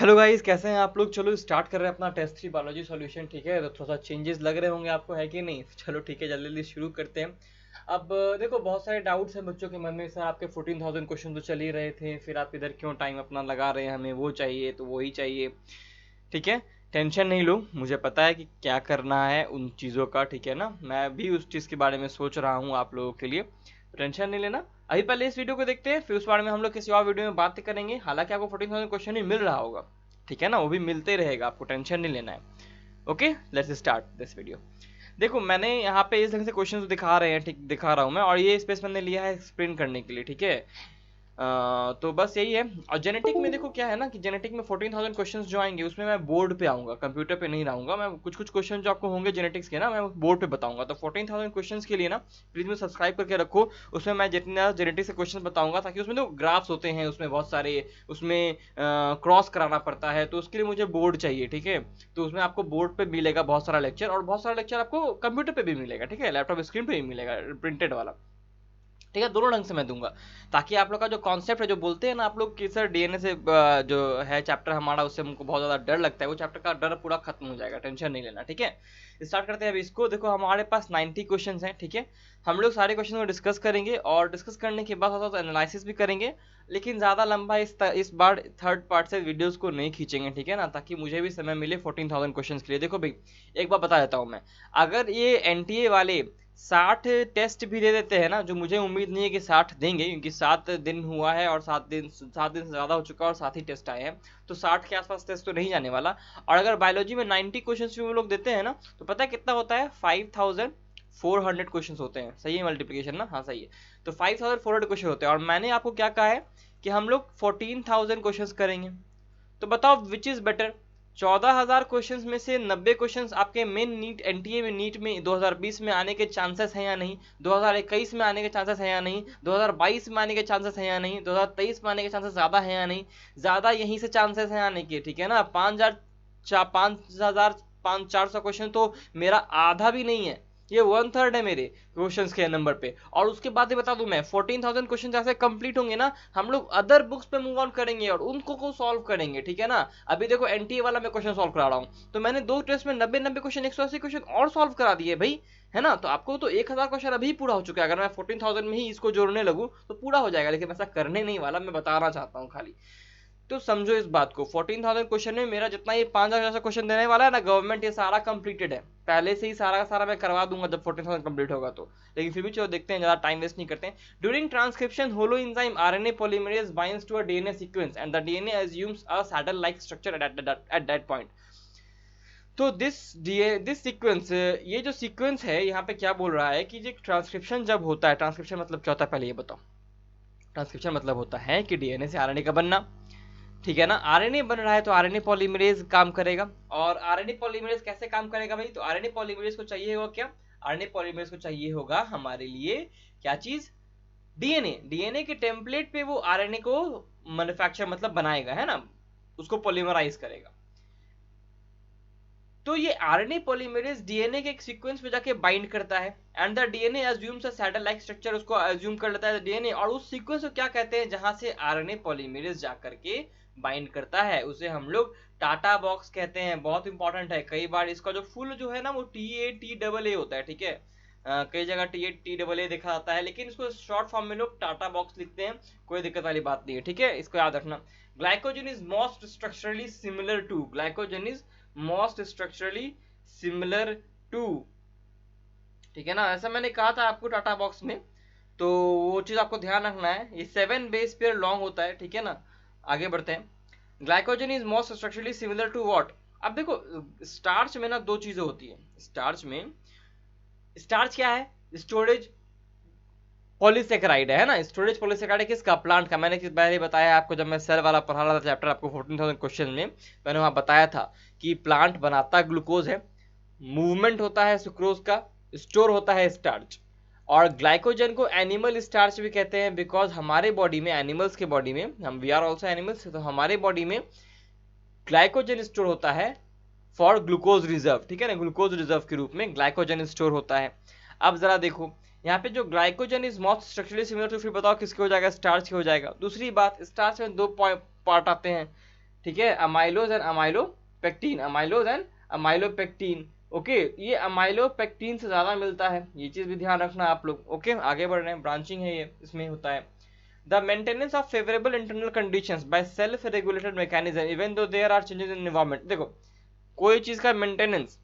Hello guys, कैसे हैं आप लोग। चलो स्टार्ट कर रहे हैं अपना टेस्ट 3 बायोलॉजी सॉल्यूशन। ठीक है, तो थोड़ा सा चेंजेस लग रहे होंगे आपको, है कि नहीं। चलो ठीक है, जल्दी जल्दी शुरू करते हैं। अब देखो, बहुत सारे डाउट्स हैं बच्चों के मन में। सर आपके 14,000 क्वेश्चन तो चल ही रहे थे, फिर आप इधर क्यों टाइम अपना लगा रहे हैं, हमें वो चाहिए तो वही चाहिए। ठीक है, टेंशन नहीं लो, मुझे पता है कि क्या करना है उन चीज़ों का। ठीक है ना, मैं भी उस चीज़ के बारे में सोच रहा हूँ आप लोगों के लिए, तो टेंशन नहीं लेना। अभी पहले इस वीडियो को देखते हैं, फिर उस बारे में हम लोग किसी और वीडियो में बात करेंगे। हालांकि आपको 14,000 क्वेश्चन ही मिल रहा होगा, ठीक है ना, वो भी मिलते रहेगा, आपको टेंशन नहीं लेना है। Okay, let's start this video. देखो, मैंने यहाँ पे इस ढंग से क्वेश्चन दिखा रहे हैं, ठीक दिखा रहा हूँ मैं, और ये स्पेस मैंने लिया है एक्सप्लेन करने के लिए। ठीक है, तो बस यही है। और जेनेटिक में देखो क्या है ना, कि जेनेटिक में 14,000 क्वेश्चंस जो आएंगे उसमें मैं बोर्ड पे आऊंगा, कंप्यूटर पे नहीं रहूंगा मैं। कुछ कुछ क्वेश्चन जो आपको होंगे जेनेटिक्स के ना, मैं बोर्ड पे बताऊंगा। तो 14,000 क्वेश्चंस के लिए ना प्लीज में सब्सक्राइब करके रखो। उसमें मैं जितना जेनेटिक्स के क्वेश्चन बताऊंगा, ताकि उसमें तो ग्राफ्स होते हैं उसमें बहुत सारे, उसमें क्रॉस कराना पड़ता है, तो उसके लिए मुझे बोर्ड चाहिए। ठीक है, तो उसमें आपको बोर्ड पे मिलेगा बहुत सारा लेक्चर, और बहुत सारा लेक्चर आपको कंप्यूटर पे भी मिलेगा। ठीक है, लैपटॉप स्क्रीन पे भी मिलेगा, प्रिंटेड वाला। ठीक है, दोनों ढंग से मैं दूंगा, ताकि आप लोग का जो कॉन्सेप्ट है, जो बोलते हैं ना आप लोग कि सर डीएनए से जो है चैप्टर हमारा, उससे हमको बहुत ज़्यादा डर लगता है, वो चैप्टर का डर पूरा खत्म हो जाएगा, टेंशन नहीं लेना। ठीक है, स्टार्ट करते हैं अभी इसको। देखो, हमारे पास 90 क्वेश्चन हैं। ठीक है, हम लोग सारे क्वेश्चन को डिस्कस करेंगे, और डिस्कस करने के बाद साथ एनालिसिस भी करेंगे। लेकिन ज़्यादा लंबा इस बार थर्ड पार्ट से वीडियोस को नहीं खींचेंगे, ठीक है ना, ताकि मुझे भी समय मिले 14,000 क्वेश्चन के लिए। देखो भाई, एक बार बता देता हूँ मैं, अगर ये एनटीए वाले 60 टेस्ट भी दे देते हैं ना, जो मुझे उम्मीद नहीं है कि 60 देंगे, क्योंकि 7 दिन हुआ है, और 7 दिन से ज़्यादा हो चुका है, और 7 ही टेस्ट आए हैं, तो 60 के आसपास टेस्ट तो नहीं जाने वाला। और अगर बायोलॉजी में 90 क्वेश्चन भी वो लोग देते हैं ना, तो पता है कितना होता है, 5,400 क्वेश्चन होते हैं। सही है मल्टीप्लिकेशन ना, हाँ सही है। तो 5,400 क्वेश्चन होते हैं, और मैंने आपको क्या कहा है कि हम लोग 14,000 क्वेश्चन करेंगे। तो बताओ विच इज बेटर, 14,000 क्वेश्चंस में से 90 क्वेश्चंस आपके मेन नीट एनटीए में, नीट में 2020 में आने के चांसेस हैं या नहीं, 2021 में आने के चांसेस हैं या नहीं, 2022 में आने के चांसेस हैं या नहीं, 2023 में आने के चांसेस ज्यादा हैं या नहीं। ज्यादा यहीं से चांसेस हैं आने के, ठीक है ना। 5,400 क्वेश्चन तो मेरा आधा भी नहीं है, ये 1/3 है मेरे क्वेश्चंस के नंबर पे। और उसके बाद ही बता दूं मैं, 14,000 क्वेश्चन जैसे कंप्लीट होंगे ना, हम लोग अदर बुक्स पे मूव ऑन करेंगे और उनको को सॉल्व करेंगे। ठीक है ना, अभी देखो एनटीए वाला मैं क्वेश्चन सॉल्व करा रहा हूँ, तो मैंने 2 टेस्ट में 90 क्वेश्चन, 180 क्वेश्चन और सॉल्व करा दिए भाई, है ना। तो आपको तो 1,000 क्वेश्चन अभी पूरा हो चुका है। अगर मैं 14,000 में ही इसको जोड़ने लगूँ तो पूरा हो जाएगा, लेकिन ऐसा करने नहीं वाला, मैं बताना चाहता हूँ खाली। तो समझो इस बात को, 14,000 क्वेश्चन में मेरा जितना ये 5,000 जैसा क्वेश्चन देने वाला है ना गवर्नमेंट, ये सारा कंप्लीटेड है पहले से ही, सारा का सारा मैं करवा दूंगा जब 14,000 कंप्लीट होगा तो। लेकिन फिर भी चलो देखते हैं, ज्यादा टाइम वेस्ट नहीं करते हैं। During transcription holo enzyme RNA polymerase binds to a DNA sequence and the DNA assumes a saddle like structure at that point. तो दिस सीक्वेंस, ये जो सीक्वेंस है यहाँ पे क्या बोल रहा है कि जो ट्रांसक्रिप्शन जब होता है, ट्रांसक्रिप्शन मतलब क्या होता है पहले ये बताओ। ट्रांसक्रिप्शन मतलब होता है कि डीएनए से आरएनए का बनना, ठीक है ना। आरएनए बन रहा है तो आरएनए पॉलीमरेज काम करेगा। और आरएनए पॉलीमरेज कैसे काम करेगा भाई, तो आरएनए पॉलीमरेज को चाहिए होगा क्या, आरएनए पॉलीमरेज को चाहिए होगा हमारे लिए क्या चीज, डीएनए। डीएनए के टेम्पलेट पे वो आरएनए को मैन्युफैक्चर मतलब बनाएगा, है ना, उसको पॉलीमराइज करेगा। तो ये आरएनए पॉलीमरेज डीएनए के एक सीक्वेंस पे जाके बाइंड करता है, and the DNA assumes a saddle like structure, उसको अज्यूम कर लेता है डीएनए, और उस सीक्वेंस को क्या कहते हैं, जहां से आरएनए पॉलीमरेज जाकर के बाइंड करता है, उसे हम लोग टाटा बॉक्स कहते हैं। बहुत इंपॉर्टेंट है, कई बार इसका जो फुल जो है ना वो टी होता है, ठीक है। कई जगह टी देखा जाता है, लेकिन इसको शॉर्ट फॉर्म में लोग टाटा बॉक्स लिखते हैं, कोई दिक्कत वाली बात नहीं है, ठीक है, इसको याद रखना। Glycogen is most structurally similar to, glycogen is most structurally similar to, ठीक है ना, ऐसा मैंने कहा था आपको टाटा बॉक्स में। तो वो चीज आपको ध्यान रखना है, ये 7 बेस पेयर लॉन्ग होता है, ठीक है ना। आगे बढ़ते हैं। Glycogen is most structurally similar to what. अब देखो, स्टार्च में ना 2 चीजें होती है स्टार्च में। स्टार्च क्या है, स्टोरेज पॉलीसेकेराइड है ना। स्टोरेज पॉलीसेकेराइड किसका, प्लांट का। मैंने पहले बताया आपको, जब मैं सेल वाला पढ़ा रहा था चैप्टर आपको 14,000 क्वेश्चन में, मैंने वहां बताया था कि प्लांट बनाता ग्लूकोज है, मूवमेंट होता है सुक्रोज का, स्टोर होता है स्टार्च। और ग्लाइकोजन को एनिमल स्टार्च भी कहते हैं, बिकॉज हमारे बॉडी में, एनिमल्स के बॉडी में, हम वी आर ऑल्सो एनिमल्स, तो हमारे बॉडी में ग्लाइकोजन स्टोर होता है फॉर ग्लूकोज रिजर्व, ठीक है ना, ग्लूकोज रिजर्व के रूप में ग्लाइकोजन स्टोर होता है। अब जरा देखो यहाँ पे, जो glycogen is most structurally similar to, फिर बताओ किसके हो जाएगा, स्टार्च के हो जाएगा। दूसरी बात, स्टार्च में 2 पार्ट आते हैं, ठीक है, amylose and amylopectin, amylose and amylopectin. Okay, ये अमाइलोपेक्टिन से ज्यादा मिलता है, ये चीज भी ध्यान रखना आप लोग। ओके, आगे बढ़ रहे हैं, ब्रांचिंग है ये, इसमें होता है the maintenance of favourable internal conditions by self regulated mechanism even though there are changes in environment. देखो, कोई चीज का मेंटेनेंस,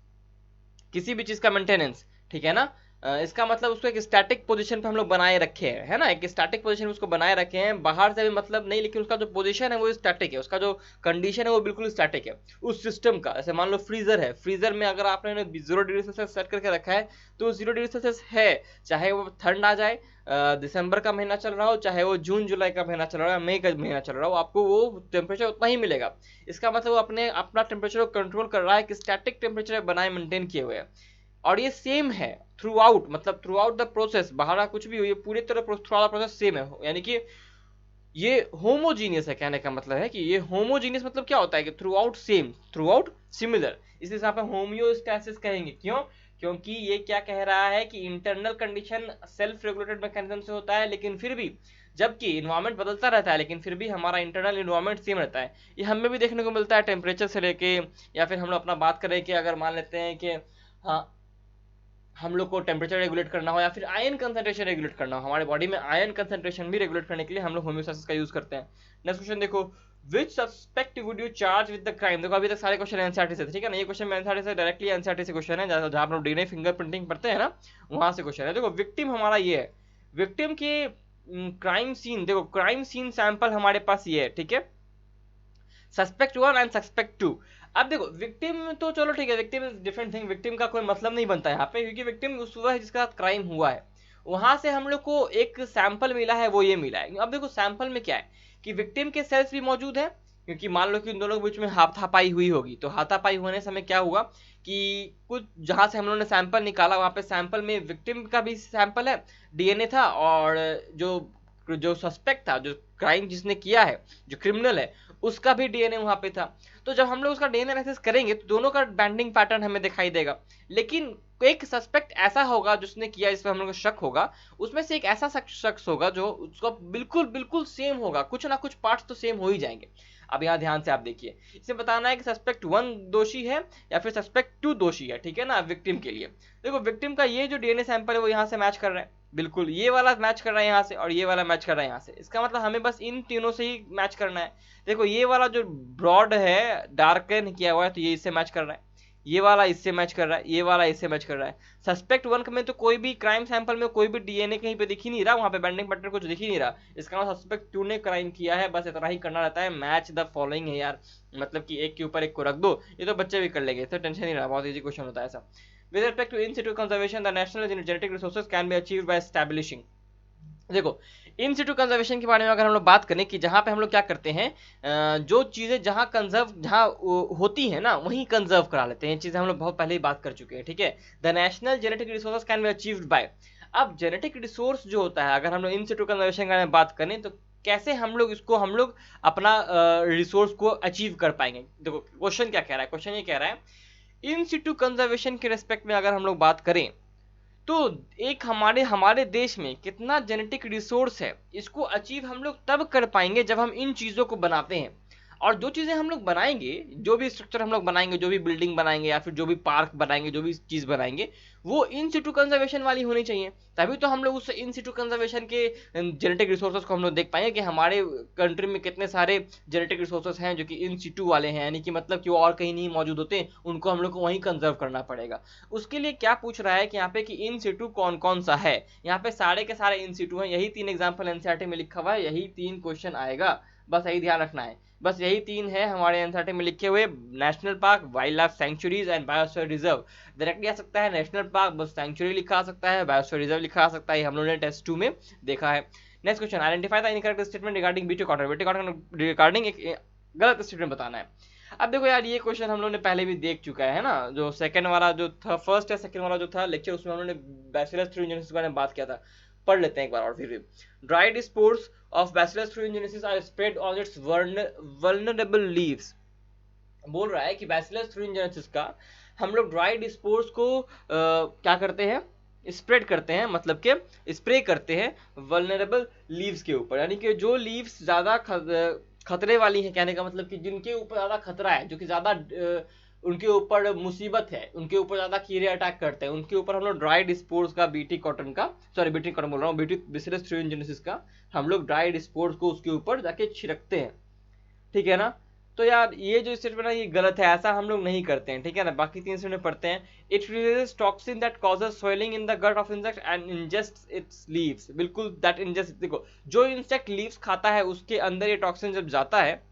किसी भी चीज का मेंटेनेंस, ठीक है ना, इसका मतलब उसको एक स्टैटिक पोजीशन पे हम लोग बनाए रखे हैं, है ना, एक स्टैटिक पोजीशन में उसको बनाए रखे हैं, बाहर से भी मतलब नहीं, लेकिन उसका जो पोजीशन है वो स्टैटिक है, उसका जो कंडीशन है वो बिल्कुल स्टैटिक है उस सिस्टम का। जैसे मान लो फ्रीजर है, फ्रीजर में अगर आपने 0 डिग्री सेल्सियस सेट करके रखा है तो 0 डिग्री सेल्सियस है, चाहे वो ठंड आ जाए, दिसंबर का महीना चल रहा हो, चाहे वो जून जुलाई का महीना चल रहा हो, मई का महीना चल रहा हो, आपको वो टेम्परेचर उतना ही मिलेगा। इसका मतलब वो अपने अपना टेम्परेचर को कंट्रोल कर रहा है, कि स्टैटिक टेम्परेचर बनाए मेंटेन किए हुए हैं, और ये सेम है थ्रू आउट, मतलब थ्रू आउट द प्रोसेस, बाहर कुछ भी हो, ये पूरी तरह थ्रू प्रोसेस सेम है, यानी कि ये होमोजीनियस है। कहने का मतलब है कि ये होमोजीनियस मतलब क्या होता है कि through out same, through out similar, इसलिए यहाँ पे होम्योस्टैसिस कहेंगे। क्यों? क्योंकि ये क्या कह रहा है कि internal condition self regulated mechanism से होता है, लेकिन फिर भी जबकि इन्वायरमेंट बदलता रहता है, लेकिन फिर भी हमारा इंटरनल इन्वायरमेंट सेम रहता है। ये हमें भी देखने को मिलता है टेम्परेचर से लेके, या फिर हम लोग अपना बात करें कि अगर मान लेते हैं कि हाँ, हम लोग को टेम्परेचर रेगुलेट करना हो या फिर आयन कंसंट्रेशन रेगुलेट करना हो, हमारे बॉडी में आयन कंसंट्रेशन भी रेगुलेट करने के लिए हम लोग होम्योस्टैसिस का यूज करते हैं। नेक्स्ट क्वेश्चन देखो, which suspect would you charge with the crime. देखो अभी तक सारे क्वेश्चन एनसीईआरटी से, ठीक है ना, ये क्वेश्चन एनसीईआरटी से डायरेक्टली एनसीईआरटी से क्वेश्चन है, जहां आप लोग डीएनए फिंगरप्रिंटिंग पढ़ते हैं ना, वहां से क्वेश्चन है। देखो विक्टिम हमारा ये है, विक्टिम के क्राइम सीन, देखो क्राइम सीन सैंपल हमारे पास ये है, ठीक है, सस्पेक्ट 1 एंड सस्पेक्ट 2। अब देखो विक्टिम तो चलो ठीक है, victim is different thing, victim का कोई मतलब नहीं बनता है यहाँ पे, क्योंकि विक्टिम उस वह है जिसका क्राइम हुआ है, वहां से हम लोग को एक सैंपल मिला है, वो ये मिला है। अब देखो सैंपल में क्या है कि विक्टिम के सेल्स भी मौजूद है, क्योंकि मान लो कि उन दोनों के बीच में हाथापाई हुई होगी, तो हाथापाई होने से हमें क्या हुआ कि कुछ जहां से हम लोगों ने सैंपल निकाला, वहां पे सैंपल में विक्टिम का भी सैंपल है, डीएनए था, और जो जो सस्पेक्ट था, जो क्राइम जिसने किया है, जो क्रिमिनल है, उसका भी डीएनए वहां पे था। तो जब हम लोग उसका डीएनए एनालिसिस करेंगे तो दोनों का बैंडिंग पैटर्न हमें दिखाई देगा, लेकिन एक सस्पेक्ट ऐसा होगा जिसने किया, जिसमें हम लोग को शक होगा, उसमें से एक ऐसा शख्स होगा जो उसका बिल्कुल बिल्कुल सेम होगा, कुछ ना कुछ पार्ट्स तो सेम हो ही जाएंगे। अब यहाँ ध्यान से आप देखिए, इसे बताना है कि सस्पेक्ट 1 दोषी है या फिर सस्पेक्ट 2 दोषी है, ठीक है ना, विक्टिम के लिए। देखो विक्टिम का ये जो डीएनए सैंपल है वो यहाँ से मैच कर रहा है, बिल्कुल ये वाला मैच कर रहा है यहाँ से, और ये वाला मैच कर रहा है यहाँ से, इसका मतलब हमें बस इन तीनों से ही मैच करना है। देखो ये वाला जो ब्रॉड है, डार्कन किया हुआ है, तो ये इससे मैच कर रहा है, ये वाला इससे मैच कर रहा है, ये वाला इससे मैच कर रहा है। सस्पेक्ट 1 में तो कोई भी क्राइम सैंपल में कोई भी डीएनए कहीं पे दिख ही नहीं रहा, वहां पे बैंडिंग पैटर्न कुछ दिख ही नहीं रहा, इसका मतलब सस्पेक्ट 2 ने क्राइम किया है, बस इतना ही करना रहता है, मैच द फॉलोइंग है यार, मतलब कि एक के ऊपर एक को रख दो, ये तो बच्चे भी कर लेंगे, तो टेंशन नहीं रहा, बहुत इजी क्वेश्चन होता है ऐसा। With respect to in situ conservation, the national genetic resources can be achieved by establishing। देखो इन सिटू कंजर्वेशन के बारे में अगर हम लोग बात करें कि जहां पे हम लोग क्या करते हैं, जो चीजें जहां कंजर्व जहां होती है ना वहीं कंजर्व करा लेते हैं, ये चीजें हम लोग बहुत पहले ही बात कर चुके हैं, ठीक है। The national genetic resources can be achieved by. अब जेनेटिक रिसोर्स जो होता है, अगर हम लोग इन सिटू कंजर्वेशन के बारे में बात करें तो कैसे हम लोग इसको हम लोग अपना रिसोर्स को अचीव कर पाएंगे। देखो क्वेश्चन क्या कह रहा है, क्वेश्चन ये कह रहा है इन सिटू कंजर्वेशन के रेस्पेक्ट में अगर हम लोग बात करें तो एक हमारे हमारे देश में कितना जेनेटिक रिसोर्स है, इसको अचीव हम लोग तब कर पाएंगे जब हम इन चीज़ों को बनाते हैं। और जो चीज़ें हम लोग बनाएंगे, जो भी स्ट्रक्चर हम लोग बनाएंगे, जो भी बिल्डिंग बनाएंगे या फिर जो भी पार्क बनाएंगे, जो भी चीज़ बनाएंगे, वो इन सिटू कंजर्वेशन वाली होनी चाहिए, तभी तो हम लोग उस इन सिटू कंजर्वेशन के जेनेटिक रिसोर्सेज को हम लोग देख पाएंगे कि हमारे कंट्री में कितने सारे जेनेटिक रिसोर्सेज हैं जो कि इन सिटू वाले हैं, यानी कि मतलब कि वो और कहीं नहीं मौजूद होते, उनको हम लोग को वहीं कंजर्व करना पड़ेगा। उसके लिए क्या पूछ रहा है कि यहाँ पे कि इन सिटू कौन कौन सा है, यहाँ पे सारे के सारे इन सिटू हैं, यही 3 एग्जाम्पल एनसीईआरटी में लिखा हुआ है, यही 3 क्वेश्चन आएगा, बस यही ध्यान रखना है, बस यही 3 है हमारे एनसीईआरटी में लिखे हुए, national park, wild life sanctuaries and biosphere reserve. Directly आ सकता है नेशनल पार्क, बस सेंचुरी लिखा आ सकता है, बायोस्फीयर रिजर्व लिखा आ सकता है, हम लोगों ने टेस्ट 2 में देखा है। Next question, identify the incorrect statement regarding Bittu cotton. Bittu cotton regarding एक गलत स्टेटमेंट बताना है। अब देखो यार ये क्वेश्चन हम लोगों ने पहले भी देख चुका है ना, जो सेकंड वाला जो था, फर्स्ट या सेकंड वाला जो था लेक्चर, उसमें हम लोगों ने बैसिलस थ्यूरिनजेनेसिस के बारे में बात किया था, पढ़ लेते हैं एक बार और फिर भी। Dried spores of Bacillus thuringiensis are spread on its vulnerable leaves. बोल रहा है कि बैसिलस थ्यूरिनजेनेसिस का हम लोग ड्राइड स्पोर्स को क्या करते हैं, स्प्रेड करते हैं, मतलब कि स्प्रे करते हैं वल्नरेबल लीव्स के ऊपर, यानी कि जो लीव्स ज्यादा खतरे वाली हैं, कहने का मतलब कि जिनके ऊपर ज्यादा खतरा है, जो कि ज्यादा उनके ऊपर मुसीबत है, उनके ऊपर ज्यादा कीड़े अटैक करते हैं, उनके ऊपर हम लोग ड्राइड स्पोर्स का, बीटी कॉटन का, सॉरी बीटी कॉटन बोल रहा हूँ, बीटी बेसिलस थ्रियोजेनेसिस का हम लोग ड्राइड स्पोर्स को उसके ऊपर जाके छिड़कते हैं, ठीक है ना। तो यार ये जो स्टेटमेंट है ये गलत है, ऐसा हम लोग नहीं करते हैं, ठीक है ना। बाकी 3 स्टेटमेंट पढ़ते हैं। It releases toxin that causes swelling in the gut of insect and ingest its leaves. बिल्कुल दैट इंजेस्ट, देखो जो इंसेक्ट लीव्स खाता है उसके अंदर ये टॉक्सिन जब जाता है,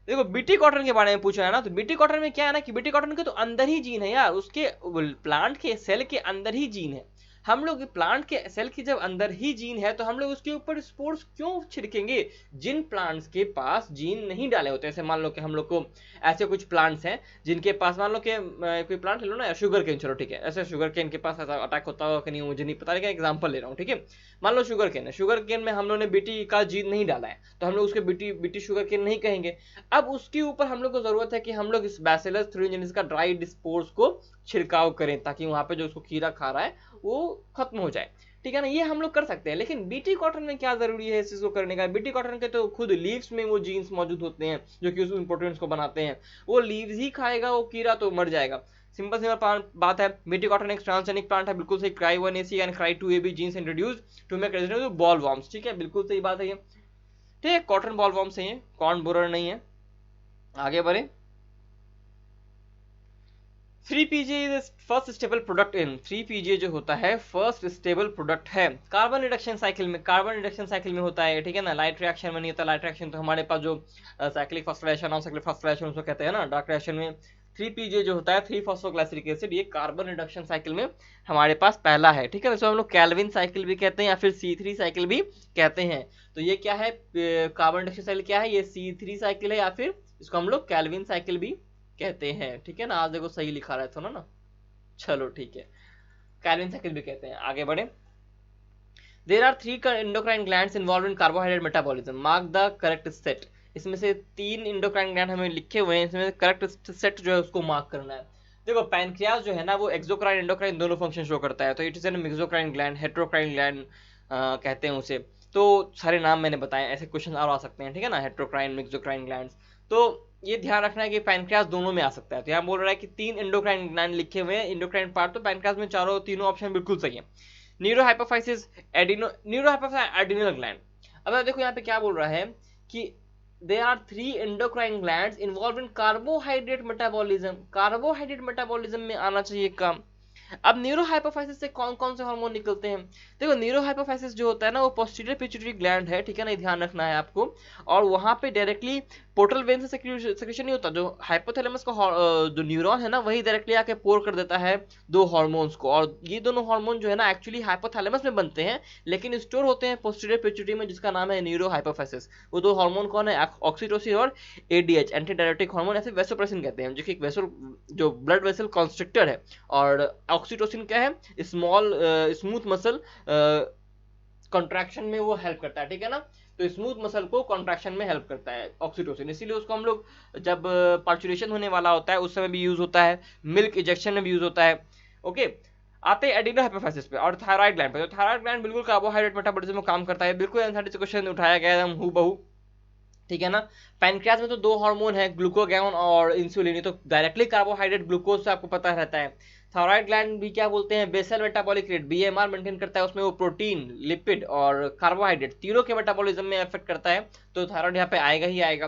देखो बीटी कॉटन के बारे में पूछा है ना, तो बीटी कॉटन में क्या है ना कि बीटी कॉटन के तो अंदर ही जीन है यार, उसके प्लांट के सेल के अंदर ही जीन है। हम लोग प्लांट के सेल की जब अंदर ही जीन है तो हम लोग उसके ऊपर स्पोर्स क्यों छिड़केंगे? जिन प्लांट्स के पास जीन नहीं डाले होते, जैसे मान लो कि हम लोग को ऐसे कुछ प्लांट्स हैं जिनके पास, मान लो कि कोई प्लांट ले लो ना, शुगर केन, चलो ठीक है, ऐसे शुगर केन के पास ऐसा अटैक होता होगा कि नहीं मुझे नहीं पता, लेकिन एग्जाम्पल ले रहा हूँ, ठीक है। मान लो शुगर केन है, शुगर केन में हम लोग ने बीटी का जीन नहीं डाला है, तो हम लोग उसके बीटी बीटी शुगर केन नहीं कहेंगे। अब उसके ऊपर हम लोग को जरूरत है कि हम लोग इस बैसिलस थ्रियोजेनेसिस का ड्राइड स्पोर्स को छिड़काव करें, ताकि वहां पे जो उसको कीड़ा खा रहा है वो खत्म हो जाए, ठीक है ना। ये हम लोग कर सकते हैं, लेकिन बीटी कॉटन में क्या जरूरी है इस चीज को करने का? बीटी कॉटन के तो खुद लीव्स में वो जीन्स मौजूद होते हैं जो कि उस इंपोर्टेंस को बनाते हैं, वो लीव्स ही खाएगा वो कीड़ा तो मर जाएगा। सिंपल सिंपल बात है। बीटी कॉटन एक ट्रांसजेनिक प्लांट है, बिल्कुल सही। Cry 1AC and cry 2AB genes introduced to make resistance to boll worms, ठीक है, बिल्कुल सही बात है ये, ठीक है। कॉटन बॉल वॉर्म्स है ये, कॉर्न बोरर नहीं है। आगे बढ़े। 3PGA is first stable product in, 3PGA जो होता है फर्स्ट स्टेबल प्रोडक्ट है कार्बन रिडक्शन साइकिल में, कार्बन रिडक्शन साइकिल में होता है, ठीक है ना। लाइट रिएक्शन में नहीं होता, लाइट रिएक्शन तो हमारे पास जो cyclic phosphorylation, non cyclic phosphorylation उसको कहते हैं ना, डार्क रिएक्शन में 3PGA जो होता है 3-फॉस्फोग्लाइसरिक एसिड, ये कार्बन रिडक्शन साइकिल में हमारे पास पहला है, ठीक है। वैसे हम लोग कैल्विन साइकिल भी कहते हैं या फिर C3 साइकिल भी कहते हैं। तो ये क्या है, कार्बन रिडक्शन साइकिल क्या है, ये C3 साइकिल है या फिर इसको हम लोग कैल्विन साइकिल भी कहते हैं, ठीक है ना। आज देखो सही लिखा रहा था ना, चलो ठीक है, कैल्विन साइकिल भी कहते हैं। आगे बढ़े। There are 3 endocrine glands involved in carbohydrate metabolism, mark the correct set। इसमें से 3 endocrine gland हमें लिखे हुए हैं, इसमें करेक्ट सेट जो है उसको मार्क करना है। देखो पैनक्रियाज जो है ना वो एक्सोक्राइन एंडोक्राइन दोनों फंक्शन शो करता है, तो it is an mesocrine gland, heterocrine gland कहते हैं उसे। तो सारे नाम मैंने बताए, ऐसे क्वेश्चन और आ सकते हैं, ठीक है ना, हेट्रोक्राइन मेसोक्राइन ग्लैंड्स। तो ये ध्यान रखना है कि पैनक्रियाज दोनों में आ सकता है। तो यहाँ बोल रहा है कि 3 एंडोक्राइन ग्लैंड लिखे हुए हैं, एंडोक्राइन पार्ट, तो पैनक्रियाज में तीनों ऑप्शन बिल्कुल सही है। Neurohypophysis adrenal gland. अब देखो यहाँ पे क्या बोल रहा है कि there are 3 endocrine glands involved in carbohydrate metabolism, carbohydrate metabolism में आना चाहिए काम। अब न्यूरोहाइपोफाइसिस से कौन कौन से हार्मोन निकलते हैं? देखो न्यूरोहाइपोफाइसिस जो होता है ना वो पोस्टीरियर पिट्यूटरी ग्लैंड है, ठीक है ना, ध्यान रखना है आपको। और वहां पे डायरेक्टली पोर्टल वेन से सेक्रेशन नहीं होता, जो हाइपोथैलेमस का जो न्यूरॉन है ना वही डायरेक्टली आके पोर कर देता है 2 हार्मोन्स को, और ये दोनों हार्मोन जो है ना एक्चुअली हाइपोथैलेमस में बनते हैं लेकिन स्टोर होते हैं पोस्टीरियर पिट्यूटरी में, जिसका नाम है न्यूरोहाइपोफाइसिस। वो 2 हार्मोन कौन है? ऑक्सीटोसिन और ADH, एंटी डायरेटिक हार्मोन, ऐसे वेसोप्रेसिन कहते हैं, जो कि एक वेसल, जो ब्लड वेसल कॉन्स्ट्रिक्टर है। और ऑक्सीटोसिन क्या है? स्मॉल स्मूथ मसल कॉन्ट्रैक्शन में वो हेल्प करता है, ठीक है ना। तो स्मूथ मसल को कॉन्ट्रैक्शन में हेल्प करता है ऑक्सीटोसिन, इसीलिए उसको हम लोग जब पार्चुरेशन होने वाला होता है उस समय भी यूज होता है, मिल्क इंजेक्शन में भी यूज होता है। ओके, आते हैं एडिनोहाइपोफाइसिस पे और थायराइड ग्लैंड पे। तो थायराइड ग्लैंड बिल्कुल कार्बोहाइड्रेट मेटाबॉलिज्म में काम करता है, बिल्कुल एनसीईआरटी से क्वेश्चन उठाया गया है हूबहू, ठीक है ना। पैनक्रियाज में तो 2 हार्मोन है, ग्लूकागॉन और इंसुलिन, ये तो डायरेक्टली कार्बोहाइड्रेट ग्लूकोज से आपको पता रहता है। थायराइड ग्लैंड भी क्या बोलते हैं? Basal metabolic rate BMR maintain करता है, उसमें वो प्रोटीन, लिपिड और कार्बोहाइड्रेट तीनों के मेटाबॉलिज्म में इफेक्ट करता है, तो थायराइड यहाँ पे आएगा ही आएगा,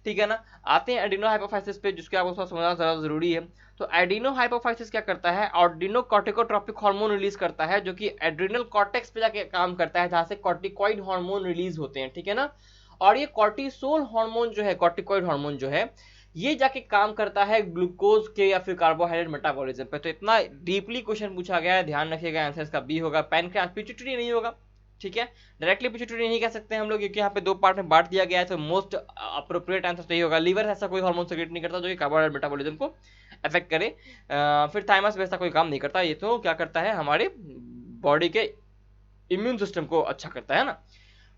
ठीक है ना। आते हैं एडिनोहाइपोफाइसिस पे, जिसके आपको समझना ज्यादा जरूरी है। तो एडिनोहाइपोफाइसिस क्या करता है? एडिनोकॉर्टिकोट्रोपिक हार्मोन रिलीज करता है, जो कि एड्रिनल कॉर्टेक्स पे जाके काम करता है, जहां से कॉर्टिकॉइड हार्मोन रिलीज होते हैं, ठीक है ना। और ये कॉर्टिसोल हार्मोन जो है, कॉर्टिकॉइड हार्मोन जो है, ये जाके काम करता है ग्लूकोज के या फिर कार्बोहाइड्रेट मेटाबॉलिज्म पे। तो इतना डीपली क्वेश्चन पूछा गया है, ध्यान रखिएगा, आंसर इसका बी होगा। पैनक्रियाज, पिट्यूटरी नहीं होगा, ठीक है, डायरेक्टली पिट्यूटरी नहीं कह सकते हम लोग, क्योंकि यहाँ पे 2 पार्ट में बांट दिया गया है, तो मोस्ट अप्रोप्रिएट आंसर सही होगा। लीवर ऐसा कोई हार्मोन सेक्रेट नहीं करता जो कि कार्बोहाइड्रेट मेटाबॉलिज्म को अफेक्ट करे। फिर थाइमस भी ऐसा कोई काम नहीं करता, ये तो क्या करता है, हमारे बॉडी के इम्यून सिस्टम को अच्छा करता है ना।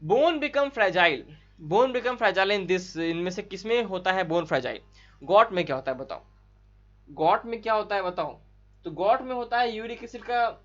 Bone become fragile, bone become fragile in this, इनमें से किसमें होता है बोन फ्रेजाइल? गॉट में क्या होता है बताओ? गॉट में क्या होता है बताओ? तो गॉट में होता है यूरिक एसिड का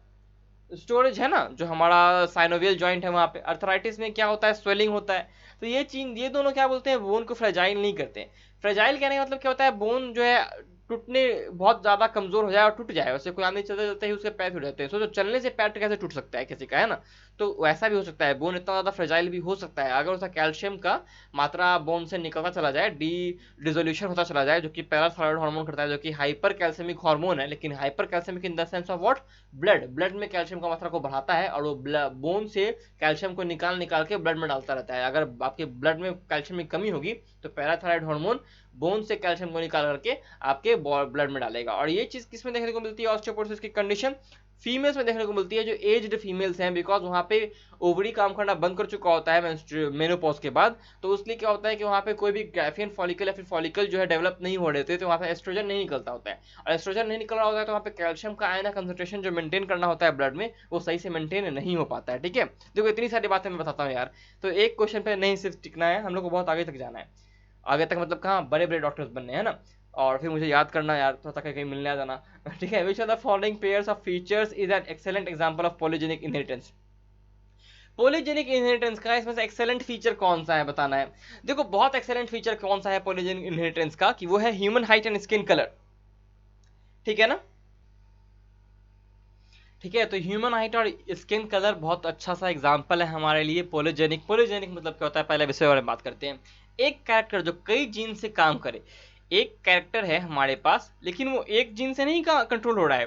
स्टोरेज है ना, जो हमारा साइनोवियल जॉइंट है वहां पे। अर्थराइटिस में क्या होता है? स्वेलिंग होता है। तो ये चीज, ये दोनों क्या बोलते हैं, बोन को फ्रेजाइल नहीं करते। फ्रेजाइल कहने का मतलब क्या होता है, बोन जो है टूटने, बहुत ज्यादा कमजोर हो जाए और टूट जाए, वैसे कोई आदमी चलते चलते ही उसके पैर टूट जाते हैं, सोचो चलने से पैर कैसे टूट सकता है किसी का, है ना। तो वैसा भी हो सकता है, बोन इतना ज्यादा फ्रेजाइल भी हो सकता है अगर उसका कैल्शियम का मात्रा बोन से निकलता चला जाए, डिसोल्यूशन होता चला जाए, जो कि पैराथायरॉइड हार्मोन करता है, जो कि हाइपर कैल्सियमिक हार्मोन है, लेकिन hypercalcaemic in the sense of what, blood में कैल्शियम का मात्रा को बढ़ाता है, और वो बोन से कैल्शियम को निकाल निकाल के ब्लड में डालता रहता है। अगर आपके ब्लड में कैल्शियम की कमी होगी तो पैराथायरॉइड हार्मोन बोन से कैल्शियम को निकाल करके आपके ब्लड में डालेगा। और ये चीज किसमें देखने को मिलती है, ऑस्टियोपोरोसिस की कंडीशन फीमेल्स में देखने को मिलती है, जो एज्ड फीमेल्स हैं, बिकॉज वहां पे ओवरी काम करना बंद कर चुका होता है मेनोपॉज के बाद, तो उसलिए क्या होता है कि वहां पे कोई भी ग्राफियन फॉलिकल या फिर फॉलिकल जो है डेवलप नहीं हो रहे थे, तो वहां पे एस्ट्रोजन नहीं निकलता होता है, और एस्ट्रोजन नहीं निकल रहा होता है तो वहां पे कैल्शियम का आयन कंसंट्रेशन जो मेंटेन करना होता है ब्लड में, वो सही से मेंटेन नहीं हो पाता है। ठीक है, देखो इतनी सारी बातें मैं बताता हूँ यार, तो एक क्वेश्चन पे नहीं सिर्फ टिकना है, हम लोग को बहुत आगे तक जाना है, आगे तक मतलब कहाँ, बड़े बड़े डॉक्टर्स बनने हैं ना, और फिर मुझे याद करना यार, थोड़ा कहीं मिलने आ जाना। ठीक है, which are the following pairs of features is an excellent example of polygenic inheritance. Polygenic inheritance का इसमें से एक्सेलेंट फीचर कौन सा है बताना है। देखो बहुत एक्सेलेंट फीचर कौन सा है पॉलीजेनिक इनहेरिटेंस का, कि वो है human height and skin colour. ठीक है ना, ठीक है, तो ह्यूमन हाइट और स्किन कलर बहुत अच्छा सा एग्जांपल है हमारे लिए पॉलीजेनिक। पॉलीजेनिक मतलब क्या होता है, पहले विषय बारे में बात करते हैं। एक कैरेक्टर जो कई जीन से काम करे, एक कैरेक्टर है हमारे पास, लेकिन वो एक जीन से नहीं कंट्रोल हो रहा है,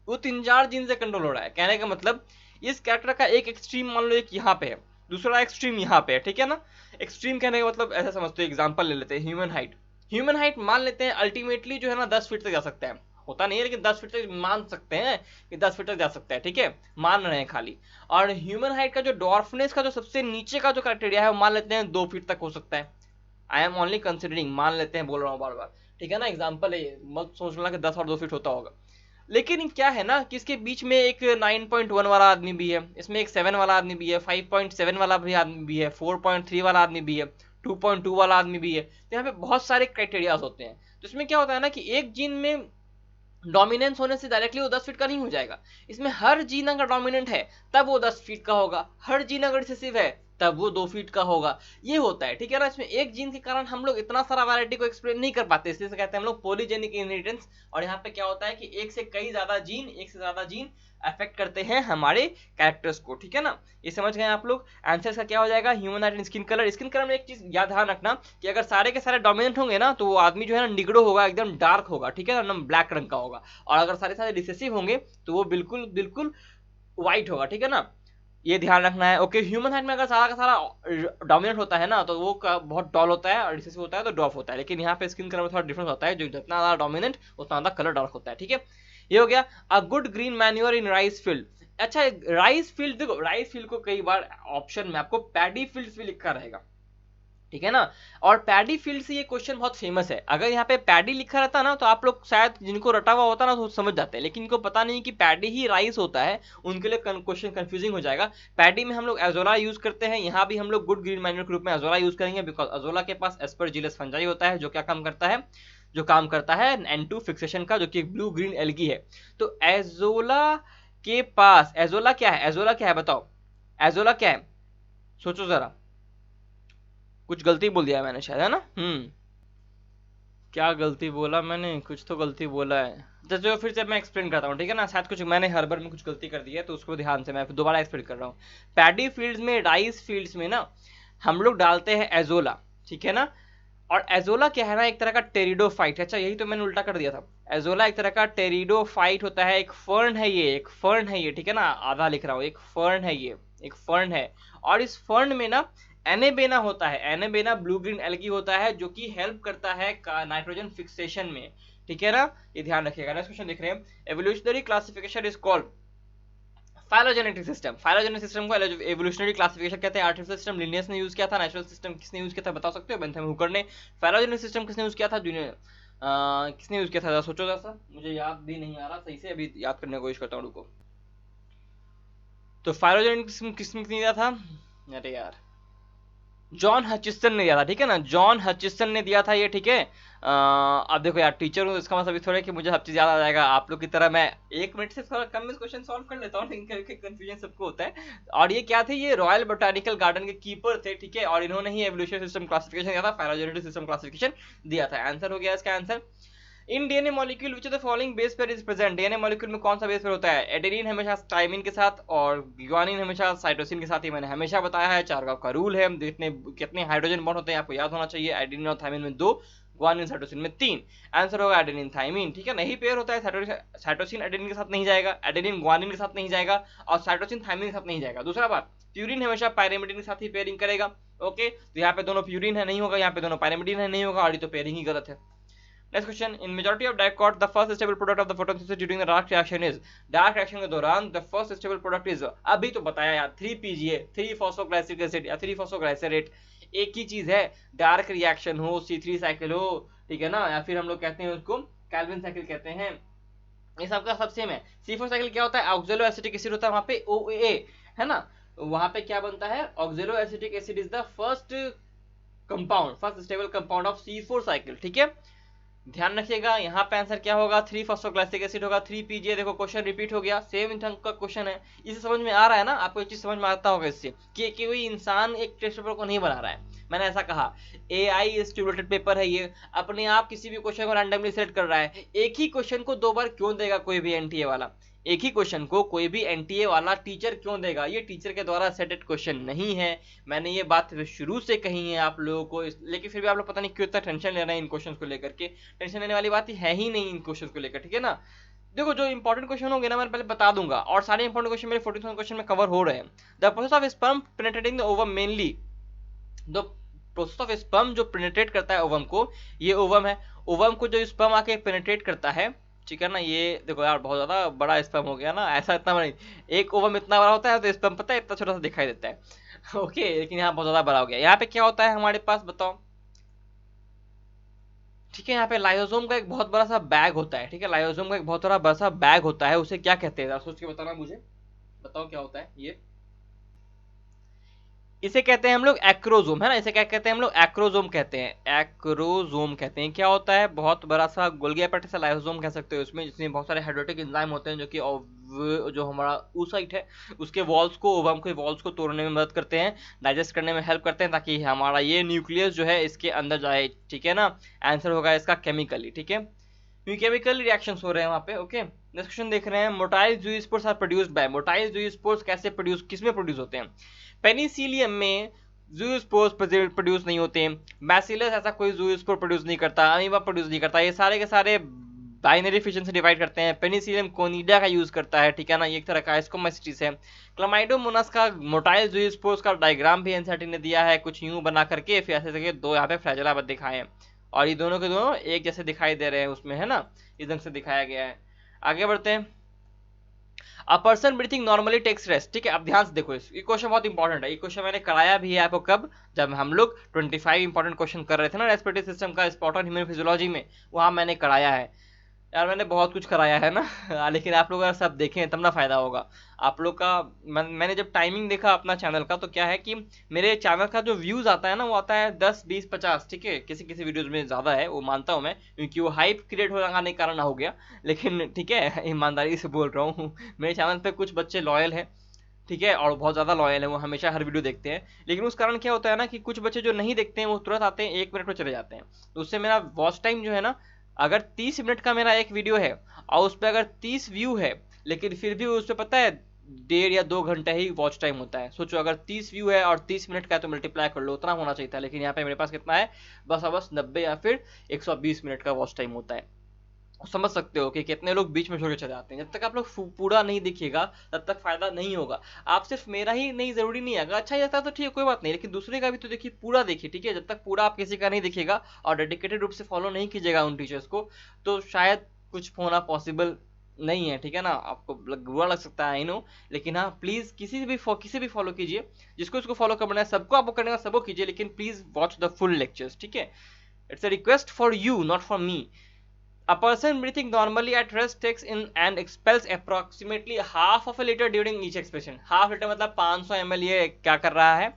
वो 3-4 जीन से कंट्रोल हो रहा है। कहने का मतलब इस कैरेक्टर का एक एक्सट्रीम मान लो एक यहाँ पे है, दूसरा एक्सट्रीम यहाँ पे है, ठीक है ना। एक्सट्रीम कहने का मतलब ऐसा समझते हो, एग्जांपल ले लेते हैं ह्यूमन हाइट। ह्यूमन हाइट मान लेते हैं अल्टीमेटली जो है ना 10 फीट तक जा सकता है, होता नहीं है लेकिन 10 फीट तक मान सकते हैं कि 10 फीट तक जा सकता है, ठीक है, मान रहे हैं खाली। और ह्यूमन हाइट का जो डॉर्फनेस का जो सबसे नीचे का जो क्राइटेरिया है वो मान लेते हैं 2 फीट तक हो सकता है। आई एम ओनली कंसिडरिंग, मान लेते हैं बोल रहा हूँ बार बार, ठीक है ना, एग्जाम्पल है, मत सोचना कि 10 और 2 फीट होता होगा। लेकिन क्या है ना कि इसके बीच में एक 9.1 वाला आदमी भी है, इसमें एक 7 वाला आदमी भी है, 5.7 वाला भी आदमी भी है, 4.3 वाला आदमी भी है, 2.2 वाला आदमी भी है। तो यहाँ पे बहुत सारे क्राइटेरियाज होते हैं। तो इसमें क्या होता है ना कि एक जीन में डोमिनेंस होने से डायरेक्टली वो 10 फीट का नहीं हो जाएगा। इसमें हर जीन अगर डोमिनेंट है तब वो 10 फीट का होगा, हर जीन अगर रिसेसिव है तब वो 2 फीट का होगा, ये होता है, ठीक है ना। इसमें एक जीन के कारण हम लोग इतना सारा वैरायटी को एक्सप्लेन नहीं कर पाते, इसलिए कहते हैं हम लोग पॉलीजेनिक इनहेरिटेंस। और यहाँ पे क्या होता है कि एक से ज्यादा जीन अफेक्ट करते हैं हमारे कैरेक्टर्स को, ठीक है ना। ये समझ गए आप लोग। आंसर का क्या हो जाएगा, human height and skin colour. Skin colour में एक चीज याद ध्यान रखना कि अगर सारे के सारे डोमिनेंट होंगे ना तो वो आदमी जो है ना निगड़ो होगा, एकदम डार्क होगा, ठीक है ना, एकदम ब्लैक रंग का होगा। और अगर सारे सारे रिसेसिव होंगे तो वो बिल्कुल बिल्कुल व्हाइट होगा, ठीक है ना, ये ध्यान रखना है। ओके, ह्यूमन हाइट में अगर सारा का सारा डोमिनेंट होता है ना तो वो बहुत डॉल होता है, और रिसेसिव होता है तो डॉफ होता है। लेकिन यहाँ पे स्किन कलर में थोड़ा डिफरेंस होता है, जो जितना ज्यादा डोमिनेंट उतना ज्यादा कलर डार्क होता है, ठीक है। ये हो गया a good green manure in rice field. अच्छा, राइस फील्ड, देखो राइस फील्ड को कई बार ऑप्शन में आपको पैडी फील्ड भी लिखा रहेगा, ठीक है ना। और पैडी फील्ड से ये क्वेश्चन बहुत फेमस है। अगर यहाँ पे पैडी लिखा रहता ना तो आप लोग शायद जिनको रटा हुआ होता ना तो समझ जाते हैं, लेकिन इनको पता नहीं कि पैडी ही राइस होता है, उनके लिए क्वेश्चन कंफ्यूजिंग हो जाएगा। पैडी में हम लोग एजोला यूज करते हैं, यहाँ भी हम लोग गुड ग्रीन मैन्योर के रूप में एजोला यूज करेंगे, बिकॉज एजोला के पास एस्परजिलस फंजाई होता है, जो क्या काम करता है, जो काम करता है N2 फिक्सेशन का, जो कि ब्लू ग्रीन एल्गी है। तो एजोला के पास, एजोला क्या है, एजोला क्या है बताओ, एजोला क्या है, सोचो जरा। कुछ गलती बोल दिया मैंने शायद, है ना। क्या गलती बोला मैंने, कुछ तो गलती बोला है। जो फिर से मैं एक्सप्लेन करता हूँ, ठीक है ना, शायद कुछ मैंने हर्बर में कुछ गलती कर दी है तो उसको ध्यान से मैं दोबारा एक्सप्लेन कर रहा हूँ। पैडी फील्ड्स में, राइस फील्ड्स में ना हम लोग डालते हैं एजोला, ठीक है ना। और एजोला क्या है ना, एक तरह का टेरिडोफाइट है। अच्छा, यही तो मैंने उल्टा कर दिया था। एजोला एक तरह का टेरिडोफाइट होता है, एक फर्न है ये, एक फर्न है ये, ठीक है ना, आधा लिख रहा हूँ, एक फर्न है ये, एक फर्न है। और इस फर्न में ना एनेबेना होता है, एनेबेना ब्लू ग्रीन एल्गी होता है, जो कि हेल्प करता है नाइट्रोजन फिक्सेशन में, ठीक है ना। ये ध्यान रखिएगा। नेक्स्ट क्वेश्चन देख रहे हैं, evolutionary classification is called phylogenetic system. Phylogenetic system को एवोल्यूशनरी क्लासिफिकेशन कहते हैं। आर्टिफिशियल सिस्टम लिनियस ने यूज किया था, नेचुरल सिस्टम किसने यूज किया था बता सकते हो, बेंथम हुकर ने। फाइलोजेनेटिक सिस्टम किसने यूज किया था, जूनियर किसने यूज किया था, सोचो जरा, मुझे याद भी नहीं आ रहा सही से, अभी याद करने की कोशिश करता हूँ, रुको। तो फाइलोजेनेटिक सिस्टम किसने दिया था, अरे यार जॉन हचिसन ने दिया था, ठीक है ना, जॉन हचिसन ने दिया था ये, ठीक है। अब देखो यार, टीचर हूँ तो इसका मतलब थोड़ा है कि मुझे सब चीज याद आ जाएगा, आप लोग की तरह मैं 1 मिनट से थोड़ा कम में क्वेश्चन सॉल्व कर लेता हूँ, लेकिन कंफ्यूजन सबको होता है। और ये क्या थे, ये रॉयल बोटानिकल गार्डन के कीपर थे, ठीक है, और इन्होंने ही एवोल्यूशन सिस्टम क्लासिफिकेशन दिया था, फाइलोजेनेटिक सिस्टम क्लासिफिकेशन दिया था। आंसर हो गया इसका answer. In DNA molecule which of the following base pair is present, DNA molecule में कौन सा बेस पेयर होता है, एडेनिन हमेशा थाइमिन के साथ और ग्वानिन हमेशा साइटोसिन के साथ, ही मैंने हमेशा बताया है, चार का रूल है, कितने कितने हाइड्रोजन बॉन्ड होते हैं आपको याद होना चाहिए, एडेनिन और थाइमिन में 2, ग्वानिन साइटोसिन में 3। आंसर होगा एडेनिन थाइमिन, ठीक है ना, यही पेयर होता है, साइटोसिन एडेनिन के साथ नहीं जाएगा, एडेनिन ग्वानिन के साथ नहीं जाएगा, और साइटोसिन थाइमिन के साथ नहीं जाएगा। दूसरा बात, प्यूरिन हमेशा पायरिमिडिन के साथ ही पेयरिंग करेगा, ओके, तो यहाँ पे दोनों प्यूरिन है नहीं होगा, यहाँ पे दोनों पायरिमिडिन है नहीं होगा, और ये तो पेयरिंग ही गलत है। Next question. In majority of dicot, the first stable product of the photosynthesis during the dark reaction is, dark reaction के दौरान the first stable product is, अभी तो बताया यार, 3PGA, 3-phosphoglyceric acid या 3-phosphoglycerate, एक ही चीज है, डार्क रिएक्शन हो, C3 साइकिल हो, ठीक है ना, या फिर हम लोग कहते हैं उसको कैल्विन साइकिल कहते हैं, ये सबका सब सेम है। C4 साइकिल क्या होता है, ऑक्जेलो एसिटिक एसिड होता है, वहां पे OA है ना, वहां पे क्या बनता है, ऑक्जेलो acetic acid is the first compound, first stable compound of C4 cycle, ठीक है, ध्यान रखिएगा। यहाँ पे आंसर क्या होगा, 3-फॉस्फोग्लाइसिक एसिड होगा, 3PGA। देखो क्वेश्चन रिपीट हो गया, सेम ढंग का क्वेश्चन है, इसे समझ में आ रहा है ना आपको, एक चीज समझ में आता होगा इससे कि कोई इंसान एक टेस्ट पेपर को नहीं बना रहा है, मैंने ऐसा कहा, AI स्टिमुलेटेड पेपर है ये, अपने आप किसी भी क्वेश्चन को रैंडमली सिलेक्ट कर रहा है। एक ही क्वेश्चन को 2 बार क्यों देगा कोई भी NTA वाला, एक ही क्वेश्चन को कोई भी NTA वाला टीचर क्यों देगा, ये टीचर के द्वारा सेटेड क्वेश्चन नहीं है, मैंने ये बात शुरू से कही है आप लोगों को, लेकिन फिर भी आप लोग पता नहीं क्यों इतना टेंशन ले रहे हैं इन क्वेश्चन को लेकर के, टेंशन लेने वाली बात है ही नहीं इन क्वेश्चन को लेकर, ठीक है ना। देखो जो इंपॉर्टेंट क्वेश्चन होंगे ना मैं पहले बता दूंगा, और सारे इंपॉर्टेंट क्वेश्चन मेरे 40,000 क्वेश्चन में कवर हो रहे हैं। The process of sperm penetrating the ovum, mainly the process of sperm जो पेनिट्रेट करता है ओवम को, ये ओवम है, ओवम को जो स्पर्म आके पेनिट्रेट करता है, ठीक है ना, ये देखो यार बहुत ज्यादा बड़ा स्पर्म हो गया ना, ऐसा इतना बड़ा नहीं, एक ओवम इतना बड़ा होता है तो स्पर्म पता है इतना छोटा सा दिखाई देता है ओके, लेकिन यहाँ बहुत ज्यादा बड़ा हो गया। यहाँ पे क्या होता है हमारे पास बताओ, ठीक है, यहाँ पे लाइसोसोम का एक बहुत बड़ा सा बैग होता है, ठीक है, लाइसोसोम का एक बहुत बड़ा सा बैग होता है, उसे क्या कहते हैं सोच के बताना मुझे, बताओ क्या होता है ये, इसे कहते हैं हम लोग एक्रोजोम, है ना, इसे क्या कहते हैं हम लोग, एक्रोजोम कहते हैं, एक्रोजोम कहते हैं। क्या होता है, बहुत बड़ा सा गोल्गी एपेटाइटिस लाइसोसोम कह सकते हो इसमें, जिसमें बहुत सारे हाइड्रोटिक एंजाइम होते हैं जो कि जो हमारा oocyte है उसके वॉल्स को, ओवम के वॉल्स को तोड़ने में मदद करते हैं, डाइजेस्ट करने में हेल्प करते हैं, ताकि हमारा ये न्यूक्लियस जो है इसके अंदर जाए, ठीक है ना। आंसर होगा इसका केमिकली, ठीक है, केमिकल रिएक्शंस हो रहे हैं वहां पे, ओके। नेक्स्ट क्वेश्चन देख रहे हैं, motile zoospores are produced by, motile zoospores कैसे प्रोड्यूस, किसमें प्रोड्यूस होते हैं, पेनिसिलियम में जूस्पोर्स प्रोड्यूस नहीं होते हैं, बैसिलस ऐसा कोई जूस्पोर प्रोड्यूस नहीं करता, अमीबा प्रोड्यूस नहीं करता, ये सारे के सारे बाइनरी फिशन से डिवाइड करते हैं, पेनिसिलियम कोनिडा का यूज करता है, ठीक है ना, ये एक तरह का स्कोमाइसिस है। क्लामाइडोमोनास का मोटाइल जूस्पोर्स का डायग्राम भी एनसीईआरटी ने दिया है, कुछ यूं बना करके, फिर ऐसे करके 2 यहाँ पे फ्लैजेला दिखाए हैं, और ये दोनों के दोनों एक जैसे दिखाई दे रहे हैं उसमें, है ना, इस ढंग से दिखाया गया है। आगे बढ़ते हैं, a person breathing normally takes rest, ठीक है, अब ध्यान से देखो, ये क्वेश्चन बहुत इंपॉर्टेंट है, ये क्वेश्चन मैंने कराया भी है आपको, कब, जब हम लोग 25 इंपॉर्टेंट क्वेश्चन कर रहे थे ना रेस्पिरेटरी सिस्टम का स्पॉट ऑन ह्यूमन फिजियोलॉजी में, वहां मैंने कराया है यार, मैंने बहुत कुछ कराया है ना लेकिन आप लोग अगर सब देखें तब ना फायदा होगा आप लोग का। मैंने जब टाइमिंग देखा अपना चैनल का, तो क्या है कि मेरे चैनल का जो व्यूज आता है ना, वो आता है 10, 20, 50, ठीक है, किसी किसी वीडियोज में ज्यादा है, वो मानता हूँ मैं, क्योंकि वो हाइप क्रिएट होने के कारण हो गया, लेकिन ठीक है ईमानदारी से बोल रहा हूँ मेरे चैनल पे कुछ बच्चे लॉयल हैं, ठीक है, और बहुत ज्यादा लॉयल है, वो हमेशा हर वीडियो देखते हैं, लेकिन उस कारण क्या होता है ना कि कुछ बच्चे जो नहीं देखते हैं वो तुरंत आते हैं, 1 मिनट में चले जाते हैं, तो उससे मेरा वॉच टाइम जो है ना, अगर 30 मिनट का मेरा एक वीडियो है और उस पर अगर 30 व्यू है, लेकिन फिर भी उस पर पता है 1.5 या 2 घंटे ही वॉच टाइम होता है, सोचो अगर 30 व्यू है और 30 मिनट का है तो मल्टीप्लाई कर लो, उतना होना चाहिए था, लेकिन यहाँ पे मेरे पास कितना है, बस 90 या फिर 120 मिनट का वॉच टाइम होता है। समझ सकते हो कि कितने लोग बीच में छोड़ के चले जाते हैं, जब तक आप लोग पूरा नहीं देखिएगा तब तक फायदा नहीं होगा। आप सिर्फ मेरा ही नहीं, जरूरी नहीं है, अगर अच्छा जाता है तो ठीक है कोई बात नहीं, लेकिन दूसरे का भी तो देखिए, पूरा देखिए, ठीक है, जब तक पूरा आप किसी का नहीं देखिएगा और डेडिकेटेड रूप से फॉलो नहीं कीजिएगा उन टीचर्स को, तो शायद कुछ होना पॉसिबल नहीं है, ठीक है ना, आपको बुरा लग सकता है आई नो, लेकिन हाँ प्लीज किसी भी फॉलो कीजिए, जिसको इसको फॉलो करना है, सबको आपको करने का सबको कीजिए, लेकिन please watch the full lectures, ठीक है, it's a request for you not for me. A person breathing normally at rest takes in and expels approximately half of a liter during each expiration. Half litre मतलब 500 ml, ये क्या कर रहा है,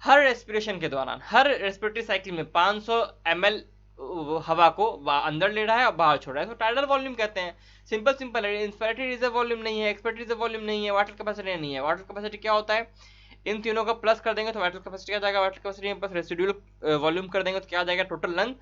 हर respiration के दौरान, हर रेस्पिरेटरी साइकिल में 500 ml हवा को अंदर ले रहा है और बाहर छोड़ रहा है, तो टाइडल वॉल्यूम कहते हैं। सिंपल सिंपल है, इंस्पिरेटरी रिजर्व वॉल्यूम नहीं है, एक्सपिरेटरी रिजर्व वॉल्यूम नहीं है, वाटर कैपेसिटी नहीं है। वाटर कैपेसिटी क्या होता है, इन तीनों का प्लस कर देंगे तो वाटर कैपेसिटी आ जाएगा, वाटर कैपेसिटी में प्लस रेसिडुअल वॉल्यूम कर देंगे तो क्या आ जाएगा, टोटल लंग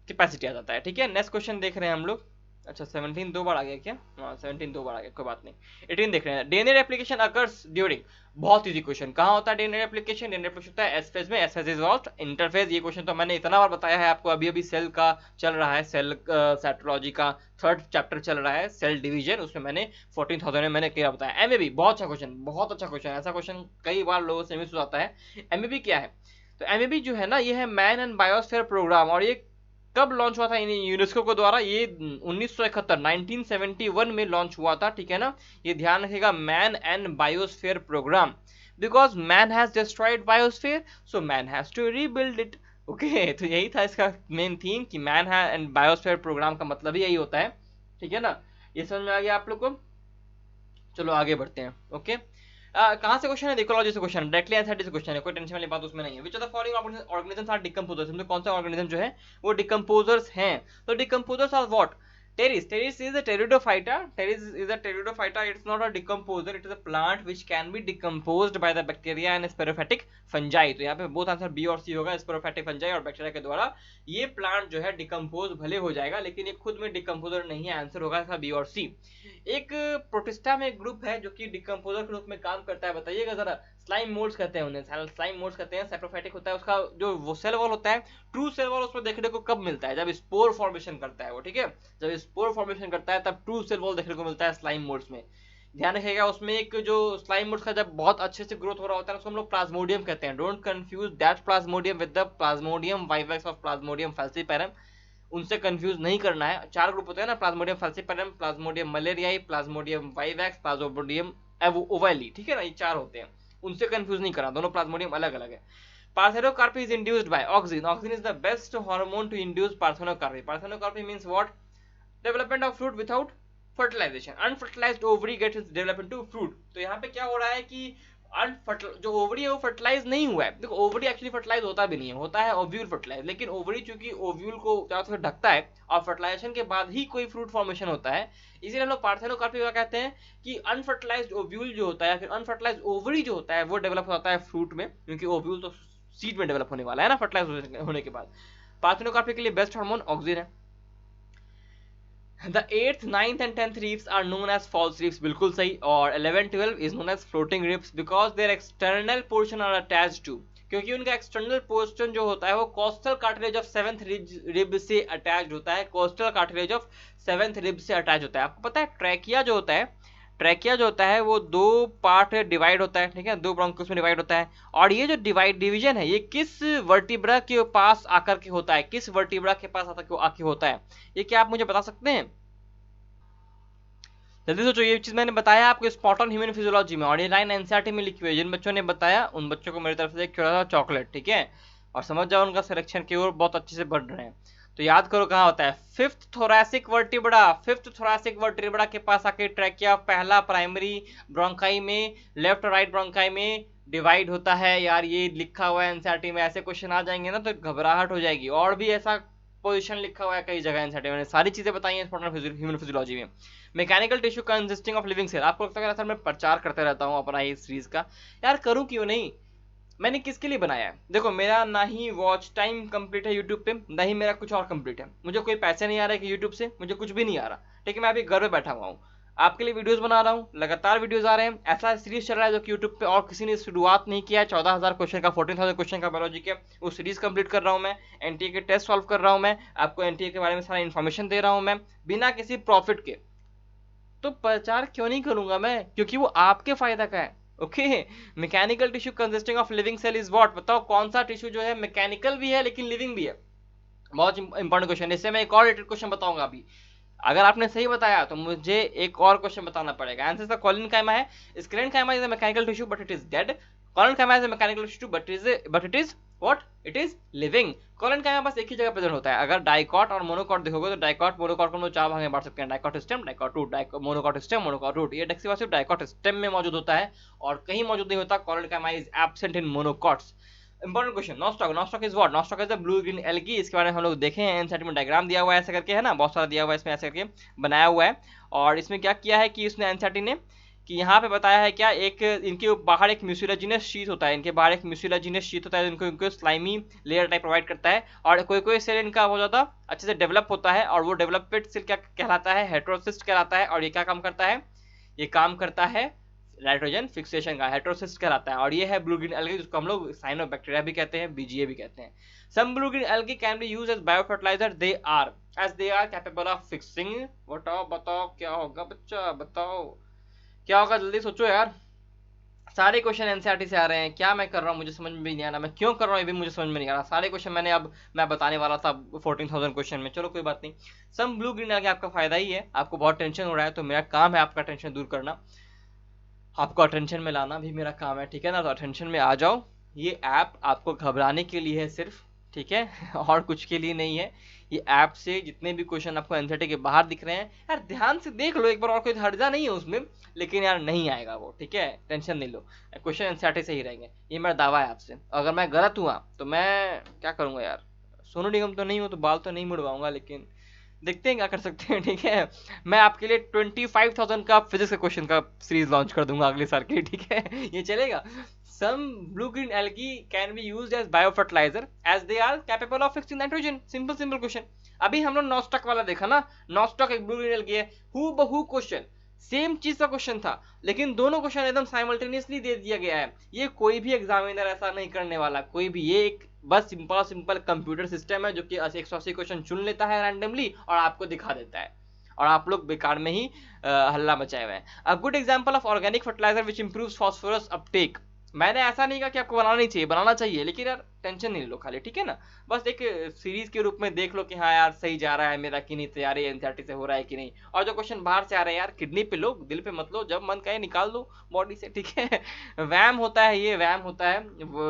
कैपेसिटी आ जाता है। ठीक है, नेक्स्ट क्वेश्चन देख रहे हैं हम लोग। अच्छा 17 दो बार आ गया क्या, हाँ 17 दो बार आ गया, कोई बात नहीं। 18 देख रहे हैं, डीएनए रेप्लिकेशन अकर्स ड्यूरिंग, बहुत इजी क्वेश्चन, कहाँ होता है डीएनए रेप्लिकेशन, डीएनए रेप्लिकेशन होता है एस फेज में, S phase is what, interphase. ये क्वेश्चन तो मैंने इतना बार बताया है आपको, अभी अभी सेल का चल रहा है, सेल साइटोलॉजी का 3rd चैप्टर चल रहा है, सेल डिवीजन, उसमें मैंने 14,000 में मैंने क्या बताया। एमएबी बहुत अच्छा क्वेश्चन, बहुत अच्छा क्वेश्चन, ऐसा क्वेश्चन कई बार लोगों से मिस हो जाता है। एमएबी क्या है, तो एमएबी जो है ना, ये है मैन एंड बायोस्फीयर प्रोग्राम, और ये कब लॉन्च हुआ था यूनेस्को के द्वारा, ये 1971 1971 में लॉन्च हुआ था। ठीक है ना, ये ध्यान रखिएगा, man and biosphere programme, because man has destroyed biosphere so man has to rebuild it. Okay, तो यही था इसका मेन थीम कि मैन एंड बायोस्फीयर प्रोग्राम का मतलब ही यही होता है। ठीक है ना, ये समझ में आ गया आप लोग को। चलो आगे बढ़ते हैं। ओके, कहाँ से क्वेश्चन है, इकोलॉजी से क्वेश्चन, डायरेक्टली एनसीईआरटी से क्वेश्चन है, कोई टेंशन वाली बात उसमें नहीं है। Which of the following organisms are decomposers, हम कौन सा ऑर्गेनिज्म जो है वो डिकम्पोजर्स हैं, तो decomposers are what, Pteris. Pteris is a pteridophyta. Pteris is a pteridophyta. It's not a decomposer. It is a plant which can be decomposed by the bacteria and spirophytic fungi. तो यहाँ पे both answer B और सी होगा, spirophytic fungi और bacteria के द्वारा ये plant जो है डिकम्पोज भले हो जाएगा, लेकिन ये खुद में डिकम्पोजर नहीं है। आंसर होगा इसका बी और सी। एक प्रोटिस्टा में एक ग्रुप है जो कि डिकम्पोजर के रूप में काम करता है, बताइएगा जरा। स्लाइम मोल्ड्स कहते हैं उन्हें, स्लाइम मोल्ड्स कहते हैं, सैप्रोफाइटिक होता है उसका जो वो सेल वॉल होता है, ट्रू सेल वॉल उसमें देखने को कब मिलता है, जब स्पोर फॉर्मेशन करता है वो। ठीक है, जब स्पोर फॉर्मेशन करता है तब ट्रू सेल वॉल देखने को मिलता है स्लाइम मोल्ड्स में। ध्यान रखिएगा, उसमें एक जो स्लाइम मोल्ड्स का जब बहुत अच्छे से ग्रोथ हो रहा होता है उसको हम लोग प्लाज्मोडियम कहते हैं। Don't confuse that Plasmodium with the Plasmodium vivax of Plasmodium falciparum, उनसे कंफ्यूज नहीं करना है। 4 ग्रुप होते हैं ना, Plasmodium falciparum, Plasmodium malariae, Plasmodium vivax, Plasmodium ovale. ठीक है ना, ये 4 होते हैं, उनसे कंफ्यूज नहीं करना, दोनों प्लाज्मोडियम अलग अलग है। Parthenocarpy is induced by auxin. Auxin is the best hormone to induce parthenocarpy. Parthenocarpy means what? Development of fruit without fertilization. Unfertilized ovary gets developed into fruit. तो यहाँ पे क्या हो रहा है कि जो ओवरी है वो फर्टिलाइज नहीं हुआ है। देखो ओवरी एक्चुअली फर्टिलाइज होता भी नहीं है, होता है ओव्यूल फर्टिलाइज, लेकिन ओवरी चूंकि ओव्यूल को चारों तरफ ढकता है और फर्टिलाइजेशन के बाद ही कोई फ्रूट फॉर्मेशन होता है, इसीलिए हम लोग पार्थेनोकार्पी क्या कहते हैं कि अनफर्टिलाइज्ड ओव्यूल जो होता है, फिर अनफर्टिलाइज्ड ओवरी जो होता है वो डेवलप होता है फ्रूट में, क्योंकि ओव्यूल तो सीड में डेवलप होने वाला है ना फर्टिलाइज होने के बाद। पार्थेनोकार्पी के लिए बेस्ट हार्मोन ऑक्सिन है। The 8th, 9th and 10th reefs are known as false reefs, बिल्कुल सही। और 11, 12 is known as floating reefs because their external portion are attached to, क्योंकि उनका एक्सटर्नल पोर्शन जो होता है वो costal cartilage of 7th rib से अटैच्ड होता है, costal cartilage of 7th rib से अटैच होता है। आपको पता है ट्रैकिया जो होता है, ट्रैकिया जो होता है वो 2 पार्ट डिवाइड होता है। ठीक है, 2 ब्रोंकोस में डिवाइड होता है, और ये जो डिवीजन है ये किस वर्टिब्रा के पास आकर के होता है, किस वर्टिब्रा के पास आके होता है, ये क्या आप मुझे बता सकते हैं? जल्दी सोचो, ये चीज मैंने बताया आपको स्पॉट ऑन ह्यूमन फिजियोलॉजी में, और ये लाइन एनसीईआरटी में लिखी हुई है। जिन बच्चों ने बताया उन बच्चों को मेरी तरफ से एक छोटा सा चॉकलेट। ठीक है, और समझ जाओ उनका सिलेक्शन की ओर बहुत अच्छे से बढ़ रहे हैं। तो याद करो कहाँ होता है, 5th thoracic vertebra, 5th thoracic vertebra के पास आके ट्रैकिया पहला प्राइमरी ब्रोंकाई में, लेफ्ट और राइट ब्रोंकाई में डिवाइड होता है। यार ये लिखा हुआ है एनसीईआरटी में, ऐसे क्वेश्चन आ जाएंगे ना तो घबराहट हो जाएगी। और भी ऐसा पोजीशन लिखा हुआ है कई जगह एनसीईआरटी में, सारी चीजें बताई हैं ह्यूमन फिजियोलॉजी में। Mechanical tissue consisting of living cell, आपको लगता है सर मैं प्रचार करते रहता हूँ अपना ये सीरीज का, यार करूँ क्यों नहीं। मैंने किसके लिए बनाया है, देखो मेरा ना ही वॉच टाइम कंप्लीट है यूट्यूब पे, ना ही मेरा कुछ और कंप्लीट है, मुझे कोई पैसे नहीं आ रहा है कि यूट्यूब से, मुझे कुछ भी नहीं आ रहा। ठीक है, मैं अभी घर में बैठा हुआ हूँ, आपके लिए वीडियोस बना रहा हूँ, लगातार वीडियोस आ रहे हैं। ऐसा सीरीज चल रहा है जो कि यूट्यूब पे और किसी ने शुरुआत नहीं किया है। 14,000 क्वेश्चन का, 14,000 क्वेश्चन का बायोलॉजी के, वो सीरीज कंप्लीट कर रहा हूँ मैं, एनटीए के टेस्ट सॉल्व कर रहा हूँ मैं, आपको एनटीए के बारे में सारा इन्फॉर्मेशन दे रहा हूँ मैं, बिना किसी प्रॉफिट के। तो प्रचार क्यों नहीं करूंगा मैं, क्योंकि वो आपके फायदा का है। Okay, mechanical tissue consisting of living cell is what, बताओ कौन सा टिश्यू जो है मैकेनिकल भी है लेकिन लिविंग भी है। बहुत इंपॉर्टेंट क्वेश्चन है, इससे मैं एक और रिलेटेड क्वेश्चन बताऊंगा अभी। अगर आपने सही बताया तो मुझे एक और क्वेश्चन बताना पड़ेगा। आंसर इसका कॉलिन काइमा है। Sclerenchyma is a mechanical tissue but it is dead. Collen is mechanical tissue but it is what, it is living. Collen बस एक ही जगह प्रेजेंट होता है। अगर डाइकॉट और मोनोकॉट देखोगे तो डाइकॉट मोनोकॉट को हम लोग चार भाग में बांट सकते हैं, dicot stem, dicot root, monocot stem, monocot root. ये डेक्सिवा सिर्फ डाइकॉट स्टेम में मौजूद होता है और कहीं मौजूद नहीं होता। Colon is absent in monocots. Important question, nostoc is what, nostoc is the blue green algae. इसके बारे में हम लोग देखे हैं, एनसीईआरटी में डायग्राम दिया हुआ है ऐसे करके, है ना, बहुत सारा दिया हुआ है इसमें ऐसे करके बनाया हुआ है। और इसमें क्या किया है कि इसने एनसीईआरटी ने कि यहाँ पे बताया है क्या, एक इनके बाहर एक म्यूसिलाजिनस शीट होता है, इनके बाहर एक म्यूसिलाजिनस शीट होता है, इनको स्लाइमी लेयर टाइप प्रोवाइड करता है। और कोई सेल इनका बहुत ज़्यादा अच्छे से डेवलप होता है और वो डेवलपमेंट सेल क्या कहलाता है, हेटेरोसिस्ट कहलाता है। और ये क्या काम करता है, ये काम करता है नाइट्रोजन फिक्सेशन का, हेटेरोसिस्ट कहलाता है। और ये है ब्लू ग्रीन एल्गी, जिसको हम लोग साइनोबैक्टीरिया भी कहते हैं, बीजीए भी कहते हैं। Some blue green algae can be used as biofertiliser, they are capable of fixing. बताओ क्या होगा बच्चा, बताओ क्या होगा, जल्दी सोचो यार। सारे क्वेश्चन एनसीईआरटी से आ रहे हैं, क्या मैं कर रहा हूँ मुझे समझ में भी नहीं आ रहा, मैं क्यों कर रहा हूँ ये भी मुझे समझ में नहीं आ रहा। सारे क्वेश्चन मैं बताने वाला था 14,000 क्वेश्चन में, चलो कोई बात नहीं। सम ब्लू ग्रीन एल्गी आपका फायदा ही है, आपको बहुत टेंशन हो रहा है तो मेरा काम है आपका टेंशन दूर करना, आपको अटेंशन में लाना भी मेरा काम है, ठीक है ना। तो अटेंशन में आ जाओ, ये ऐप आपको घबराने के लिए है सिर्फ, ठीक है और कुछ के लिए नहीं है। ये ऐप से जितने भी क्वेश्चन आपको एनसीईआरटी के बाहर दिख रहे हैं यार, ध्यान से देख लो एक बार, और कोई हर्जा नहीं है उसमें, लेकिन यार नहीं आएगा वो, ठीक है, टेंशन नहीं लो, क्वेश्चन एनसीईआरटी से ही रहेंगे, ये मेरा दावा है आपसे। अगर मैं गलत हुआ तो मैं क्या करूंगा यार, सोनू निगम तो नहीं हूँ तो बाल तो नहीं मुड़वाऊंगा, लेकिन देखते हैं क्या कर सकते हैं, ठीक है। मैं आपके लिए 25,000 का फिजिक्स का क्वेश्चन का सीरीज लॉन्च कर दूंगा अगले साल की, ठीक है, ये चलेगा। Some blue green algae can be used as biofertiliser as they are capable of fixing nitrogen. Simple question. अभी हम लोग नॉस्टॉक वाला देखा ना, नॉस्टॉक एक ब्लू ग्रीन एल्गी है, हु बहू क्वेश्चन, सेम चीज का क्वेश्चन था, लेकिन दोनों क्वेश्चन एकदम साइमल्टेनियसली दे दिया गया है। ये कोई भी एग्जामिनर ऐसा नहीं करने वाला, कोई भी, ये एक बस सिंपल कंप्यूटर सिस्टम है जो कि 180 क्वेश्चन चुन लेता है रैंडमली और आपको दिखा देता है, और आप लोग बेकार में ही हल्ला मचाए हुए हैं। A good example of organic fertiliser which improves phosphorus uptake. मैंने ऐसा नहीं कहा कि आपको बनाना नहीं चाहिए, बनाना चाहिए, लेकिन यार टेंशन नहीं लो खाली, ठीक है ना। बस एक सीरीज के रूप में देख लो कि हाँ यार सही जा रहा है मेरा कि नहीं, तैयारी एनसीईआरटी से हो रहा है कि नहीं। और जो क्वेश्चन बाहर से आ रहे हैं यार, किडनी पे लो, दिल पे मत लो, जब मन कहे निकाल दो बॉडी से, ठीक है। वैम होता है, ये वैम होता है,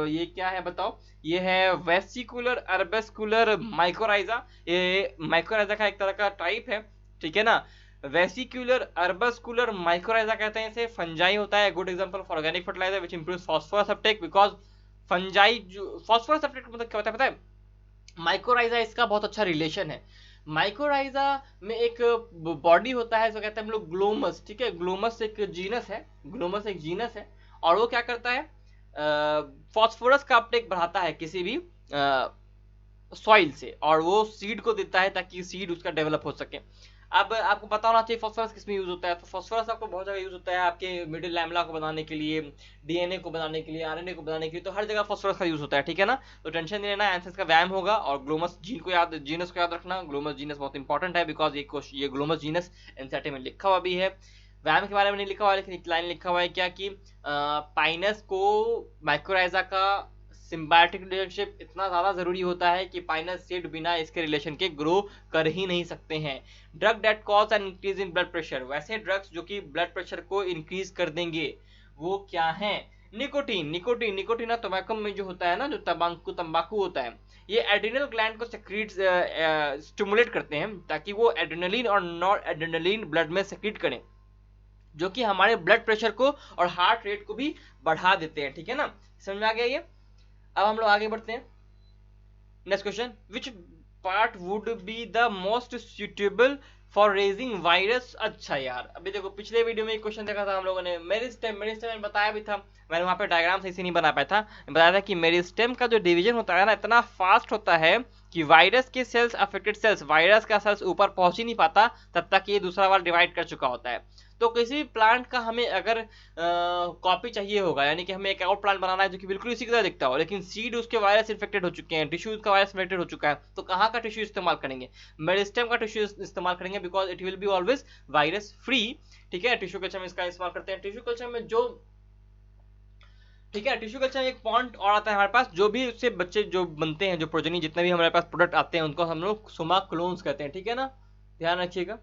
ये क्या है बताओ, ये है वेसिकुलर अर्बस्कुलर माइकोराइजा। ये माइकोराइजा का एक तरह का टाइप है, ठीक है ना। वेसिकुलर अर्बस्कुलर माइकोराइजा कहते हैं इसे। फंजाई होता है, good example of organic fertiliser which improves phosphorus uptake, because fungi जो फास्फोरस अपटेक मतलब क्या होता है पता है, माइकोराइजा इसका बहुत अच्छा रिलेशन है। माइकोराइजा में एक बॉडी होता है, जो कहते हैं हम लोग ग्लोमस, ठीक है, ग्लोमस एक जीनस है, ग्लोमस एक जीनस है, और वो क्या करता है, फास्फोरस का अपटेक बढ़ाता है किसी भी सॉइल से, और वो सीड को देता है ताकि सीड उसका डेवलप हो सके। अब आपको पता होना चाहिए फास्फोरस किस में यूज होता है, तो फास्फोरस आपको बहुत जगह यूज होता है, आपके मिडिल लैमेला को बनाने के लिए, डीएनए को बनाने के लिए, आरएनए को बनाने के लिए, तो हर जगह फास्फोरस का यूज होता है, ठीक है ना। तो टेंशन नहीं लेना, आंसर का वैम होगा। और ग्लोमस जीनस को याद रखना, ग्लोमस जीनस बहुत इंपॉर्टेंट है, बिकॉज ये ग्लोमस जीनस एनसीईआरटी में लिखा हुआ भी है। वैम के बारे में नहीं लिखा हुआ है, लेकिन एक लाइन लिखा हुआ है क्या कि पाइनस को माइकोराइजा का सिम्बायोटिक रिलेशनशिप इतना ज्यादा जरूरी होता है कि पाइनस सीड बिना इसके रिलेशन के ग्रो कर ही नहीं सकते हैं। Drug that cause an increase in blood pressure, वैसे ड्रग्स जो कि ब्लड प्रेशर को इंक्रीज कर देंगे वो क्या है, निकोटीन तंबाकू में जो होता है ना, जो तंबाकू होता है, ये एड्रिनल ग्लैंड को सेक्रीट स्टिमुलेट करते हैं ताकि वो एड्रेनलिन और नॉर एड्रेनलिन ब्लड में सेक्रीट करें, जो कि हमारे ब्लड प्रेशर को और हार्ट रेट को भी बढ़ा देते हैं, ठीक है ना। समझ में आ गया ये। अब हम लोग आगे बढ़ते हैं, next question, which part would be the most suitable for raising virus. अच्छा यार, अभी देखो पिछले वीडियो में एक क्वेश्चन देखा था हम लोगों ने, मेरिस्टेम में बताया भी था, मैंने वहां पे डायग्राम सही से नहीं बना पाया था, बताया था कि मेरिस्टेम का जो डिवीजन होता है ना, इतना फास्ट होता है कि वायरस के सेल्स, अफेक्टेड सेल्स, वायरस का सेल्स ऊपर पहुंच ही नहीं पाता तब तक ये दूसरा बार डिवाइड कर चुका होता है। तो किसी भी प्लांट का हमें अगर कॉपी चाहिए होगा, यानी कि हमें एक और प्लांट बनाना है जो कि बिल्कुल इसी की तरह दिखता हो, लेकिन सीड उसके वायरस इन्फेक्टेड हो चुके हैं, टिश्यू का वायरस इन्फेक्टेड हो चुका है, तो कहाँ का टिश्यू इस्तेमाल करेंगे, मेरिस्टेम का टिश्यू इस्तेमाल करेंगे, because it will be always virus free, ठीक है। टिश्यू कल्चर में इसका इस्तेमाल करते हैं। टिश्यू कल्चर में जो, ठीक है, टिश्यू कल्चर में एक पॉइंट और आता है हमारे पास, जो भी उससे बच्चे जो बनते हैं, जो प्रोजेनी जितने भी हमारे पास प्रोडक्ट आते हैं, उनको हम लोग सोमा क्लोन्स कहते हैं, ठीक है ना, ध्यान रखिएगा।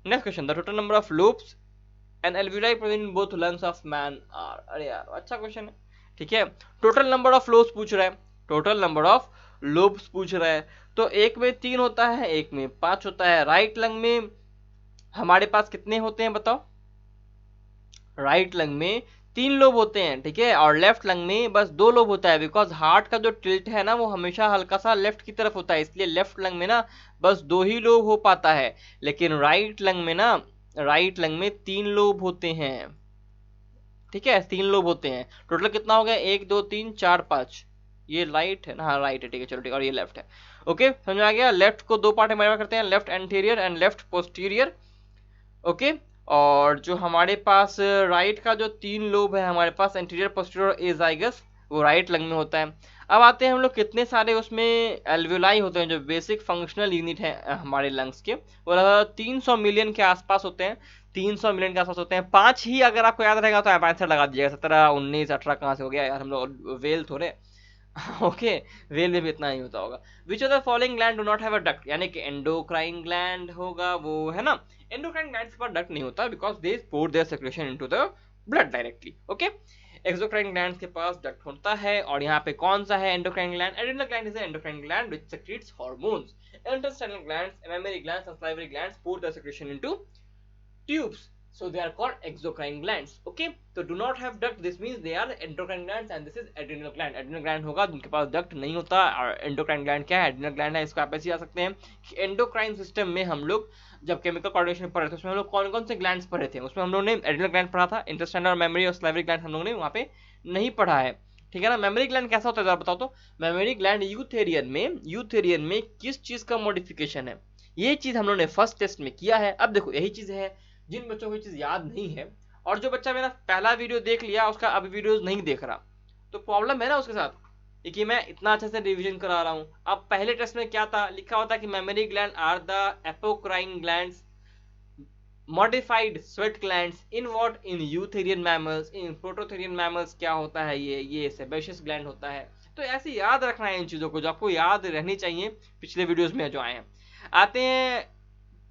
Next question, the total number of loops and alveoli present in both lungs of man are. अरे यार अच्छा क्वेश्चन है, ठीक है। टोटल नंबर ऑफ लोब्स पूछ रहा है, टोटल नंबर ऑफ लोब्स पूछ रहा है, तो एक में 3 होता है, एक में 5 होता है। राइट लंग में हमारे पास कितने होते हैं बताओ? राइट लंग में 3 लोब होते हैं, ठीक है, और लेफ्ट लंग में बस 2 लोब होता है, बिकॉज हार्ट का जो टिल्ट है ना वो हमेशा हल्का सा लेफ्ट की तरफ होता है, इसलिए लेफ्ट लंग में ना बस 2 ही लोब हो पाता है। लेकिन राइट लंग में ना, राइट लंग में 3 लोब होते हैं, ठीक है, 3 लोब होते हैं। टोटल कितना हो गया? 1 2 3 4 5। ये राइट है ना? हाँ राइट है, ठीक है, चलो ठीक है, और ये लेफ्ट है। ओके समझ में आ गया। लेफ्ट को 2 पार्ट में डिवाइड करते हैं, left anterior and left posterior. Okay, और जो हमारे पास राइट का जो 3 लोब है हमारे पास, एंटीरियर पोस्टीरियर और एजाइगस, वो राइट लंग में होता है। अब आते हैं हम लोग कितने सारे उसमें एल्वियोलाई होते हैं, जो बेसिक फंक्शनल यूनिट है हमारे लंग्स के, वो 300 मिलियन के आसपास होते हैं, 300 मिलियन के आसपास होते हैं। 5 ही अगर आपको याद रहेगा तो आप आंसर लगा दीजिएगा। 17 19 18 कहाँ से हो गया यार, हम लोग वेल थोड़े ओके, वेल में भी इतना ही होता होगा। विच of the following gland do not have a duct, यानी कि एंडोक्राइन ग्लैंड होगा वो, है ना। एंडोक्राइन ग्लैंड के पास डक्ट नहीं होता, because they pour their secretion into the blood directly. Okay, exocrine gland के पास डक्ट होता है। और यहाँ पे कौन सा है endocrine gland? Adrenal gland is endocrine gland which secrets hormones. Intestinal glands, mammary glands and salivary glands pour their secretion into tubes, so they are called exocrine glands. Okay, so do not have duct, this means they are endocrine glands and this is adrenal gland. adrenal gland होगा जिनके पास duct नहीं होता। और endocrine gland क्या है? adrenal gland है। इसको आप ऐसे जा सकते हैं कि endocrine system में हम लोग जब केमिकल कोऑर्डिनेशन पढ़ रहे थे उसमें हम लोग कौन कौन से ग्लैंड्स पढ़े थे, उसमें हम लोग ने एड्रिनल ग्लैंड पढ़ा था, इंटेस्टाइनल और मेमरी और सलाइवरी ग्लैंड हम लोग ने वहाँ पे नहीं पढ़ा है, ठीक है ना। मेमोरी ग्लैंड कैसा होता है जरा बताओ तो? मेमोरी ग्लैंड यूथेरियन में किस चीज का मॉडिफिकेशन है, ये चीज हम लोग ने फर्स्ट टेस्ट में किया है। अब देखो यही चीज है, जिन बच्चों को ये चीज याद नहीं है, और जो बच्चा मेरा पहला वीडियो देख लिया उसका अब वीडियोस नहीं देख रहा, तो प्रॉब्लम है ना उसके साथ, कि मैं इतना अच्छे से रिवीजन करा रहा हूँ। अब पहले टेस्ट में क्या था, लिखा होता कि mammary gland are the apocrine glands modified sweat glands in what? In eutherian mammals, in prototherian mammals क्या होता है ये sebaceous gland होता है। तो ऐसे याद रखना है इन चीजों को, जो आपको याद रहनी चाहिए पिछले वीडियोस में जो आए हैं। आते हैं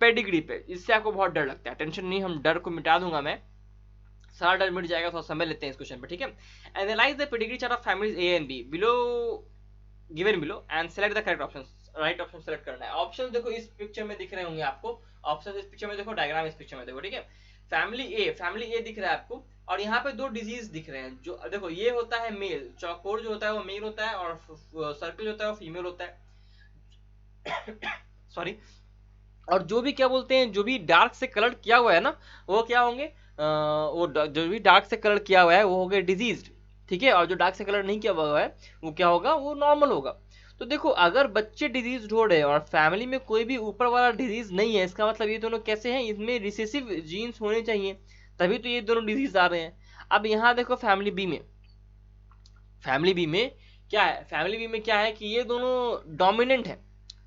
पेडिग्री पे, इससे आपको बहुत डर लगता है, टेंशन नहीं, हम डर को मिटा दूंगा मैं, सारा डर मिट जाएगा। थोड़ा समय लेते हैं इस क्वेश्चन पे, ठीक है। Analyse the pedigree chart of families A and be below given below and select the correct option. Right option select करना है। ऑप्शन देखो इस पिक्चर में दिख रहे होंगे आपको, ऑप्शन इस पिक्चर में देखो, डायग्राम इस पिक्चर में देखो, ठीक है। फैमिली ए दिख रहा है आपको, और यहाँ पे 2 डिजीज दिख रहे हैं। जो देखो ये होता है मेल, चौकोर जो होता है वो मेल होता है, और सर्कल जो होता है वो फीमेल होता है सॉरी। और जो भी क्या बोलते हैं, जो भी डार्क से कलर किया हुआ है ना, वो क्या होंगे, वो जो भी डार्क से कलर किया हुआ है वो हो गया डिजीज, ठीक है। और जो डार्क से कलर नहीं किया हुआ है वो क्या होगा, वो नॉर्मल होगा। तो देखो अगर बच्चे डिजीज ढूंढ रहे हैं और फैमिली में कोई भी ऊपर वाला डिजीज नहीं है, इसका मतलब ये दोनों कैसे हैं, इसमें रिसेसिव जीन्स होने चाहिए, तभी तो ये दोनों डिजीज आ रहे हैं। अब यहाँ देखो फैमिली बी में क्या है, फैमिली बी में क्या है कि ये दोनों डोमिनेंट है,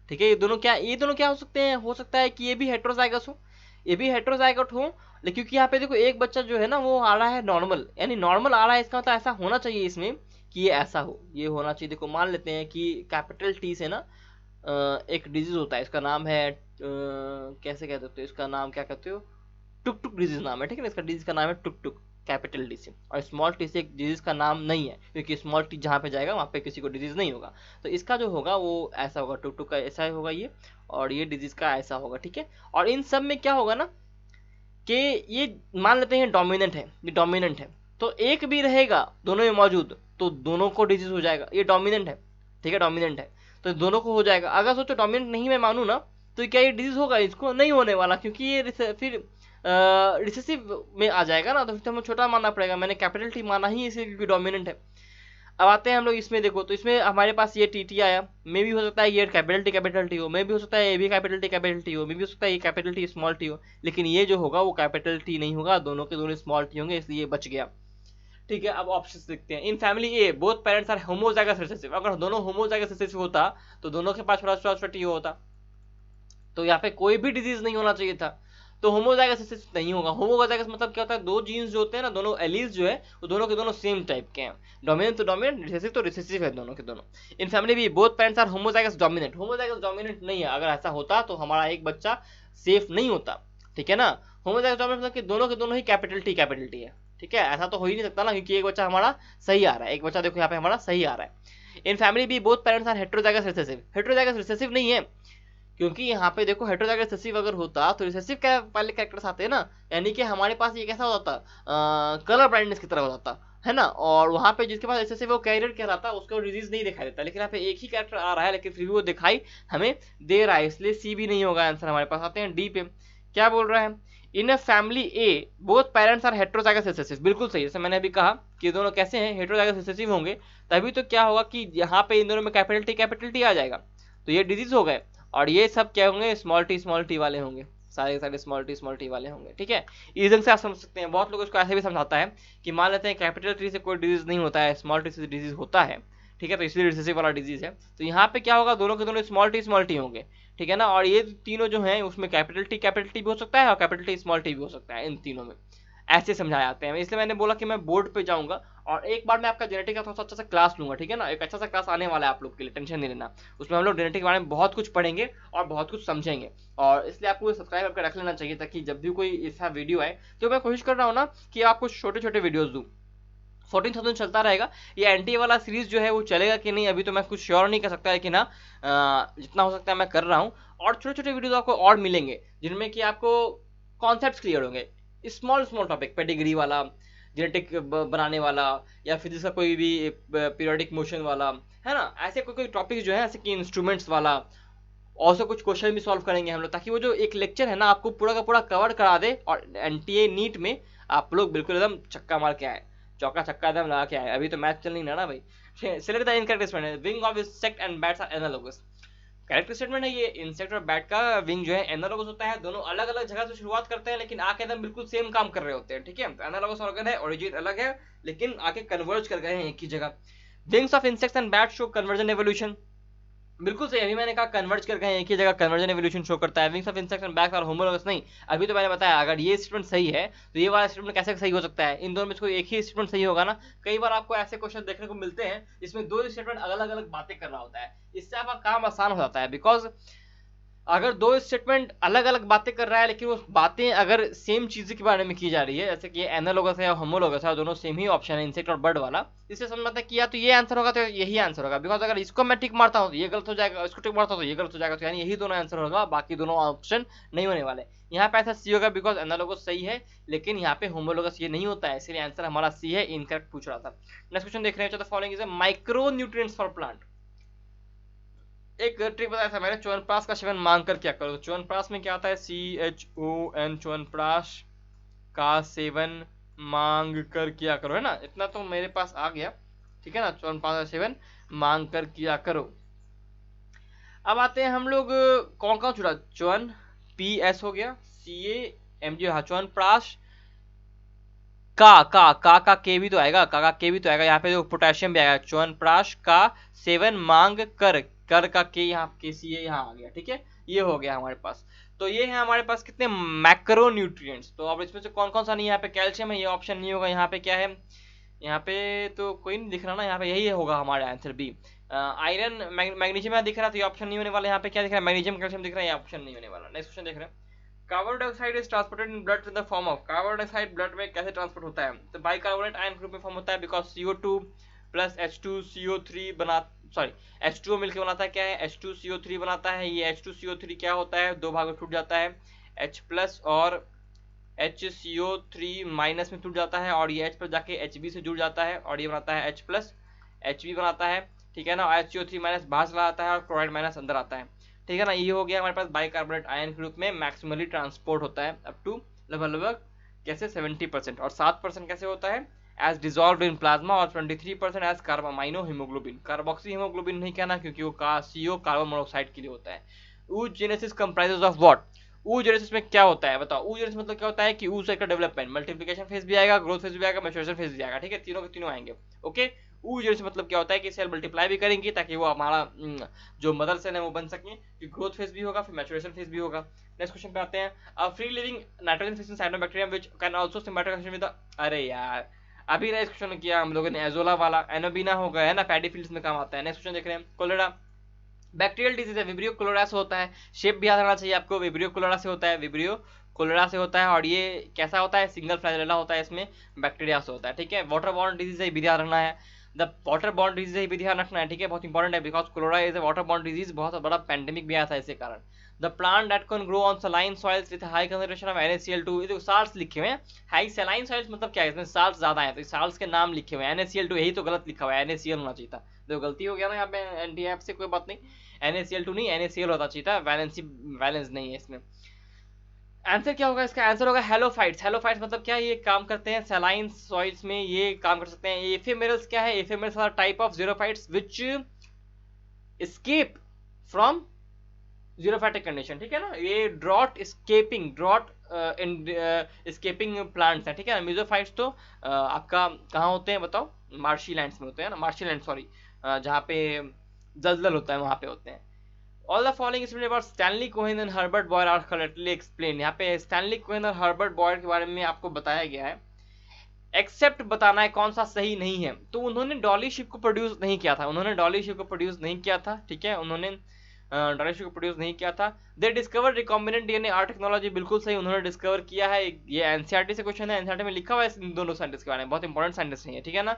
ठीक है। ये दोनों क्या हो सकते हैं, हो सकता है कि ये भी हेट्रोजाइगस हो, ये भी हेट्रोजाइगस हो, लेकिन क्योंकि यहाँ पे देखो एक बच्चा जो है ना वो आ रहा है नॉर्मल, यानी नॉर्मल आ रहा है, इसका मतलब ऐसा होना चाहिए इसमें कि ये ऐसा हो, ये होना चाहिए। देखो मान लेते हैं कि कैपिटल टी से ना एक डिजीज होता है, इसका नाम है कैसे कहते हो, इसका नाम क्या कहते हो, टुक टुक डिजीज नाम है, ठीक है ना। इसका डिजीज का नाम है टुक टुक, कैपिटल डी से। और स्मॉल टी से एक डिजीज का नाम नहीं है, क्योंकि स्मॉल टी जहाँ पे जाएगा वहाँ पे किसी को डिजीज नहीं होगा, तो इसका जो होगा वो ऐसा होगा, टुक टुक का ऐसा होगा ये, और ये डिजीज का ऐसा होगा, ठीक है। और इन सब में क्या होगा ना कि ये मान लेते हैं डोमिनेंट है, ये डोमिनेंट है, तो एक भी रहेगा दोनों में मौजूद तो दोनों को डिजीज हो जाएगा, ये डोमिनेंट है, ठीक है, डोमिनेंट है तो दोनों को हो जाएगा। अगर सोचो डोमिनेंट नहीं मैं मानूँ ना, तो क्या ये डिजीज होगा, इसको नहीं होने वाला, क्योंकि ये फिर रिसेसिव में आ जाएगा ना, तो फिर हमें छोटा मानना पड़ेगा। मैंने कैपिटल टी माना ही इसे क्योंकि डोमिनेंट है। अब आते हैं हम लोग इसमें, देखो तो इसमें हमारे पास ये टी आया, मे भी हो सकता है ये कैपिटल टी हो, मे भी हो सकता है ये भी कैपिटल टी हो, मे भी हो सकता है ये कैपिटल टी स्मॉल टी हो, लेकिन ये जो होगा वो कैपिटल टी नहीं होगा, दोनों के दोनों स्मॉल टी होंगे, इसलिए बच गया, ठीक है। अब ऑप्शंस देखते हैं। In family A both parents are homozygous recessive, अगर दोनों होमोजाइगस रिसेसिव होता तो दोनों के पास छोटा टी होता, तो यहाँ पे कोई भी डिजीज नहीं होना चाहिए था, तो होमोजाइगस रिसेसिव नहीं होगा। होमोजाइगस मतलब क्या होता है, 2 जीन्स जो होते हैं ना, दोनों एलील्स जो है वो दोनों के दोनों सेम टाइप के हैं, डोमिनेंट तो डोमिनेंट, रिसेसिव तो रिसेसिव है दोनों के दोनों। In family B both parents are homozygous dominant, homozygous dominant नहीं है, अगर ऐसा होता तो हमारा एक बच्चा सेफ नहीं होता, ठीक है ना। होमोजाइगस मतलब कि दोनों के दोनों ही कैपिटल टी है, ठीक है। ऐसा तो हो ही नहीं सकता ना, क्योंकि एक बच्चा हमारा सही आ रहा है, एक बच्चा देखो यहाँ पे हमारा सही आ रहा है। In family B both parents are heterozygous recessive. Heterozygous recessive नहीं है, क्योंकि यहाँ पे देखो हेटेरोजाइगस रिसेसिव अगर होता तो रिसेसिव क्या पहले कैरेक्टर्स आते हैं ना, यानी कि हमारे पास ये कैसा हो जाता, कलर ब्लाइंडनेस की तरह हो जाता है ना। और वहां पे जिसके पास रिसेसिव वो कैरियर कहलाता, उसको डिजीज नहीं दिखाई देता। लेकिन यहाँ पे एक ही कैरेक्टर आ रहा है, लेकिन फिर भी वो दिखाई हमें दे रहा है, इसलिए सी भी नहीं होगा आंसर। हमारे पास आते हैं डी पे, क्या बोल रहा है, in a family A both parents are heterozygous recessive. बिल्कुल सही, जैसे मैंने अभी कहा कि दोनों कैसे हैं, हेटेरोजाइगस रिसेसिव होंगे, तभी तो क्या होगा कि यहाँ पे इन दोनों में कैपिटल टी आ जाएगा, तो ये डिजीज हो गए। और ये सब क्या होंगे, स्मॉल टी वाले होंगे, सारे के सारे स्मॉल टी वाले होंगे, ठीक है। इस से आप समझ सकते हैं। बहुत लोग इसको ऐसे भी समझाता है कि मान लेते हैं कैपिटल टी से कोई डिजीज नहीं होता है, स्मॉल टी से डिजीज होता है, ठीक है, तो इसलिए रिसेसिव वाला डिजीज है। तो यहाँ पे क्या होगा, दोनों के दोनों स्मॉल टी होंगे, ठीक है ना। और ये तीनों जो हैं उसमें कैपिटल टी भी हो सकता है और कैपिटल टी स्मॉल टी भी हो सकता है, इन तीनों में ऐसे समझाए जाते हैं। इसलिए मैंने बोला कि मैं बोर्ड पे जाऊंगा और एक बार मैं आपका जेनेटिक का थोड़ा सा अच्छा सा क्लास लूंगा, ठीक है ना। एक अच्छा सा क्लास आने वाला है आप लोग के लिए, टेंशन नहीं लेना। उसमें हम लोग जेनेटिक के बारे में बहुत कुछ पढ़ेंगे और बहुत कुछ समझेंगे, और इसलिए आपको सब्सक्राइब करके रख लेना चाहिए, ताकि जब भी कोई ऐसा वीडियो आए, तो मैं कोशिश कर रहा हूँ ना कि आपको छोटे छोटे वीडियोज दूँ। 14,000 चलता रहेगा। ये एनटी वाला सीरीज जो है वो चलेगा कि नहीं अभी तो मैं कुछ श्योर नहीं कर सकता, लेकिन हाँ जितना हो सकता है मैं कर रहा हूँ। और छोटे छोटे वीडियोज आपको और मिलेंगे, जिनमें कि आपको कॉन्सेप्ट्स क्लियर होंगे, स्मॉल टॉपिक, पेडिग्री वाला, जेनेटिक बनाने वाला, या फिजिक्स का कोई भी पीरियोडिक मोशन वाला, है ना। ऐसे कोई कोई टॉपिक जो है, ऐसे कि इंस्ट्रूमेंट्स वाला, और से कुछ क्वेश्चन भी सॉल्व करेंगे हम लोग, ताकि वो जो एक लेक्चर है ना आपको पूरा का पूरा कवर करा दे, और एनटीए नीट में आप लोग बिल्कुल एकदम चक्का मार के आए, चौका छक्का एकदम लगा के आए। अभी तो मैच चल नहीं रहा ना भाई। Select the incorrect statement, wing of insect and bats are analogous. Correct statement है ये, इंसेक्ट और बैट का विंग जो है एनालोगस होता है। दोनों अलग अलग जगह से शुरुआत करते हैं, लेकिन आके एकदम बिल्कुल सेम काम कर रहे होते हैं, ठीक है। एनालोगस ऑर्गन है, ओरिजिन अलग है, लेकिन आके कन्वर्ज कर गए हैं एक ही जगह। Wings of insects and bats show conversion evolution. बिल्कुल सही, अभी मैंने कहा कन्वर्ज कर गए एक ही जगह, कन्वर्जन एवोल्यूशन शो करता है। Wings of insects and bats are homologous नहीं, अभी तो मैंने बताया। अगर ये स्टेटमेंट सही है तो ये वाला स्टेटमेंट कैसे सही हो सकता है, इन दोनों में से कोई एक ही स्टेटमेंट सही होगा ना। कई बार आपको ऐसे क्वेश्चन देखने को मिलते हैं जिसमें दो स्टेटमेंट अलग अलग बातें कर रहा होता है, इससे आपका काम आसान हो जाता है। बिकॉज अगर दो स्टेटमेंट अलग अलग बातें कर रहा है, लेकिन वो बातें अगर सेम चीज के बारे में की जा रही है, जैसे कि एनालोगस है या होमोलोगस है, दोनों सेम ही ऑप्शन है, इंसेक्ट और बर्ड वाला, इससे समझ आता है कि या तो ये आंसर होगा तो यही आंसर होगा। बिकॉज अगर इसको मैं टिक मारता हूँ तो ये गलत हो जाएगा, इसको टिक मारता हूँ तो ये गलत हो जाएगा, तो यानी यही दोनों आंसर होगा, बाकी दोनों ऑप्शन नहीं होने वाले। यहाँ पे ऐसा सी होगा, बिकॉज एनालोगस सही है, लेकिन यहाँ पे होमोलोगस ये नहीं होता है, इसलिए आंसर हमारा सी है। इनकरेक्ट पूछ रहा था। नेक्स्ट क्वेश्चन देख रहे हैं, following is micro nutrients for plant. एक ट्रिक बताया था मैंने, च्यवनप्राश का सेवन मांग कर क्या करो। च्यवनप्राश में क्या आता है, CHON, च्यवनप्राश का सेवन मांग कर किया करो, है ना। इतना तो मेरे पास आ गया, ठीक है ना। च्यवनप्राश का सेवन मांग कर किया करो। अब आते हैं हम लोग, कौन कौन छुड़ा, च्यवन PS हो गया, CAMG, हाँ च्यवनप्राश का के भी तो आएगा, का के भी तो आएगा। यहाँ पे जो पोटेशियम भी आएगा, च्यवनप्राश का सेवन मांग कर का के, यहाँ के सी यहाँ आ गया, ठीक है। ये हो गया हमारे पास। तो ये है हमारे पास कितने मैक्रो न्यूट्रिएंट्स। तो अब इसमें से कौन कौन सा नहीं, यहाँ पे कैल्शियम है, ये ऑप्शन नहीं होगा। यहाँ पे क्या है, यहाँ पे तो कोई नहीं दिख रहा ना, यहाँ पे यही होगा हमारा आंसर बी। आयरन मैग्नीशियम दिख रहा, तो ये ऑप्शन नहीं होने वाला। यहाँ पे क्या दिख रहा है, मैग्नीशियम कैल्शियम दिख रहा है, ये ऑप्शन नहीं होने वाला। नेक्स्ट क्वेश्चन देख रहे हैं, carbon dioxide is transported in blood in the form of. Carbon dioxide blood में कैसे ट्रांसपोर्ट होता है, तो बाइकार्बोनेट आयन ग्रुप में फॉर्म होता है, बिकॉज CO2 प्लस H2CO3 बना, सॉरी H2O मिलकर बनाता है, क्या है, H2CO3 बनाता है। ये H2CO3 क्या होता है, दो भाग में टूट जाता है, H प्लस और HCO3 माइनस में टूट जाता है, और ये H प्लस जाके Hb से जुड़ जाता है, और ये बनाता है H प्लस Hb बनाता है, ठीक है ना। HCO3 माइनस बाहर चला जाता है और क्लोराइड माइनस अंदर आता है, ठीक है ना। ये हो गया हमारे पास बाइकार्बोनेट आयन के रूप में मैक्सिमली ट्रांसपोर्ट होता है अप टू लगभग कैसे 70%, और 7% कैसे होता है एज डिजॉल्व्ड इन प्लाज्मा, और 23% एज कार्बामाइनो हीमोग्लोबिन। कार्बोक्सी हीमोग्लोबिन नहीं कहना, क्योंकि वो CO कार्बन मोनोऑक्साइड के लिए होता है। oogenesis comprises of what, oogenesis में क्या होता है बताओ। oogenesis मतलब क्या होता है कि oocyte का डेवलपमेंट, मल्टीप्लिकेशन फेज भी आएगा, ग्रोथ फेज भी आएगा, मैच्योरेशन फेज भी आएगा, ठीक है। तीनों के तीनों आएंगे, ओके। oogenesis मतलब क्या होता है कि सेल मल्टीप्लाई भी करेंगी, ताकि वो हमारा जो मदर सेल है वो बन सके, कि ग्रोथ फेज भी होगा, फिर मैच्योरेशन फेज भी होगा। नेक्स्ट क्वेश्चन पे आते हैं, a free living nitrogen fixing cyanobacterium which can also symbiotic with the, अरे यार अभी ना इस क्वेश्चन किया हम लोगों ने, एजोला वाला, एनोबिना हो गया है ना, पैडी फील्ड्स में काम आता है। नेक्स्ट क्वेश्चन देख रहे हैं, कोलेरा बैक्टीरियल डिजीज है, विब्रियो क्लोरा से होता है। शेप भी याद रखना चाहिए आपको, विब्रियो क्लोरा से होता है, विब्रियो कोलेरा से होता है, और ये कैसा होता है, सिंगल फ्लैजेला होता है, इसमें बैक्टीरिया से होता है, ठीक है। वाटर बॉर्न डिजीज है, भी ध्यान रखना है, द वाटर बॉर्न डिजीज है, भी ध्यान रखना है, ठीक है, बहुत इंपॉर्टेंट है, because cholera is a water borne disease, बहुत बड़ा पैंडेमिक भी आया था इसके कारण। The plant that can grow on saline soils with high concentration of NaCl2, ये जो साल्ट्स लिखे हुए हैं, हाई सलाइन सॉइल्स मतलब क्या है, इसमें साल्ट्स ज्यादा है, तो साल्ट्स के नाम लिखे हुए हैं, NaCl2 यही तो गलत लिखा हुआ है, NaCl होना चाहिए था, तो गलती हो गया ना यहाँ पे, एनटी ऐप से कोई बात नहीं, NaCl2 नहीं NaCl होता चाहिए था, वैलेंस नहीं है इसमें। आंसर क्या होगा इसका, आंसर होगा हेलोफाइट्स। हेलोफाइट्स मतलब क्या, ये काम करते हैं सैलाइन सॉइल्स में, ये काम कर सकते हैं। एफेमेरल्स क्या है, ephemerals are type of xerophytes which escape from xerophytic condition, ठीक है ना, ये ड्रॉट एस्केपिंग प्लांट्स हैं, ठीक है ना। मीजोफाइट्स तो आपका कहाँ होते हैं बताओ, मार्शी लैंड्स में होते हैं ना, मार्शी लैंड सॉरी, जहाँ पे जलजल होता है वहाँ पे होते हैं। All the following is written about Stanley Cohen and Herbert Boyer are correctly explained। यहाँ पे Stanley Cohen और Herbert Boyer के बारे में आपको बताया गया है, एक्सेप्ट बताना है कौन सा सही नहीं है। तो उन्होंने डॉली शिप को प्रोड्यूस नहीं किया था, उन्होंने डॉली शिप को प्रोड्यूस नहीं किया था, ठीक है, उन्होंने डॉली शिप को प्रोड्यूस नहीं किया था। They discover recombinant DNA are technology, बिल्कुल सही, उन्होंने डिस्कवर किया है, ये एनसीईआरटी से क्वेश्चन है, एनसीईआरटी में लिखा हुआ है इन दोनों साइंटिस्ट के बारे में, बहुत इंपॉर्टेंट साइंटिस्ट है, ठीक है ना।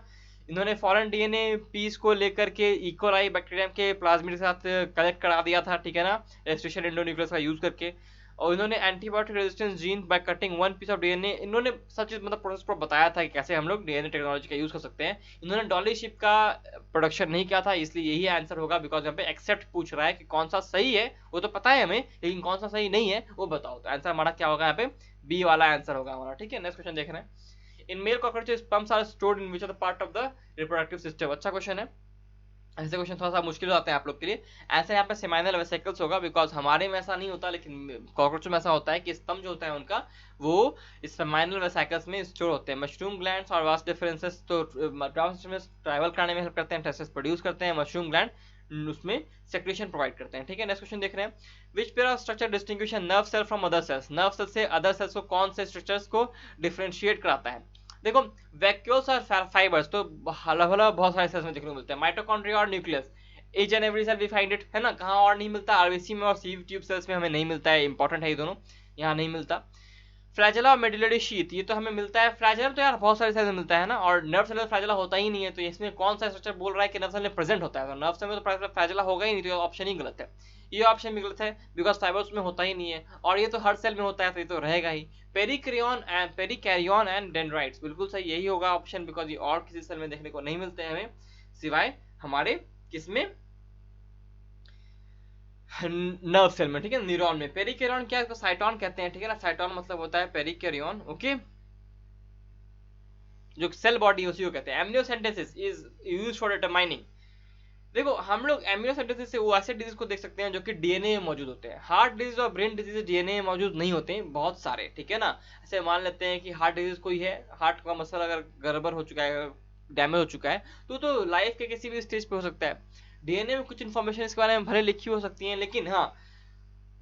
इन्होंने फॉरेन डीएनए पीस को लेकर के इकोलाई बैक्टीरियम के प्लाज्मिड के साथ कलेक्ट करा दिया था, ठीक है ना, रेस्ट्रिक्शन एंडोन्यूक्लियस का यूज करके। और इन्होंने antibiotic resistance gene by cutting one piece of DNA, इन्होंने सब चीज मतलब प्रोसेस पर बताया था कि कैसे हम लोग डीएनए टेक्नोलॉजी का यूज कर सकते हैं। इन्होंने डॉली शिप का प्रोडक्शन नहीं किया था, इसलिए यही आंसर होगा, बिकॉज यहाँ पे एक्सेप्ट पूछ रहा है कि कौन सा सही है, वो तो पता है हमें, लेकिन कौन सा सही नहीं है वो बताओ। तो आंसर हमारा क्या होगा यहाँ पे, बी वाला आंसर होगा हमारा, ठीक है। नेक्स्ट क्वेश्चन देख रहे हैं, in male cockroaches sperms are stored in which of the part of the reproductive system. अच्छा क्वेश्चन है, ऐसे क्वेश्चन थोड़ा सा मुश्किल हो जाते हैं आप लोग के लिए। आंसर यहाँ पे सेमाइनल वेसिकल्स होगा, बिकॉज हमारे में ऐसा नहीं होता, लेकिन कॉकरोचों में ऐसा होता है कि स्तंभ जो होता है उनका, वो इस सेमाइनल वेसिकल्स में स्टोर होते हैं। मशरूम ग्लैंड्स और वास्ट डिफरेंसेस तो सिस्टम में ट्रैवल कराने में हेल्प करते हैं, टेस्टिस प्रोड्यूस करते हैं, मशरूम ग्लैंड उसमें सेक्रेशन प्रोवाइड करते हैं, ठीक है। नेक्स्ट क्वेश्चन देख रहे हैं, which pair of structure distinguish nerve cell from other cells, nerve cell से अदर सेल्स को कौन से स्ट्रक्चर्स को डिफरेंशिएट कराता है। देखो वैक्यूल्स और फाइबर्स तो हला बहुत सारे सेल्स में देखने को मिलते हैं, माइटोकॉन्ड्रिया और nucleus, each and every cell we find it, है ना, कहाँ और नहीं मिलता, आरबीसी में और सीव ट्यूब सेल्स में हमें नहीं मिलता है, इंपॉर्टेंट है ये दोनों, यहाँ नहीं मिलता। फ्लैजेला और मेडुलरी शीथ, ये तो हमें मिलता है, फ्लैजेला तो यार बहुत सारे सेल में मिलता है ना, और नर्व सेल में फ्लैजेला होता ही नहीं है, तो इसमें कौन सा स्ट्रक्चर बोल रहा है कि नर्व सेल में प्रेजेंट होता है, तो नर्व सेल में तो फ्लैजेला होगा ही नहीं, तो ऑप्शन ही गलत है, ये ऑप्शन भी गलत है, बिकॉज फाइबर्स में होता ही नहीं है, और ये तो हर सेल में होता है, तो ये तो रहेगा ही। पेरिकैरियन एंड डेंड्राइट्स, बिल्कुल सही यही होगा ऑप्शन, बिकॉज ये और किसी सेल में देखने को नहीं मिलते हैं हमें, सिवाय हमारे किसमें, नर्व सेल में, ठीक है, न्यूरॉन में। पेरिकैरियन क्या है, इसको साइटोन कहते हैं, ठीक है ना, साइटोन मतलब होता है पेरिकैरियन, ओके, जो सेल बॉडी उसी को कहते हैं। Amniocentesis is used for determining, देखो हम लोग एमनियोसेंटेसिस से वो ऐसे डिजीज को देख सकते हैं जो कि डीएनए में मौजूद होते हैं। हार्ट डिजीज और ब्रेन डिजीज डीएनए में मौजूद नहीं होते हैं बहुत सारे, ठीक है ना। ऐसे मान लेते हैं कि हार्ट डिजीज कोई है, हार्ट का मसल अगर गड़बड़ हो चुका है, डैमेज हो चुका है, तो लाइफ के किसी भी स्टेज पे हो सकता है। डीएनए में कुछ इन्फॉर्मेशन इसके बारे में भले लिखी हो सकती है, लेकिन हाँ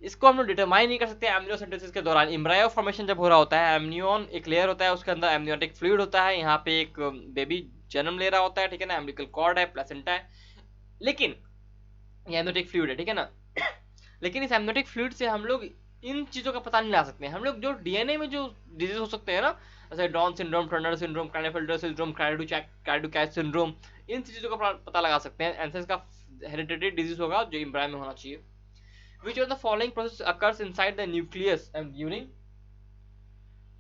इसको हम लोग डिटरमाइन नहीं कर सकते एमनियोसेंटेसिस के दौरान। एम्ब्रायो फॉर्मेशन जब हो रहा होता है, एमनियन एक लेयर होता है, उसके अंदर एमनियोटिक फ्लूइड होता है, यहाँ पे एक बेबी जन्म ले रहा होता है, ठीक है ना, एम्बिलिकल कॉर्ड है, प्लेसेंटा है, लेकिन ये एमनियोटिक फ्लूइड है, ठीक है ना। लेकिन इस एमनियोटिक फ्लूइड से हम लोग इन चीजों का पता नहीं ला सकते हैं। हम लोग जो डीएनए में जो डिजीज हो सकते हैं ना, जैसे Down syndrome, Turner syndrome, Klinefelter syndrome, कार्डियोकैच सिंड्रोम, इन चीजों का पता लगा सकते हैं। आंसर इसका हेरिडिटरी डिजीज होगा जो एम्ब्रायो में होना चाहिए। Which of the following process occurs inside the nucleus and during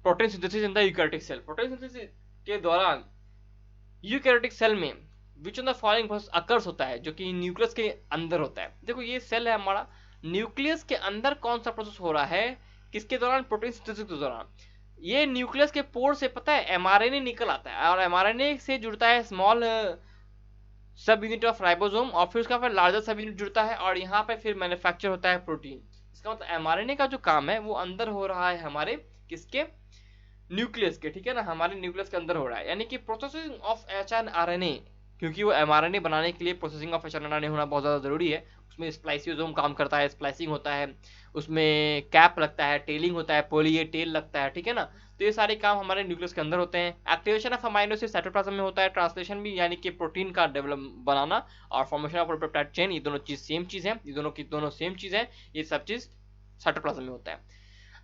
protein synthesis in the eukaryotic cell? Protein synthesis के दौरान यूकैरियोटिक सेल में which of the following process occurs होता है, जो कि न्यूक्लियस के अंदर होता है। देखो ये सेल है हमारा, न्यूक्लियस के अंदर कौन सा प्रोसेस हो रहा है, किसके दौरान, प्रोटीन सिंथेसिस के दौरान। ये न्यूक्लियस के पोर से पता है एमआरएनए निकल आता है, और एमआरएनए से जुड़ता है स्मॉल सब यूनिट ऑफ राइबोसोम, और फिर उसका फिर लार्जर सब यूनिट जुड़ता है, और यहाँ पे फिर मैन्युफैक्चर होता है प्रोटीन। इसका मतलब एमआरएनए का जो काम है वो अंदर हो रहा है हमारे किसके, न्यूक्लियस के, ठीक है ना, हमारे न्यूक्लियस के अंदर हो रहा है, यानी कि प्रोसेसिंग ऑफ एचआरएनए, क्योंकि वो एमआरएनए बनाने के लिए प्रोसेसिंग ऑफ एचआरएनए होना बहुत ज़्यादा जरूरी है। उसमें स्प्लाइसियोसोम काम करता है, स्प्लाइसिंग होता है, उसमें कैप लगता है, टेलिंग होता है, पोली ए टेल लगता है, ठीक है ना। तो ये सारे काम हमारे न्यूक्लियस के अंदर होते हैं। Activation of amino acid cytoplasm में होता है, ट्रांसलेशन भी यानी कि प्रोटीन का डेवलप बनाना, और फॉर्मेशन ऑफ पेप्टाइड चेन, ये दोनों चीज सेम चीज है, ये दोनों की दोनों सेम चीज है, ये सब चीज साइटोप्लाज्म में होता है।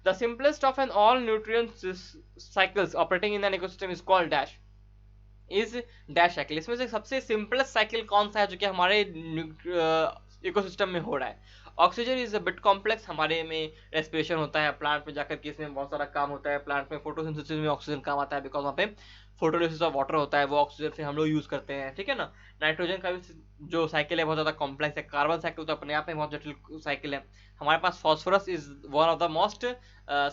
The simplest of an all nutrient cycles operating in an ecosystem is called dash is dash cycle. इसमें से सबसे सिंपलेस्ट साइकिल कौन सा है जो कि हमारे इकोसिस्टम में हो रहा है? Oxygen is a bit complex. हमारे में रेस्पिरेशन होता है, प्लांट में जाकर के इसमें बहुत सारा काम होता है, प्लांट में फोटोसिंथेसिस में ऑक्सीजन काम आता है, बिकॉज वहाँ पे फोटोलिसिस ऑफ वाटर होता है, वो ऑक्सीजन से हम लोग यूज करते हैं, ठीक है ना। नाइट्रोजन का भी जो साइकिल है बहुत ज्यादा कॉम्प्लेक्स है। कार्बन साइकिल तो अपने आप में बहुत जटिल साइकिल है। हमारे पास phosphorus is one of the most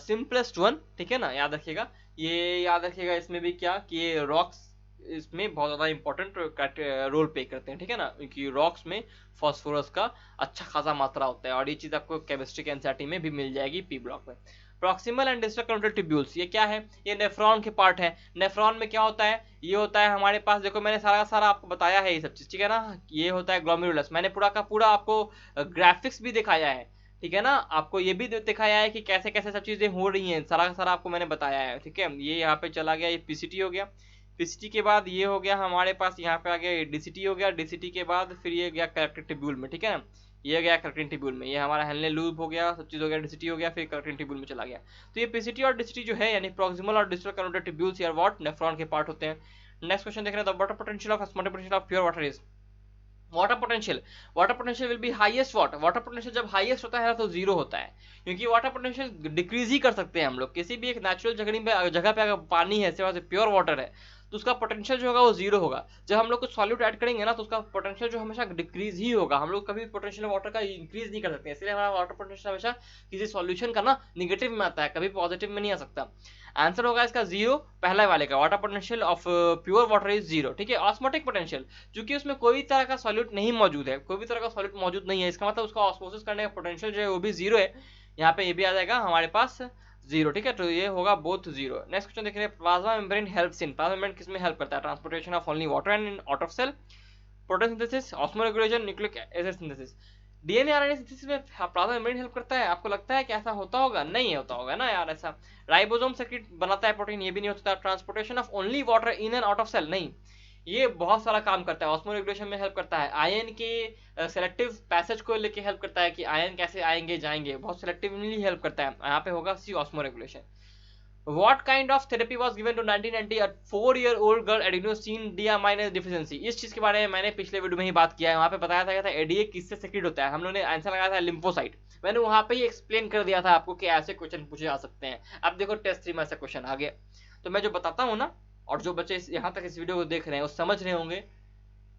simplest one, ठीक है ना, याद रखिएगा। ये याद रखिएगा इसमें भी क्या कि ये रॉक्स इसमें बहुत ज्यादा इंपॉर्टेंट रोल प्ले करते हैं, ठीक है ना, क्योंकि रॉक्स में फॉस्फोरस का अच्छा खासा मात्रा होता है, और ये चीज आपको केमिस्ट्री के एनसीईआरटी में भी मिल जाएगी पी ब्लॉक में। Proximal and distal carotid tubules, ये क्या है? ये नेफ्रॉन के पार्ट है। नेफ्रॉन में क्या होता है? ये होता है हमारे पास, देखो मैंने सारा सारा आपको बताया है ये सब चीज, ठीक है ना। ये होता है ग्लोमेरुलस, मैंने पूरा का पूरा आपको ग्राफिक्स भी दिखाया है, ठीक है ना। आपको ये भी दिखाया है कि कैसे कैसे सब चीजें हो रही हैं, सारा का सारा आपको मैंने बताया है, ठीक है। ये यहाँ पे चला गया, ये पीसीटी हो गया। पीसीटी के बाद ये हो गया हमारे पास, यहाँ पे आ गया डीसीटी हो गया। डीसीटी के बाद फिर ये गया कलेक्टिव ट्यूब्यूल में, ठीक है ना। ये गया कलेक्टिंग ट्यूब्यूल में, ये हमारा हेनले लूप हो गया, सब चीज हो गया, डीसीटी हो गया, फिर कलेक्टिंग ट्यूब्यूल में चला गया। तो ये पीसीटी और डीसीटी जो है, यानी प्रॉक्सिमल और डिस्टल करोटिड ट्यूब्यूल्स या व्हाट, नेफ्रॉन के पार्ट होते हैं। नेक्स्ट क्वेश्चन देख रहे हैं, the water potential of osmotic potential of pure water is. Water potential will be highest water potential जब हाईएस्ट होता है तो जीरो होता है, क्योंकि वाटर पोटेंशियल डिक्रीज ही कर सकते हैं हम लोग। किसी भी एक नेचुरल जगह पे अगर पानी है, सिवाय से प्योर वाटर है, तो उसका पोटेंशियल जो होगा वो जीरो होगा। जब हम लोग कुछ सॉल्यूट ऐड करेंगे ना, तो उसका पोटेंशियल जो हमेशा डिक्रीज ही होगा। हम लोग कभी पोटेंशियल वाटर का इंक्रीज नहीं कर सकते, इसलिए हमारा वाटर पोटेंशियल हमेशा किसी सॉल्यूशन का ना निगेटिव में आता है, कभी पॉजिटिव में नहीं आ सकता। आंसर होगा इसका जीरो, पहला वाले का। Water potential of pure water is zero, ठीक है। ऑस्मोटिक पोटेंशियल, क्योंकि उसमें कोई भी तरह का सॉल्यूट नहीं मौजूद है, कोई भी तरह का सॉल्यूट मौजूद नहीं है, इसका मतलब उसका ऑस्मोसिस करने का पोटेंशियल जो है वो भी जीरो है। यहाँ पे ये भी आ जाएगा हमारे पास जीरो, ठीक है। तो ये होगा बोथ जीरो। नेक्स्ट क्वेश्चन देख रहे हैं, plasma membrane helps in, plasma membrane किसमें हेल्प करता है? Transportation of only water and out of cell, photosynthesis, osmoregulation, nucleic acid synthesis. DNA RNA synthesis में प्लाज्मा मेम्ब्रेन हेल्प करता है? आपको लगता है कि ऐसा होता होगा? नहीं होता होगा ना यार ऐसा। राइबोसोम सेक्रेट बनाता है प्रोटीन, ये भी नहीं होता। Transportation of only water in and out of cell, नहीं, ये बहुत सारा काम करता है। ऑस्मो रेगुलेशन में हेल्प करता है, आयन के सेलेक्टिव पैसेज को लेके हेल्प करता है कि आयन कैसे आएंगे जाएंगे, बहुत सेलेक्टिवली हेल्प करता है। यहाँ पे होगा C, osmoregulation. What kind of therapy was given to 1990 a 4-year-old girl adenosine deaminase deficiency? इस चीज के बारे में मैंने पिछले वीडियो में ही बात किया है, वहां पे बताया था एडीए किससे सेक्रेट होता है। हम लोगों ने आंसर लगाया था लिम्फोसाइट, मैंने वहां पे ही एक्सप्लेन कर दिया था आपको कि ऐसे क्वेश्चन पूछे जा सकते हैं। अब देखो टेस्ट 3 में ऐसा क्वेश्चन आ गया, तो मैं जो बताता हूँ ना, और जो बच्चे यहाँ तक इस वीडियो को देख रहे हैं वो समझ रहे होंगे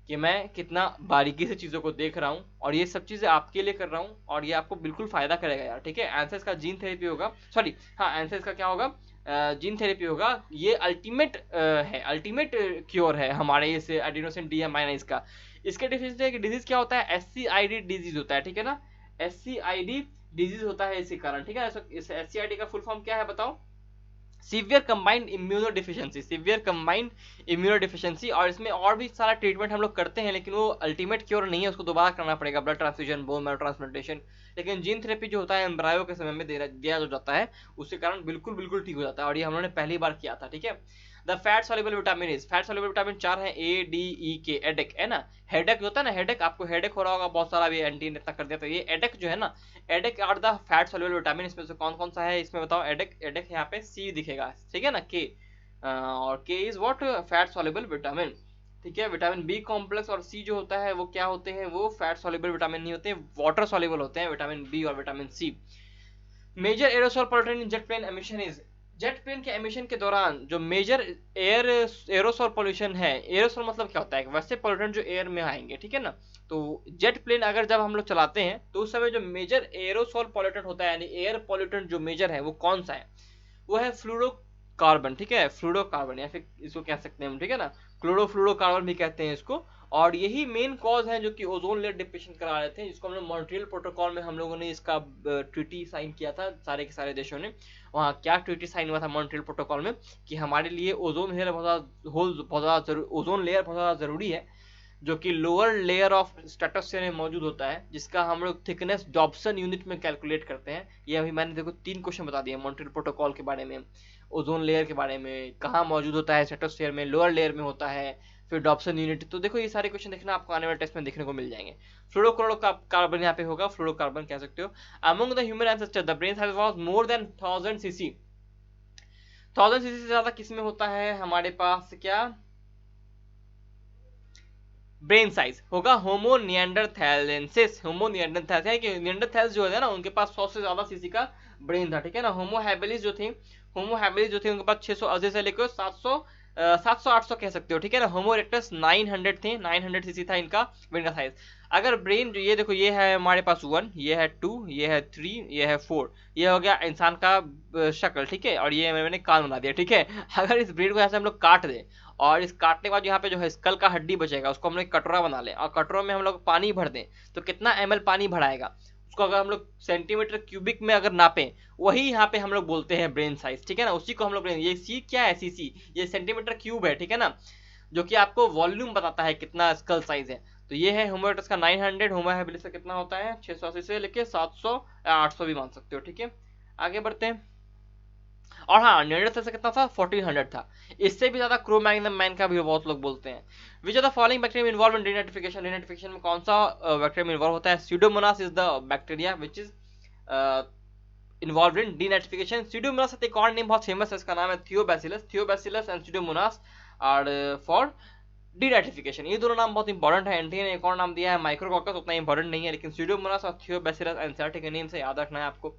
कि मैं कितना बारीकी से चीजों को देख रहा हूँ, और ये सब चीजें आपके लिए कर रहा हूँ, और ये आपको बिल्कुल फायदा करेगा यार, ठीक है। आंसर इसका जीन थेरेपी होगा, सॉरी हाँ, आंसर इसका क्या होगा? जीन थेरेपी होगा। ये अल्टीमेट है, अल्टीमेट क्योर है हमारे इस एडिनोसिन डीएमाइनेज का। इसके डिफिशिएंसी डिजीज क्या होता है? एससीआईडी डिजीज होता है, ठीक है ना। एससीआईडी डिजीज होता है इसी कारण, ठीक है। इस एससीआईडी का फुल फॉर्म क्या है बताओ? Severe combined immuno deficiency, severe combined immuno deficiency. और इसमें और भी सारा ट्रीटमेंट हम लोग करते हैं, लेकिन वो अल्टीमेट क्योर नहीं है, उसको दोबारा करना पड़ेगा, blood transfusion, bone marrow transplantation. लेकिन जीन थेरेपी जो होता है एम्ब्रायो के समय में दिया जाता है, उसके कारण बिल्कुल बिल्कुल ठीक हो जाता है, और ये हम लोगों ने पहली बार किया था, ठीक है। The fat soluble vitamin is, fat soluble vitamin 4 है, ए डी ई के। एडेक है ना, हेडेक होता है ना, हेडेक, आपको हेडेक हो रहा होगा बहुत सारा, भी एंटी ने इतना कर दिया, तो ये एडेक जो है ना, ADEK are the fat soluble vitamin. इसमें से कौन कौन सा है इसमें बताओ? एडेक, एडेक यहाँ पे सी दिखेगा, ठीक है ना, के, और के is what? Fat soluble vitamin, ठीक है। विटामिन बी कॉम्प्लेक्स और सी जो होता है वो क्या होते हैं? वो फैट सॉल्युबल विटामिन नहीं होते हैं, वाटर सॉल्युबल होते हैं, विटामिन बी और vitamin C. Major aerosol pollutant in jet plane emission is, jet plane के एमिशन के दौरान जो मेजर एरोसोल पोल्यूशन है, एरोसोल मतलब क्या होता है? वैसे पोल्यूटेंट जो एयर में आएंगे, ठीक है ना। तो जेट प्लेन अगर जब हम लोग चलाते हैं तो उस समय जो मेजर एरोसोल पोल्यूटेंट होता है, यानी एयर पोल्यूटेंट जो मेजर है, वो कौन सा है? वो है फ्लूरोकार्बन, ठीक है, फ्लूरोकार्बन, या फिर इसको कह सकते हैं हम, ठीक है ना, क्लोरोफ्लूरोकार्बन भी कहते हैं इसको। और यही मेन कॉज है जो कि ओजोन लेयर डिप्रेशन करा रहे थे, जिसको हम लोग मॉन्ट्रियल प्रोटोकॉल में हम लोगों ने इसका ट्रीटी साइन किया था, सारे के सारे देशों ने। वहाँ क्या ट्रीटी साइन हुआ था मॉन्ट्रियल प्रोटोकॉल में? कि हमारे लिए ओजोन लेयर बहुत ज़्यादा ओजोन लेयर बहुत ज़्यादा जरूरी है, जो कि लोअर लेयर ऑफ स्ट्रेटोस्फीयर में मौजूद होता है, जिसका हम लोग थिकनेस डॉब्सन यूनिट में कैलकुलेट करते हैं। ये अभी मैंने देखो 3 क्वेश्चन बता दिए मॉन्ट्रियल प्रोटोकॉल के बारे में, ओजोन लेयर के बारे में, कहाँ मौजूद होता है स्ट्रेटोस्फीयर में, लोअर लेयर में होता है, फिर डॉप्सन यूनिट। तो देखो ये सारे क्वेश्चन देखना आपको आने वाले टेस्ट में देखने को मिल जाएंगे। फ्लोरोकार्बन यहाँ पे होगा, फ्लोरोकार्बन कह सकते हो। Among the human ancestor the brain size was more than 1000 CC. 1000 CC से ज्यादा किसमें होता है हमारे पास, क्या ब्रेन साइज होगा? होमो निएंडरथैलेंसिस। होमो निएंडरथैलेंस कि निएंडरथैल्स जो है ना उनके पास 100 से ज्यादा सीसी का ब्रेन था, ठीक है ना। होमो हैबिलिस जो थे, होमो हैबिलिस जो थे उनके पास 680 से लेकर 700 800 कह सकते हो, ठीक है ना। होमो इरेक्टस 900 थे, 900 सीसी था इनका ब्रेन का साइज। अगर ब्रेन ये देखो, ये है हमारे पास 1, ये है 2, ये है 3, ये है 4, ये हो गया इंसान का शक्ल, ठीक है। और ये मैंने कान बना दिया, ठीक है। अगर इस ब्रेन को ऐसे हम लोग काट दें और इस काटने के बाद यहाँ पे जो है स्कल का हड्डी बचेगा, उसको हम लोग कटोरा बना लें और कटोरा में हम लोग पानी भर दें, तो कितना ml पानी भराएगा उसको अगर हम लोग सेंटीमीटर क्यूबिक में अगर नापें, वही यहाँ पे हम लोग बोलते हैं ब्रेन साइज, ठीक है ना। उसी को हम लोग ब्रेन, ये सी क्या है, सीसी, ये सेंटीमीटर क्यूब है, ठीक है ना, जो कि आपको वॉल्यूम बताता है कितना स्कल साइज है। तो ये है होमो इरेक्टस का 900, होमो हैबिलिस का कितना होता है 680 से लेके 700 या 800 भी मान सकते हो, ठीक है। आगे बढ़ते हैं। और हाँ, निएंडरथैल से कितना था 1400 था। इससे भी ज्यादा क्रो मैग्नम मैन का भी बहुत लोग बोलते हैं। Which are the following bacteria involve in denitrification? Denitrification में कौन सा बैक्टीरिया इन्वॉल्व होता है? Pseudomonas is the bacteria which is involve in denitrification. Pseudomonas एक और नेम बहुत फेमस है, इसका नाम है Thiobacillus. Thiobacillus and Pseudomonas are for denitrification. ये दोनों नाम बहुत इंपॉर्टेंट है। एंटी ने एक और नाम दिया है माइक्रोकॉकस, उतना इंपॉर्टेंट नहीं है, लेकिन स्यूडोमोनास और थियोबैसिलस एनसीईआरटी के नेम से याद रखना है आपको।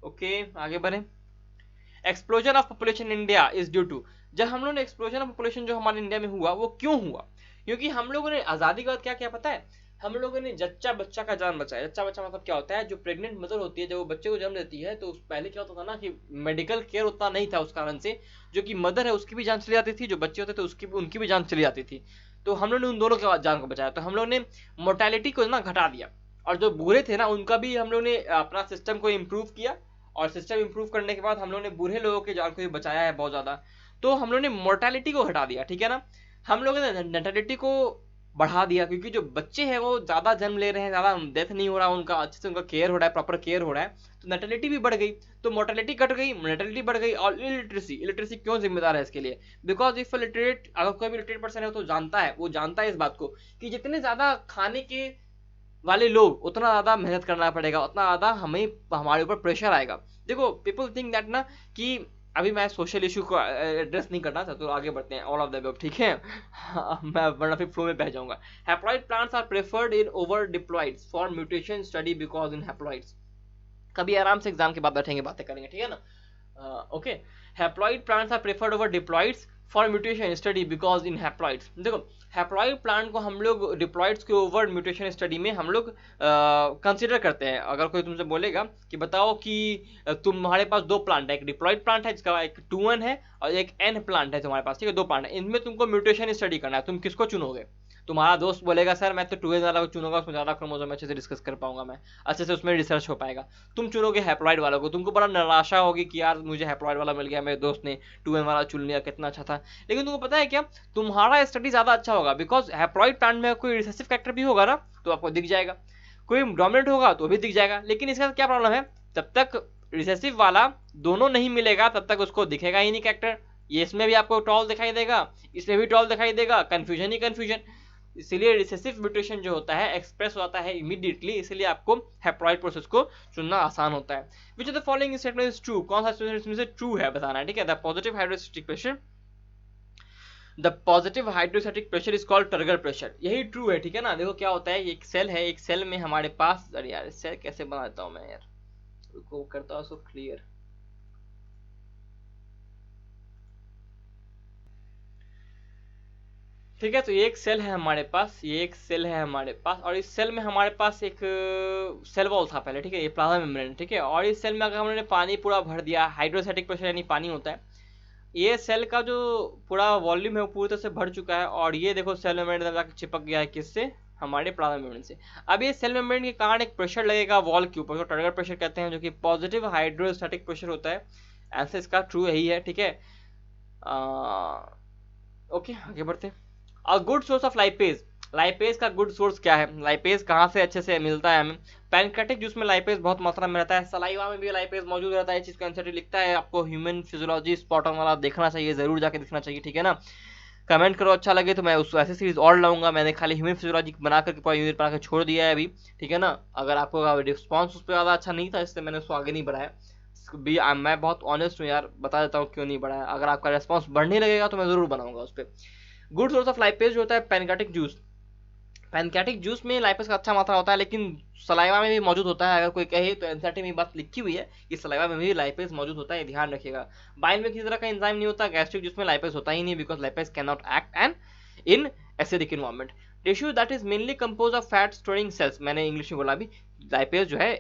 ओके, आगे बढ़े। Explosion of population India is due to. जब हम लोग ने एक्सप्लोजन ऑफ पॉपुलेशन जो हमारे इंडिया में हुआ वो क्यों हुआ? क्योंकि हम लोगों ने आजादी के बाद क्या क्या पता है, हम लोगों ने जच्चा बच्चा का जान बचाया। जच्चा बच्चा मतलब क्या होता है, जो प्रेग्नेंट मदर होती है जब वो बच्चे को जन्म देती है, तो पहले क्या होता था ना कि मेडिकल केयर उतना नहीं था, उस कारण से जो कि मदर है उसकी भी जान चली जाती थी, जो बच्चे होते थे उसकी उनकी भी जान चली जाती थी। तो हम लोग ने उन दोनों की जान को बचाया। तो हम लोग ने मोर्टेलिटी को ना घटा दिया, और जो बूढ़े थे ना उनका भी हम लोग ने अपना सिस्टम को इम्प्रूव किया, और सिस्टम इंप्रूव करने के बाद हम लोग ने बूढ़े लोगों की जान को भी बचाया है बहुत ज्यादा। तो हम लोग ने मोर्टेलिटी को घटा दिया, ठीक है ना। हम लोगों ने नेटेलिटी को बढ़ा दिया, क्योंकि जो बच्चे हैं वो ज्यादा जन्म ले रहे हैं, ज्यादा डेथ नहीं हो रहा उनका, अच्छे से उनका केयर हो रहा है, प्रॉपर केयर हो रहा है, तो नेटेलिटी भी बढ़ गई। तो मोर्टेलिटी घट गई, नेटेलिटी बढ़ गई। और इलिटरेसी, इलिटरेसी क्यों जिम्मेदार है इसके लिए? बिकॉज इफ लिटरेट, अगर कोई भी लिटरेट पर्सन है तो जानता है, वो जानता है इस बात को कि जितने ज्यादा खाने के वाले लोग उतना ज्यादा मेहनत करना पड़ेगा, उतना ज्यादा हमें हमारे ऊपर प्रेशर आएगा। देखो पीपल थिंक दैट ना कि अभी मैं सोशल इशू को एड्रेस नहीं करना चाहता, तो आगे बढ़ते हैं। ऑल ऑफ द अबव, ठीक है। मैं वरना फिर फ्लो में बह जाऊंगा। Haploid plants are preferred in over diploids for mutation study because in haploids. कभी आराम से एग्जाम के बाद बैठेंगे बातें करेंगे, ठीक है ना। Okay, haploid plants are preferred over diploids for mutation study because in haploids. देखो हैप्लॉइड प्लांट को हम लोग डिप्लॉइड्स के ओवर म्यूटेशन स्टडी में हम लोग कंसिडर करते हैं। अगर कोई तुमसे बोलेगा कि बताओ कि तुम्हारे पास दो प्लांट है, एक डिप्लॉइड प्लांट है जिसका एक 2N है और एक N प्लांट है तुम्हारे पास, ठीक है, दो प्लांट है, इनमें तुमको म्यूटेशन स्टडी करना है, तुम किसको चुनोगे? तुम्हारा दोस्त बोलेगा सर मैं तो 2N वाला को चुनूंगा, उसमें ज्यादा क्रोमोसोम अच्छे से डिस्कस कर पाऊंगा, मैं अच्छे से उसमें रिसर्च हो पाएगा। तुम चुनोगे हैप्लॉइड वाला को, तुमको बड़ा निराशा होगी कि यार मुझे हैप्लॉइड वाला मिल गया, मेरे दोस्त ने 2N वाला चुन लिया, कितना अच्छा था। लेकिन तुमको पता है क्या, तुम्हारा स्टडी ज्यादा अच्छा होगा, बिकॉज हैप्लॉइड प्लांट में कोई रिसेसिव फैक्टर भी होगा ना तो आपको दिख जाएगा, कोई डोमिनेंट होगा तो भी दिख जाएगा। लेकिन इसका क्या प्रॉब्लम है, जब तक रिसेसिव वाला दोनों नहीं मिलेगा तब तक उसको दिखेगा ही नहीं कैरेक्टर। ये इसमें भी आपको टॉल दिखाई देगा, इसमें भी टॉल दिखाई देगा, कंफ्यूजन ही कंफ्यूजन। इसीलिए रिसेसिव म्यूटेशन जो होता है एक्सप्रेस होता है इमीडिएटली, इसलिए आपको हैप्लॉइड प्रोसेस को चुनना आसान होता है। Which of the following statement is true? कौन सा स्टेटमेंट इसमें से ट्रू है बताना है, ठीक है। The positive hydrostatic pressure, the positive hydrostatic pressure is called turgor pressure, यही ट्रू है, ठीक है ना। देखो क्या होता है, एक सेल है, एक सेल में हमारे पास, अरे यार सेल कैसे बनाता हूं मैं यार, रुको करता हूं उसको क्लियर। ठीक है, तो ये एक सेल है हमारे पास, ये एक सेल है हमारे पास, और इस सेल में हमारे पास एक सेल वॉल था पहले, ठीक है, ये प्लाज्मा मेम्ब्रेन, ठीक है। और इस सेल में अगर हमने पानी पूरा भर दिया, हाइड्रोस्टैटिक प्रेशर यानी पानी होता है, ये सेल का जो पूरा वॉल्यूम है वो पूरी तरह से भर चुका है, और ये देखो सेल मेम्ब्रेन जाकर चिपक गया है किससे, हमारे प्लाज्मा मेम्ब्रेन से। अब ये सेल मेम्ब्रेन के कारण एक प्रेशर लगेगा वॉल के ऊपर, जो टर्गर प्रेशर कहते हैं, जो कि पॉजिटिव हाइड्रोस्टैटिक प्रेशर होता है। आंसर इसका ट्रू यही है, ठीक है। ओके, आगे बढ़ते हैं। A good source of lipase, lipase का गुड सोर्स क्या है, लाइपेज कहाँ से अच्छे से मिलता है हमें? पैनक्रेटिक जूस में लाइपेज बहुत मात्रा में रहता है, सलाइवा में भी लाइपेज मौजूद रहता है। इस चीज को एनसीईआरटी लिखता है, आपको ह्यूमन फिजियोलॉजी स्पॉट ऑन वाला देखना चाहिए, जरूर जाके देखना चाहिए, ठीक है ना। कमेंट करो, अच्छा लगे तो मैं उस ऐसी सीरीज और लाऊंगा। मैंने खाली ह्यूमन फिजियोलॉजी बना करके पूरा यूनिट बना कर छोड़ दिया है अभी, ठीक है ना। अगर आपको रिस्पॉन्स उस पर ज़्यादा अच्छा नहीं था इसलिए मैंने उसको आगे नहीं बढ़ाया भी। मैं बहुत ऑनेस्ट हूँ यार, बता देता हूँ क्यों नहीं बढ़ाया। अगर आपका रिस्पॉन्स बढ़ने लगेगा तो मैं ज़रूर बनाऊंगा उस पर। गुड सोर्स ऑफ लाइपेज जो होता है पैनकेटिक जूस। पैनकेटिक जूस में लाइपेज का अच्छा मात्रा होता है, लेकिन सलाइवा में भी मौजूद होता है। अगर कोई कहे तो एनसीईआरटी में बात लिखी हुई है कि सलाइवा में भी लाइपेज मौजूद होता है, ध्यान रखिएगा। बाइल में किसी तरह का एंजाइम नहीं होता, गैस्ट्रिक जूस में लाइपेज होता ही नहीं, because lipase can not act and in acidic environment. Tissue that is mainly compose of fat storing cells, मैंने इंग्लिश में बोला अभी, लाइपेज जो है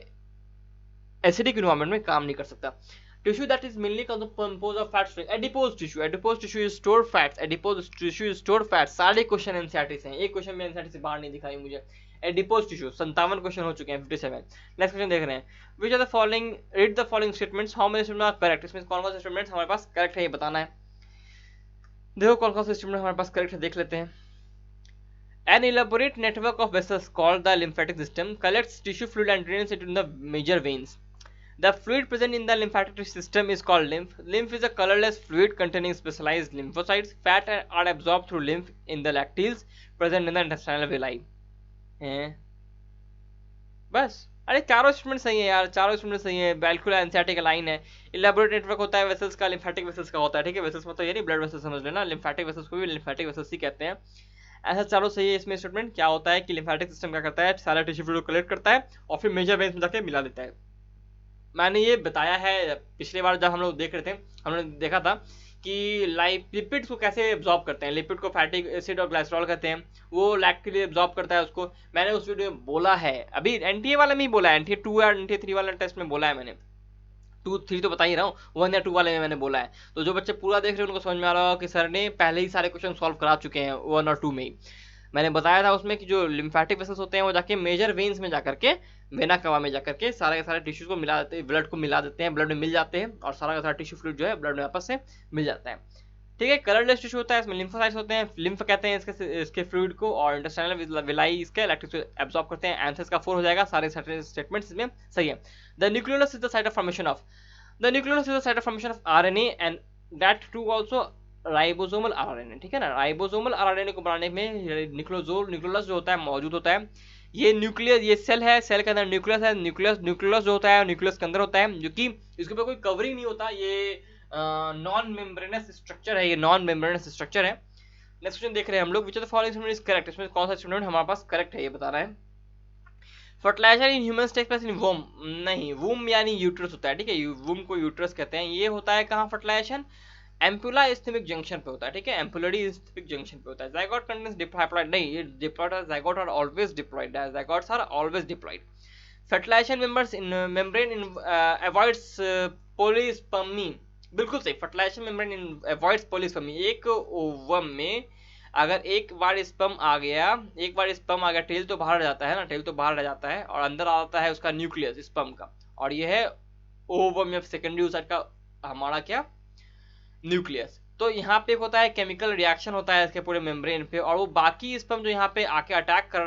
एसिडिक इन्वायरमेंट में काम नहीं कर सकता। Tissue that is mainly composed of fat string, adipose tissue. Adipose tissue is stored fats. Adipose tissue is stored fats. सारे क्वेश्चन एनसीईआरटी से हैं, एक क्वेश्चन में एनसीईआरटी से बाहर नहीं दिखाई मुझे। एडिपोज टिश्यू 57 क्वेश्चन हो चुके हैं, 57। नेक्स्ट क्वेश्चन देख रहे हैं, which are the following, read the following statements, how many statement are correct. इसमें कौन कौन से स्टेटमेंट्स हमारे पास करेक्ट है ये बताना है। देखो कौन कौन से स्टेटमेंट हमारे पास करेक्ट है, देख लेते हैं। An elaborate network of vessels called the lymphatic system collects tissue fluid and drains it in the major veins. The fluid present in the lymphatic system is called lymph. Lymph is a colorless fluid containing specialized lymphocytes. Fat are absorbed through lymph in the lacteals present in the intestinal villi. बस, अरे चारों statement सही है यार, चारों statement सही है। बिल्कुल एनसीईआरटी का लाइन है। इलेबोरेट नेटवर्क होता है वेसल्स का, लिम्फेटिक वेसल्स का होता है, ठीक है। वेसल्स मतलब ये नहीं ब्लड वेसल्स समझ लेना, लिम्फेटिक वेसल्स को भी लिम्फेटिक वेसल्स ही कहते हैं। ऐसा चारों सही है। इसमें स्टेटमेंट क्या होता है कि लिम्फेटिक सिस्टम क्या करता है, सारा टिश्यू फ्लूइड कलेक्ट करता है और फिर मेजर वेन्स में जाके मिला देता है। मैंने ये बताया है पिछली बार जब हम लोग देख रहे थे, हमने देखा था कि लिपिड्स को कैसे एब्जॉर्ब करते हैं। लिपिड को फैटिक एसिड और ग्लाइसरॉल कहते हैं, वो लैक्टिक एब्जॉर्ब करता है उसको। मैंने उस वीडियो में बोला है, अभी एनटीए वाले में ही बोला है, एनटीए 2 या एनटीए 3 वाले टेस्ट में बोला है मैंने। 2 3 तो बता ही रहा हूँ, 1 या 2 वाले में मैंने बोला है। तो जो बच्चे पूरा देख रहे हैं उनको समझ में आ रहा होगा कि सर ने पहले ही सारे क्वेश्चन सॉल्व करा चुके हैं 1 और 2 में ही। मैंने बताया था उसमें कि जो लिम्फेटिक वेसल्स होते हैं वो जाके मेजर वेन्स में जाकर के, वेना कवा में जाकर के सारे के सारे टिश्यूज को मिला देते हैं, ब्लड को मिला देते हैं, ब्लड में मिल जाते हैं और सारा का सारा टिश्यू फ्लूइड जो है ब्लड में आपस से मिल जाता है, ठीक है। कलरलेस टिश्यू होता है, इसमें लिम्फोसाइट्स होते हैं, लिम्फ कहते हैं इसके फ्लूइड को, और इंटेस्टाइनल विलाई इसके लैक्टिक एब्जॉर्ब करते हैं। आंसर का 4 हो जाएगा, सारे स्टेटमेंट्स इसमें सही है। The nucleolus is the site of formation of, the nucleolus is the site of formation of RNA and that too also ribosomal RNA, ठीक है ना। राइबोसोमल आरएनए को बनाने में न्यूक्लियोलस जो होता है मौजूद होता है। ये न्यूक्लियस, ये सेल है, सेल के अंदर न्यूक्लियस है, न्यूक्लियस जो होता है न्यूक्लियस के अंदर होता है, जो कि इसके ऊपर कोई कवरिंग नहीं होता, ये नॉन मेम्ब्रेनस स्ट्रक्चर है, ये नॉन मेम्ब्रेनस स्ट्रक्चर है। नेक्स्ट क्वेश्चन देख रहे हैं हम लोग, विच of the following statement is correct. इसमें कौन सा स्टेटमेंट हमारे पास करेक्ट है ये बता रहा है। Fertiliser in humans takes place in womb, नहीं वूम यानी यूट्रस होता है, ठीक है। वूम को यूट्रस कहते हैं। ये होता है कहाँ फर्टिलाइजेशन, एम्पुला इस्थेमिक जंक्शन पे होता है, ठीक है। एम्पुलरी इस्थेमिक जंक्शन पे होता है। जाइगोट कंटेन्स डिप्लॉइड, नहीं ये diploid, zygote are always diploid, zygotes are always diploid. Fertilization members in membrane in avoids polyspermy, बिल्कुल सही। Fertilization membrane in avoids polyspermy. एक ओवम में अगर एक बार स्पर्म आ गया, टेल तो बाहर रह जाता है ना, टेल तो बाहर रह जाता है और अंदर आ जाता है उसका न्यूक्लियस स्पर्म का, और ये है ओवम या सेकेंडरी साइड का हमारा क्या, न्यूक्लियस। तो यहाँ पे होता है केमिकल रिएक्शन होता है इसके पूरे मेम्ब्रेन पे, और वो बाकी स्पर्म जो यहाँ पे आके अटैक कर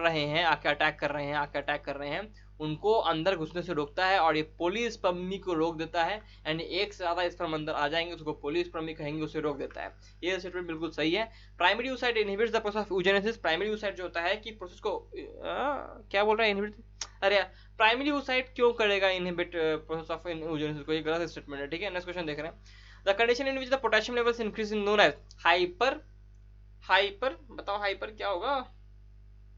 रहे हैं उनको अंदर घुसने से रोकता है, और ये पॉलीस्पर्मी को रोक देता है। यानी एक से ज्यादा स्पर्म अंदर आ जाएंगे उसको पॉलीस्पर्मी कहेंगे, उसे रोक देता है। ये स्टेटमेंट बिल्कुल सही है। Primary oocyte inhibits the process of oogenesis। Primary oocyte जो होता है कि प्रोसेस को क्या बोल रहा है, इनहिबिट, अरे प्राइमरी oocyte क्यों करेगा इनहिबिट प्रोसेस ऑफ oogenesis को, ये गलत स्टेटमेंट है, ठीक है। नेक्स्ट क्वेश्चन देख रहे हैं, the condition in which the potassium levels increase is known as hyper बताओ हाइपर क्या होगा,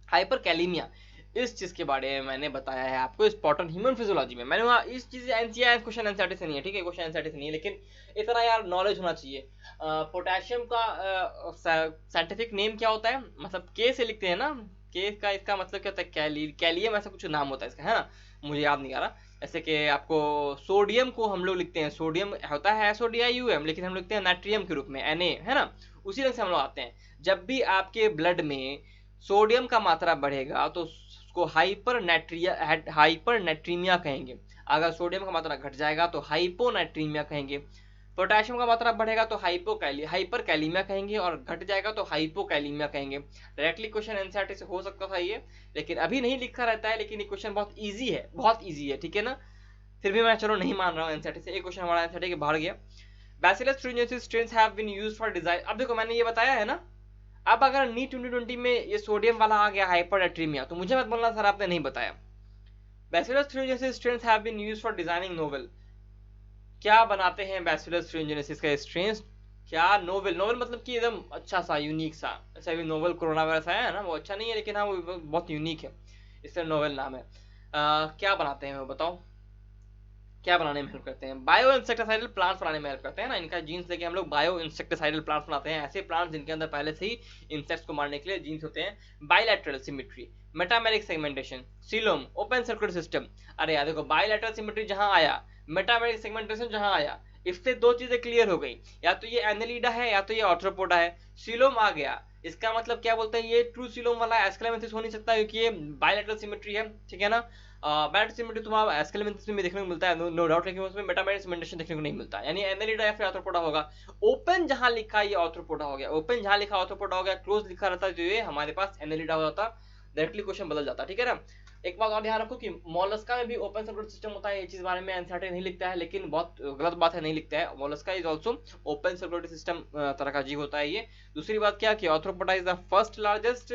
हाइपरकैलेमिया। इस चीज के बारे में मैंने बताया है आपको स्पॉटन ह्यूमन फिजियोलॉजी में। मैंने वहाँ इस चीज एनसीईआरटी क्वेश्चन एनसीईआरटी से नहीं है, ठीक है, क्वेश्चन एनसीईआरटी से नहीं है, लेकिन इतना यार नॉलेज होना चाहिए। पोटेशियम का साइंटिफिक नेम क्या होता है, मतलब के से लिखते हैं ना, के का इसका मतलब क्या होता है, कैलियम ऐसा कुछ नाम होता है इसका, है ना, मुझे याद नहीं आ रहा। जैसे कि आपको सोडियम को हम लोग लिखते हैं, सोडियम होता है SODIUM, लेकिन हम लिखते हैं नाइट्रियम के रूप में Na, है ना। उसी रंग से हम लोग आते हैं। जब भी आपके ब्लड में सोडियम का मात्रा बढ़ेगा तो उसको हाइपर नाइट्रीमिया कहेंगे। अगर सोडियम का मात्रा घट जाएगा तो हाइपोनाइट्रीमिया कहेंगे। पोटेशियम का मात्रा बढ़ेगा तो हाइपरकैलेमिया कहेंगे, और घट जाएगा तो हाइपोकैलेमिया कहेंगे। डायरेक्टली क्वेश्चन एनसीईआरटी से हो सकता था ये, लेकिन अभी नहीं लिखा रहता है, लेकिन ये क्वेश्चन बहुत इजी है, ठीक है ना। फिर भी मैं चलो नहीं मान रहा हूँ एनसीईआरटी से, एक क्वेश्चन हमारा एनसीईआरटी के बाहर गया। Bacillus thuringiensis strains have been used for design। अब देखो मैंने ये बताया है ना अब अगर नीट 2020 में ये सोडियम वाला आ गया हाइपरनेट्रीमिया, तो मुझे मत बोलना सर आपने नहीं बताया। Bacillus thuringiensis strains have been used for designing novel, क्या बनाते हैं बैसिलस thuringiensis का स्ट्रेन्स? क्या नोवेल, नोवेल मतलब कि एकदम अच्छा सा यूनिक सा, ऐसा भी नोवेल कोरोना वायरस आया है ना, वो अच्छा नहीं है लेकिन हाँ वो बहुत यूनिक है, इसलिए नोवेल नाम है। क्या बनाते हैं वो बताओ, क्या बनाने में हेल्प करते हैं? बायो इंसेक्टिसाइडल प्लांट्स बनाने में हेल्प करते हैं ना, इनका जीन्स लेके हम लोग बायो इंसेक्टिसाइडल प्लांट्स बनाते हैं, ऐसे प्लांट्स जिनके अंदर पहले से ही इंसेक्ट्स को मारने के लिए जीन्स होते हैं। Bilateral symmetry, metameric segmentation, coelom, open circular system. अरे यार देखो, बायलैटरल सिमेट्री जहां आया, मेटामेरिक सेगमेंटेशन जहां आया, इससे दो चीजें क्लियर हो गई, या तो ये एनेलिडा है या तो ये ऑर्थ्रोपोडा है। सीलोम आ गया, इसका मतलब क्या बोलते हैं, ये ट्रू सीलोम वाला एस्केलेमेंथिस हो नहीं सकता क्योंकि ये बायलैटरल सिमेट्री है, ठीक है ना। बैलेट सिमेट्री तुम्हारा एस्केलेमेंथिस में देखने को मिलता है, नो डाउट, लेकिन उसमें मेटामेरिक सिमेंटेशन देखने को नहीं मिलता, यानी एनेलिडा या फिर ऑर्थ्रोपोडा होगा। ओपन जहां लिखा ये ऑर्थ्रोपोडा हो गया, ओपन जहां लिखा ऑर्थ्रोपोडा हो गया, क्लोज लिखा रहता तो ये हमारे पास एनेलिडा हो जाता, डायरेक्टली क्वेश्चन बदल जाता, ठीक है ना। एक बात और ध्यान रखो कि मोलस्का में भी ओपन सर्कुलर सिस्टम होता है, ये चीज बारे में एनसीईआरटी नहीं लिखता है, लेकिन बहुत गलत बात है, नहीं लिखता है। Mollusca is also open circular system तरह का जीव होता है ये। दूसरी बात क्या कि Arthropoda is the first largest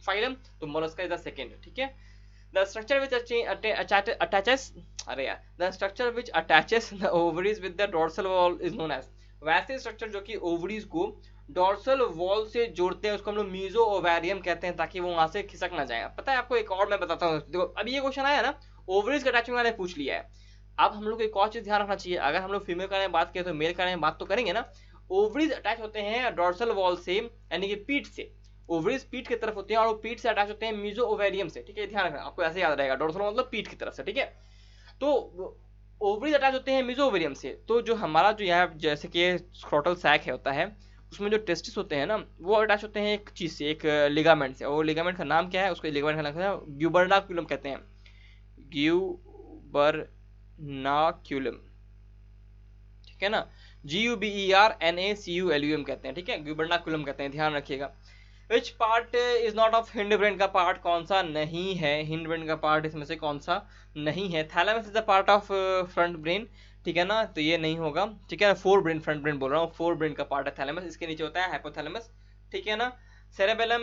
phylum, तो मोलस्का इज द सेकंड, ठीक है। The structure which attaches, अरे यार, the structure which attaches the ovaries with the dorsal wall is known as, वैसे स्ट्रक्चर जो कि ओवरीज को डोर्सल वॉल से जोड़ते हैं उसको हम लोग मीजो ओवेरियम कहते हैं, ताकि वो वहां से खिसक ना जाए। पता है आपको, एक और मैं बताता हूँ, देखो अभी ये क्वेश्चन आया ना, ओवरीज का अटैचमेंट वाले पूछ लिया है। अब हम लोग एक और चीज ध्यान रखना चाहिए, अगर हम लोग फीमेल का बात करें तो मेल का बात तो करेंगे ना। ओवरीज अटैच होते हैं डोर्सल वॉल से, यानी कि पीठ से, ओवरीज पीठ की तरफ होते हैं और वो पीठ से अटैच होते हैं मीजो ओवेरियम से, ठीक है, ध्यान रखना, आपको ऐसे याद रहेगा, डोर्सल मतलब पीठ की तरफ से, ठीक है। तो ओवरीज अटैच होते हैं मीजो ओवेरियम से, तो जो हमारा जो यहाँ जैसे कि स्क्रोटल सैक है होता है, उसमें जो टेस्टिस होते हैं ना, वो अटैच होते हैं एक चीज से, एक लिगामेंट से, और लिगामेंट का नाम क्या है, उसको लिगामेंट का नाम है ग्यूबरनाक्यूलम कहते हैं, ग्यूबरनाक्यूलम, ठीक है ना, GUBERNACULUM कहते हैं, ठीक है, ग्यूबरनाक्यूलम कहते हैं, ध्यान रखिएगा। Which part is not of hind brain का पार्ट कौन सा नहीं है, हिंड ब्रेन का पार्ट इसमें से कौन सा नहीं है? Thalamus is the part of front brain, ठीक है ना, तो ये नहीं होगा, ठीक है ना, फोर ब्रेन, फ्रंट ब्रेन बोल रहा हूँ, फोर ब्रेन का पार्ट है थैलेमस, इसके नीचे होता है हाइपोथैलेमस, ठीक है ना। सेरेबेलम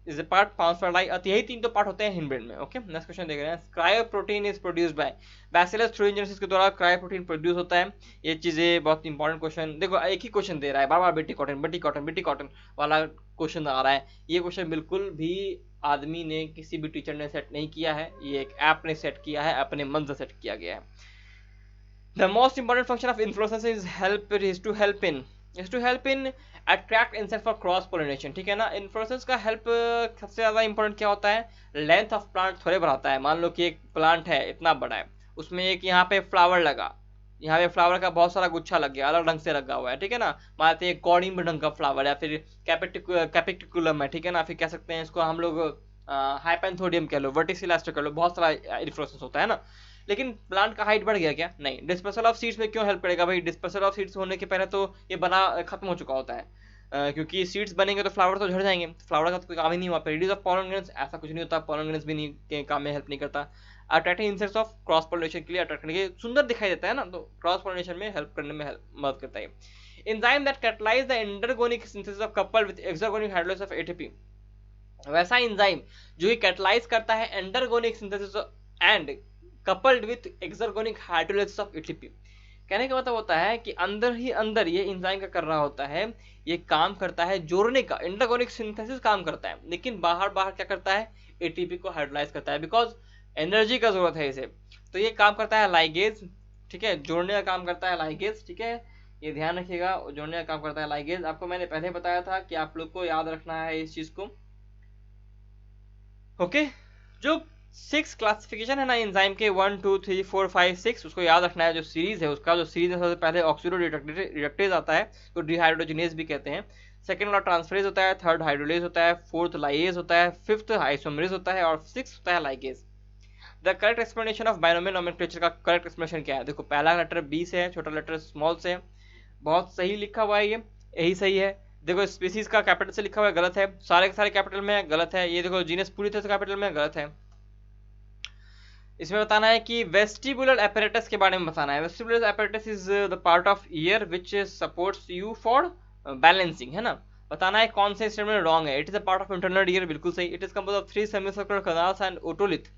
इज अ पार्ट, पांचफेराई, यही तीन तो पार्ट होते हैं हिंड ब्रेन में। ओके, नेक्स्ट क्वेश्चन देख रहे हैं, cryoprotein is produced by, Bacillus thuringiensis के द्वारा क्रायोप्रोटीन प्रोड्यूस होता है। ये चीजें बहुत इंपॉर्टेंट क्वेश्चन, देखो एक ही क्वेश्चन दे रहा है बार बार, बेटी कॉटन बेटी कॉटन बेटी कॉटन वाला क्वेश्चन आ रहा है, ये क्वेश्चन बिल्कुल भी आदमी ने, किसी भी टीचर ने सेट नहीं किया है, ये एक ऐप ने सेट किया है, अपने मन से सेट किया गया है। The most important function of inflorescence is to help in attract insects for cross pollination, ठीक है ना। इन्फ्लोरेसेंस का हेल्प सबसे ज्यादा इंपॉर्टेंट क्या होता है, लेंथ ऑफ प्लांट थोड़े बढ़ाता है। मान लो कि एक प्लांट है इतना बड़ा है, उसमें एक यहाँ पे फ्लावर लगा, यहाँ पे फ्लावर का बहुत सारा गुच्छा लग गया, अलग ढंग से लगा हुआ है, ठीक है ना, मानते हैं कॉर्डिंग ढंग का फ्लावर है, फिर कैपिटिकुलम है, ठीक है ना, फिर कह सकते हैं इसको हम लोग हाइपेंथोडियम कह लो, वर्टिसिलास्टर कह लो, बहुत सारा इन्फ्लोरेसेंस होता है ना। लेकिन प्लांट का हाइट बढ़ गया क्या? नहीं। डिस्पर्सल ऑफ सीड्स में क्यों हेल्प करेगा भाई? डिस्पर्सल ऑफ सीड्स होने के पहले तो ये बना खत्म हो चुका होता है, क्योंकि सीड्स बनेंगे तो फ्लावर तो झड़ जाएंगे, फ्लावर का तो कोई काम ही नहीं हुआ। रिड्यूस ऑफ पॉलन ग्रेन्स, ऐसा कुछ नहीं होता, पॉलन ग्रेन्स भी नहीं के काम में हेल्प नहीं करता। Attracting insects of cross pollination के लिए, अट्रैक्ट करने के सुंदर दिखाई देता है ना, तो क्रॉस पोलिनेशन में हेल्प करने में मदद करता है। Enzyme that catalyse the endergonic synthesis of couple with exogonic hydrolyse of ATP, वैसा एंजाइम जो कि कैटलाइज करता है endergonic synthesis and coupled with exergonic hydrolysis of ATP. कहने का मतलब होता है कि अंदर ही अंदर ये एंजाइम का कर रहा होता है, ये काम करता है जोड़ने का, एंडरगोनिक सिंथेसिस काम करता है, लेकिन बाहर बाहर क्या करता है, एटीपी को हाइड्रोलाइज करता है, बिकॉज एनर्जी का जरूरत है इसे, तो ये काम करता है लाइगेज, ठीक है, जोड़ने का काम करता है लाइगेज, ठीक है, ये ध्यान रखिएगा, जोड़ने का काम करता है लाइगेज। आपको मैंने पहले बताया था कि आप लोग को याद रखना है इस चीज को। ओके, जो 6 क्लासिफिकेशन है ना एंजाइम के, 1 2 3 4 5 6, उसको याद रखना है। जो सीरीज है उसका, जो सीरीज है, सबसे पहले ऑक्सीडो रिडक्टेज आता है, तो डिहाइड्रोजिनेज भी कहते हैं। सेकंड वाला ट्रांसफरेज होता है, थर्ड हाइड्रोलेज होता है, फोर्थ लाइएज होता है, फिफ्थ आइसोमरेज होता है, और सिक्स होता है ligase. The correct explanation of binomial nomenclature का करेक्ट एक्सप्लेनेशन क्या है? देखो, पहला लेटर बी से है, छोटा लेटर स्मॉल से है, बहुत सही लिखा हुआ है, ये यही सही है। देखो, स्पीसीज का कैपिटल से लिखा हुआ है, गलत है, सारे के सारे कैपिटल में है, गलत है। ये देखो, जीनस पूरी तरह से कैपिटल में है, गलत है। इसमें बताना है कि वेस्टिबुलर apparatus के बारे में बताना है। Vestibular apparatus is the part of ear which supports you for balancing, है ना। बताना है कौन से स्टेटमेंट रॉन्ग है। It is a part of internal ear, बिल्कुल सही। It is compose of 3 semicircular canals and otolith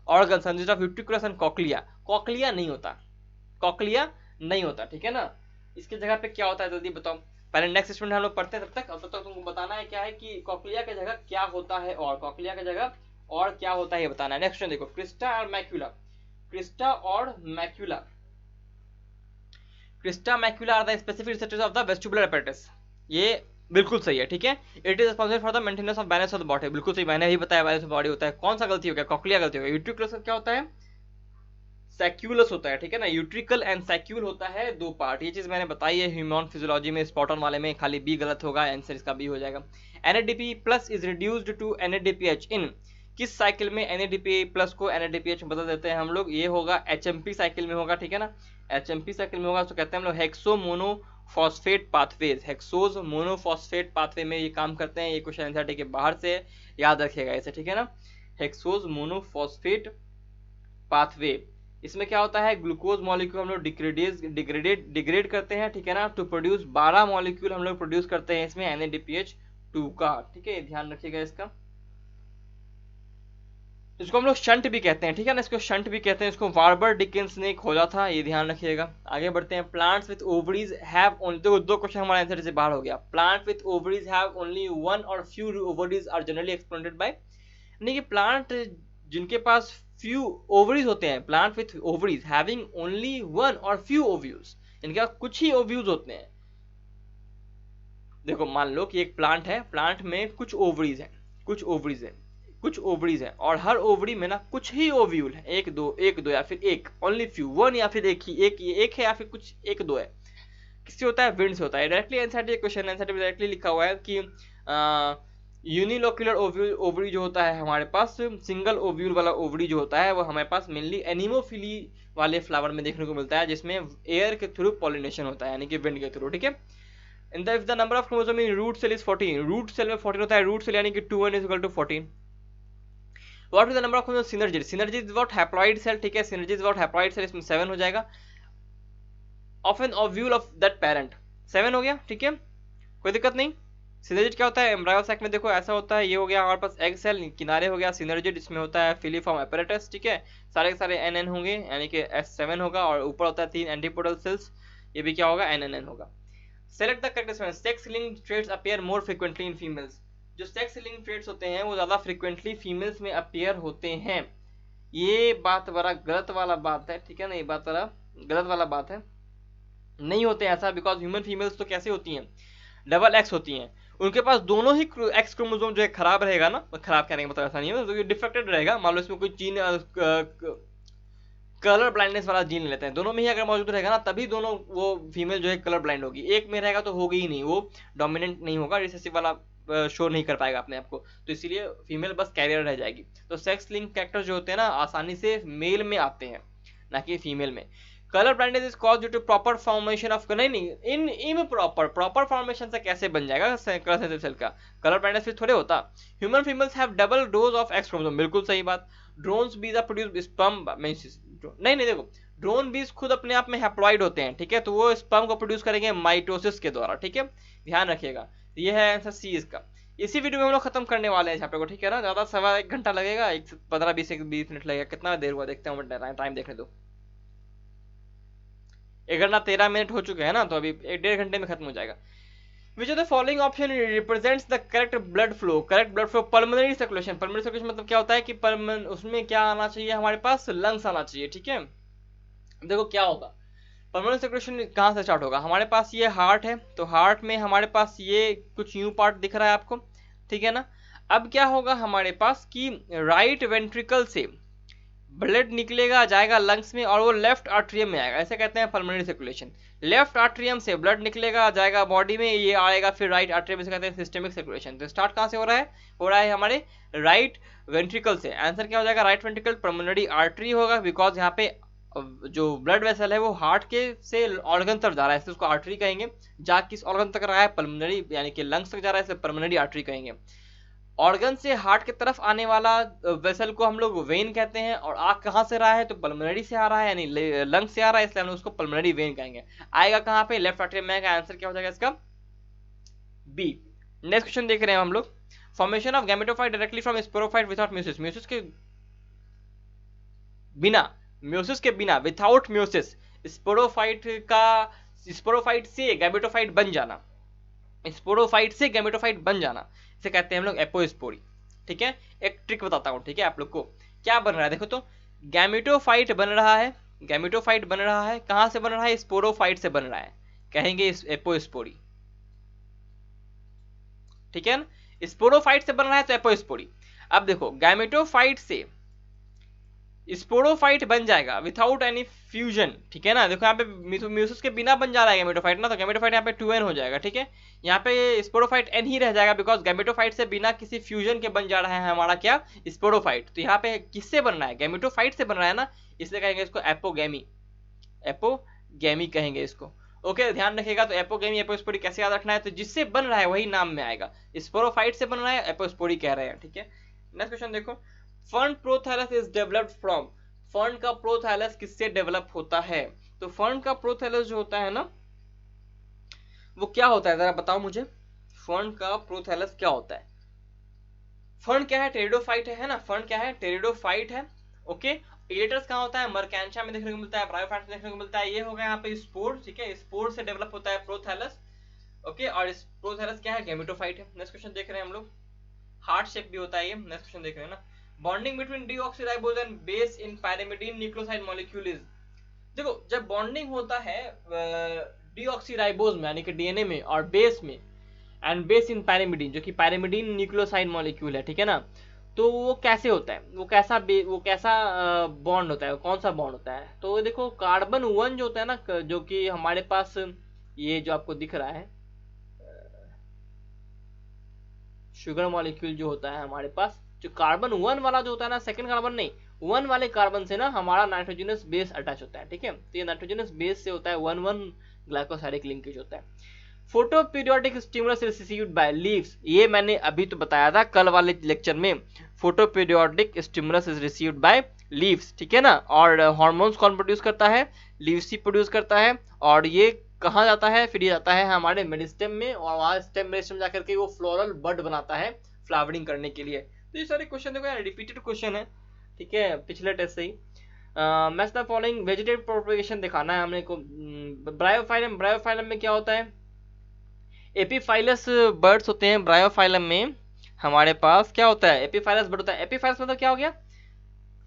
organ consist of utriculus and cochlea. Cochlea नहीं होता, कॉक्लिया नहीं होता, ठीक है ना। इसकी जगह पे क्या होता है जल्दी बताओ। पहले नेक्स्ट स्टेटमेंट हम लोग पढ़ते हैं तब तक, अब तक तुमको बताना है क्या है कि कॉक्लिया की जगह क्या होता है, और कॉक्लिया की जगह और क्या होता है ये बताना है। नेक्स्ट देखो, क्रिस्टा और मैक्यूला। क्रिस्टा और macula, crista macula are the specific receptors of the vestibular apparatus। ये बिल्कुल सही है, ठीक है। It is responsible for the maintenance of balance of the body, बिल्कुल सही, मैंने ही बताया बैलेंस ऑफ बॉडी होता है। कौन सा गलती हो गया, कॉक्लिया गलती हो गया। यूट्रिकुलस का क्या होता है, सैक्यूलस होता है, ठीक है ना। यूट्रिकल एंड सैक्यूल होता है दो पार्ट, ये चीज मैंने बताई है ह्यूमन फिजियोलॉजी में। स्पॉट ऑन वाले में खाली बी गलत होगा, आंसर इसका बी हो जाएगा। NADP plus is reduced to NADPH in, किस साइकिल में NADP प्लस को NADPH में बदल देते हैं हम लोग, ये होगा HMP साइकिल में होगा, ठीक है ना। HMP साइकिल में होगा तो कहते हैं हम लोग hexo monophosphate pathways, hexose monophosphate pathway में ये काम करते हैं। ये क्वेश्चन एनसीईआरटी के बाहर से याद रखिएगा इसे, ठीक है ना। हेक्सोज मोनोफॉस्फेट पाथवे, इसमें क्या होता है, ग्लूकोज मॉलिक्यूल हम लोग डिग्रेड करते हैं, ठीक है ना, टू प्रोड्यूस 12 मॉलिक्यूल हम लोग प्रोड्यूस करते हैं इसमें NADPH2 का, ठीक है, ध्यान रखिएगा इसका। इसको हम लोग शंट भी कहते हैं, ठीक है ना, इसको शंट भी कहते हैं, इसको वार्बर डिकिंस ने खोजा था, ये ध्यान रखिएगा। आगे बढ़ते हैं। Plants with ovaries have only, दो क्वेश्चन हमारे आंसर से बाहर हो गया। Plant with ovaries have only one और few ovaries are generally exploited by, यानी कि प्लांट जिनके पास फ्यू ओवरीज होते हैं, plant with ovaries having only one और फ्यू ओव्यूल्स, इनके पास कुछ ही ओव्यूल्स होते हैं। देखो मान लो कि एक प्लांट है, प्लांट में कुछ ओवरीज है, कुछ ओवरीज है, कुछ ओवरीज है, और हर ओवरी में ना कुछ ही ओव्यूल है, एक दो या फिर एक, ओनली फ्यू, वन या फिर एक ही, एक है या फिर कुछ एक दो है। किससे होता है, विंड से होता है। डायरेक्टली एनसीईआरटी क्वेश्चन, एनसीईआरटी में डायरेक्टली लिखा हुआ है कि यूनिलोक्यूलर ओवरी जो होता है हमारे पास, सिंगल ओव्यूल वाला ओवरी जो होता है वो हमारे पास मेनली एनिमोफिली वाले फ्लावर में देखने को मिलता है, जिसमें एयर के थ्रू पॉलिनेशन होता है, यानी कि विंड के थ्रू, ठीक है। In the number of chromosome in root cell is 14, root cell में 14 होता है, रूट सेल यानी कि 2n is equal to 14। What is the number of synergy, synergy is what haploid cell, ठीक है, synergy is what haploid cell, इसमें 7 हो जाएगा। Of an ovule of that parent, 7 हो गया, ठीक है, कोई दिक्कत नहीं। सिनर्जिड क्या होता है, एम्ब्रायो सैक में देखो ऐसा होता है, ये हो गया हमारे पास एग सेल, किनारे हो गया सिनर्जिड, इसमें होता है फिलीफॉर्म apparatus, ठीक है, सारे के सारे NN होंगे, यानी कि S7 होगा, और ऊपर होता है 3 एंटीपोडल सेल्स, ये भी क्या होगा, NNN होगा। Select the correct, sex linked traits appear more frequently in females, जो सेक्स लिंक्ड ट्रेट्स होते हैं वो ज्यादा फ्रीक्वेंटली फीमेल्स में अपीयर होते हैं। ये बात बड़ा गलत वाला बात है, ठीक है ना, ये बात बड़ा गलत वाला बात है, नहीं होते ऐसा, बिकॉज ह्यूमन फीमेल्स तो कैसे होती हैं, डबल एक्स होती हैं, उनके पास दोनों ही एक्स क्रोमोसोम जो है खराब रहेगा ना, खराब कहने का मतलब ऐसा नहीं है, तो डिफेक्टेड रहेगा। मान लो इसमें कोई जीन कलर ब्लाइंडनेस वाला जीन लेते हैं, दोनों में ही अगर मौजूद रहेगा ना तभी दोनों वो फीमेल जो है कलर ब्लाइंड होगी, एक में रहेगा तो होगी ही नहीं, वो डोमिनेंट नहीं होगा, रिसेसिव वाला शो नहीं कर पाएगा अपने आप को, तो इसीलिए फीमेल बस कैरियर रह जाएगी। तो सेक्स लिंक कैरेक्टर जो होते हैं ना आसानी से मेल में आते हैं, ना कि फीमेल में। Colour blindness is cause due to proper formation of, नहीं इन प्रॉपर फॉर्मेशन से कैसे बन जाएगा कलर सेंसिटिव सेल का, कलर ब्लाइंडनेस फिर थोड़े होता। Human females have double dose of X chromosome, बिल्कुल सही बात। Drones bees are produce sperm, नहीं देखो, ड्रोन बीज खुद अपने आप में हैप्लॉइड होते हैं, ठीक है, तो वो स्पर्म को प्रोड्यूस करेंगे माइटोसिस के द्वारा, ठीक है, ध्यान रखिएगा। ये है आंसर सी इसका। इसी वीडियो में हम लोग खत्म करने वाले हैं चैप्टर को, ठीक है ना, ज्यादा 1.25 घंटा लगेगा, 15-20 मिनट लगेगा, कितना देर हुआ देखते हैं, टाइम देखने दो, 1 घंटा 13 मिनट हो चुके हैं ना, तो अभी 1.5 घंटे में खत्म हो जाएगा। Which of the following option represents the correct blood flow? Correct blood flow, pulmonary circulation, pulmonary circulation मतलब क्या होता है कि उसमें क्या आना चाहिए, हमारे पास लंग्स आना चाहिए, ठीक है। देखो क्या होगा, पल्मोनरी सर्कुलेशन कहाँ से स्टार्ट होगा, हमारे पास ये हार्ट है, तो हार्ट में हमारे पास ये कुछ यूं पार्ट दिख रहा है आपको, ठीक है ना। अब क्या होगा हमारे पास कि राइट वेंट्रिकल से ब्लड निकलेगा, जाएगा लंग्स में, और वो लेफ्ट आर्ट्रियम में आएगा, ऐसे कहते हैं पल्मोनरी सर्कुलेशन। लेफ्ट आर्ट्रियम से ब्लड निकलेगा, जाएगा बॉडी में, ये आएगा फिर राइट आर्ट्रियम, इसे कहते हैं सिस्टेमिक सर्कुलेशन। तो स्टार्ट कहाँ से हो रहा है हमारे राइट वेंट्रिकल से। आंसर क्या हो जाएगा, राइट वेंट्रिकल पल्मोनरी आर्टरी होगा, बिकॉज यहाँ पे जो ब्लड वेसल है वो हार्ट के से ऑर्गन तक जा रहा है, इसलिए उसको आर्टरी कहेंगे। जा किस ऑर्गन तक रहा है, पल्मोनरी यानी कि लंग्स तक जा रहा है, इसलिए पल्मोनरी आर्टरी कहेंगे। ऑर्गन से हार्ट की तरफ आने वाला वेसल को हम लोग वेन कहते हैं, और आग कहाँ से रहा है, तो पल्मोनरी से आ रहा है, यानी लंग से आ रहा है, इसलिए हम लोग उसको पल्मोनरी वेन कहेंगे। आएगा कहाँ पे, लेफ्ट आर्टरी में आएगा। आंसर क्या हो जाएगा इसका, बी। नेक्स्ट क्वेश्चन देख रहे हैं हम लोग, formation of gametophyte directly from sporophyte without meiosis, meiosis के बिना, म्यूसिस के बिना, विदाउट म्यूसिस, स्पोरोफाइट का, स्पोरोफाइट से गैमेटोफाइट बन जाना, स्पोरोफाइट से गैमेटोफाइट बन जाना, इसे कहते हैं हम लोग एपोस्पोरी। ठीक है, एक ट्रिक बताता हूँ, ठीक है आप लोग को, क्या बन रहा है देखो तो, गैमेटोफाइट बन रहा है, गैमेटोफाइट बन रहा है, कहां से बन रहा है, स्पोरोफाइट से बन रहा है, कहेंगे एपोस्पोरी। ठीक है ना, स्पोरोफाइट से बन रहा है तो एपोस्पोरी। अब देखो गैमेटोफाइट से स्पोरोफाइट बन जाएगा विदाउट एनी फ्यूजन। ठीक है ना, देखो यहाँ पे म्यूसिस के बिना बन जा रहा है गैमेटोफाइट ना, तो गैमेटोफाइट यहाँ पे 2n हो जाएगा। ठीक है, यहाँ पे स्पोरोफाइट n ही रह जाएगा, बिकॉज गैमेटोफाइट से बिना किसी फ्यूजन के बन जा रहा है हमारा क्या, स्पोरोफाइट। तो यहाँ पे किससे बन रहा है, गैमेटोफाइट से बन रहा है ना, इसलिए कहेंगे इसको एपोगैमी, एपोगैमी कहेंगे इसको। ओके, ध्यान रखिएगा। तो एपोगैमी एपोस्पोरी कैसे याद रखना है, तो जिससे बन रहा है वही नाम में आएगा, स्पोरोफाइट से बन रहा है एपोस्पोरी कह रहे हैं। ठीक है, नेक्स्ट क्वेश्चन देखो, fern prothallus is developed from, fern का प्रोथैलस किससे डेवलप होता है, तो फर्न का प्रोथैलस जो होता है ना, वो क्या होता है जरा बताओ मुझे, फर्न का प्रोथैलस क्या होता है। फर्न क्या है, टेरिडोफाइट है ना, फर्न क्या है, टेरिडोफाइट है। ओके, एलेटर्स कहाँ होता है, मर्कैंचा में देखने को मिलता है, ब्रायोफाइट्स में देखने को मिलता है। ये हो गया यहाँ पे स्पोर। ठीक है, स्पोर से डेवलप होता है प्रोथैलस। ओके, और इस प्रोथैलस क्या है, गैमेटोफाइट है। नेक्स्ट क्वेश्चन देख रहे हैं हम लोग, हार्ट शेप भी होता है ये। नेक्स्ट क्वेश्चन देख रहे हैं ना, bonding between deoxyribose and base in pyrimidine nucleoside molecule is, देखो जब बॉन्डिंग होता है डीऑक्सीराइबोज में यानी कि डीएनए में और बेस में, एंड बेस इन पैरामिडीन जो कि पैरामिडीन न्यूक्लियोसाइड मॉलिक्यूल है। ठीक है ना, तो वो कैसे होता है, वो कैसा बॉन्ड होता है, कौन सा बॉन्ड होता है, तो देखो कार्बन 1 जो होता है ना, जो कि हमारे पास ये जो आपको दिख रहा है शुगर मॉलिक्यूल जो होता है हमारे पास, जो कार्बन 1 वाला जो होता है ना, सेकंड कार्बन नहीं, 1 वाले कार्बन से ना हमारा नाइट्रोजनस बेस अटैच होता है। ठीक है, तो ये नाइट्रोजनस बेस से होता है 1,1 ग्लाइकोसाइडिक लिंकेज होता है। Photo periodic stimulus received by leaves, ये मैंने अभी तो बताया था कल वाले लेक्चर में, photo periodic stimulus is received by leaves. ठीक है ना, और हार्मोन्स कौन प्रोड्यूस करता है, लीव्स ही प्रोड्यूस करता है। और ये कहाँ जाता है, फिर ये जाता है हमारे मेरिस्टेम में, और वहाँ स्टेम मेरिस्टेम जाकर के वो फ्लोरल बड बनाता है फ्लावरिंग करने के लिए। तो ये सारे क्वेश्चन देखो यार, रिपीटेड क्वेश्चन है। ठीक है, पिछले टेस्ट से ही। Match the following vegetative propagation दिखाना है हमने को। ब्रायोफाइलम, ब्रायोफाइलम में क्या होता है, एपीफाइलस बर्ड्स होते हैं ब्रायोफाइलम में। हमारे पास क्या होता है, एपीफाइलस बर्ड होता है। एपीफाइलस मतलब क्या हो गया,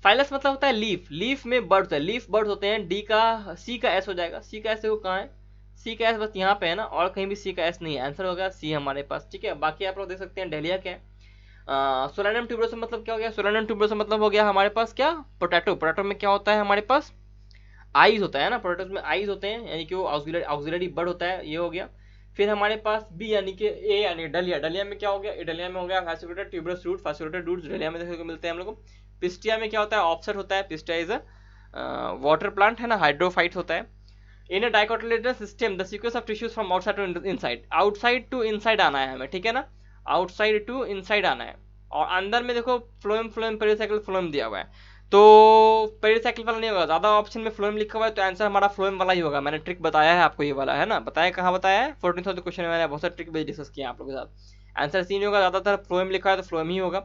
फाइलस मतलब होता है लीफ, लीफ में बर्ड्स है, लीफ बर्ड्स होते हैं। डी का सी का एस हो जाएगा, सी का एस देखो कहाँ है, सी का एस बस यहाँ पे है ना, और कहीं भी सी का एस नहीं है, आंसर हो गया सी हमारे पास। ठीक है, बाकी आप लोग देख सकते हैं डेलिया क्या है। सोलानम ट्यूबरोसम मतलब क्या हो गया, सोलानम ट्यूबरोसम मतलब हो गया हमारे पास क्या, पोटैटो। पोटैटो में क्या होता है हमारे पास, आईज होता है ना, पोटैटो में आईज होते हैं, यानी कि वो ऑक्सिलरी बर्ड होता है, ये हो गया। फिर हमारे पास बी यानी कि ए यानी डलिया, डलिया में क्या हो गया, डलिया में हो गया फैसिकुलेटेड ट्यूबरस रूट, फैसिकुलेटेड रूट्स डलिया में देखने को मिलते हैं हम लोग को। पिस्टिया में क्या होता है, ऑफसेट होता है, Pistia is a water plant है ना, हाइड्रोफाइट होता है। In a dicotyledonous system the sequence of tissues from outside to inside, outside to inside आना है हमें। ठीक है ना, आउटसाइड टू इनसाइड आना है, और अंदर में देखो फ्लोएम फ्लोएम पेरिसाइकिल फ्लोएम दिया हुआ है, तो पेरिसाइकिल वाला नहीं होगा, ज्यादा ऑप्शन में फ्लोएम लिखा हुआ है, तो आंसर हमारा फ्लोएम वाला ही होगा। मैंने ट्रिक बताया है आपको, ये वाला है ना, बताया कहाँ बताया है, 14th क्वेश्चन में मैंने बहुत सारे ट्रिक डिस्कस किया आप लोगों के साथ। आंसर सी नहीं होगा, ज्यादातर फ्लोएम लिखा है तो फ्लोएम ही होगा।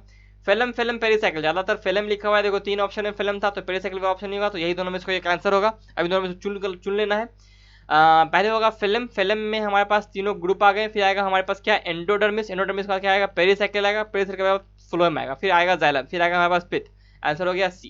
फिल्म फिल्म पेरिसाइकिल, ज्यादातर फिल्म लिखा हुआ है, देखो 3 ऑप्शन में फिल्म था, तो पेरिसाइकिल का ऑप्शन नहीं होगा, तो यही दोनों में इसको एक आंसर होगा। अभी दोनों में से चुन लेना है। पहले होगा फिल्म, फिल्म में हमारे पास तीनों ग्रुप आ गए, फिर आएगा हमारे पास क्या, एंडोडर्मिस, एंडोडर्मिस का क्या आएगा, पेरिसाइकिल आएगा, पेरिसाइकिल के बाद फ्लोएम आएगा, फिर आएगा जाइलम, फिर आएगा हमारे पास पिथ। आंसर हो गया सी।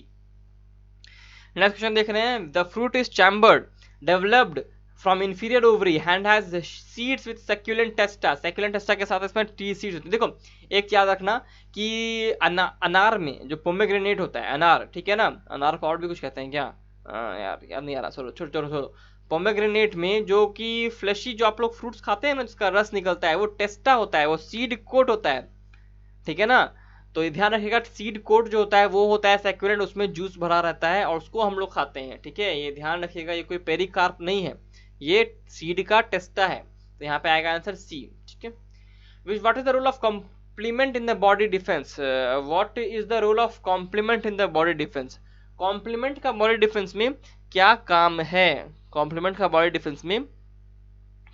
नेक्स्ट क्वेश्चन देख रहे हैं, the fruit is chambered developed from inferior ovary and has seeds with succulent testa, succulent testa के साथ इसमें टी सीड्स होती है। देखो एक याद रखना कि अनार में जो पोमेग्रेनेट होता है, अनार, ठीक है ना, अनार को और भी कुछ कहते हैं क्या, यार याद नहीं आ रहा, चलो छोड़ो छोड़ो छोड़ो। पोमेग्रेनेट में जो कि फ्लैशी जो आप लोग फ्रूट्स खाते हैं ना, जिसका रस निकलता है, वो टेस्टा होता है, वो सीड कोट होता है। ठीक है ना, तो ये ध्यान रखिएगा, सीड कोट जो होता है वो होता है सैक्युलेंट, उसमें जूस भरा रहता है और उसको हम लोग खाते हैं। ठीक है, ये ध्यान रखिएगा, ये कोई पेरिकार्प नहीं है, ये सीड का टेस्टा है, तो यहाँ पे आएगा आंसर सी। ठीक है, what is the role of complement in the body defence, what is the role of complement in the body defence, complement का बॉडी डिफेंस में क्या काम है, कॉम्प्लीमेंट का बॉडी डिफेंस में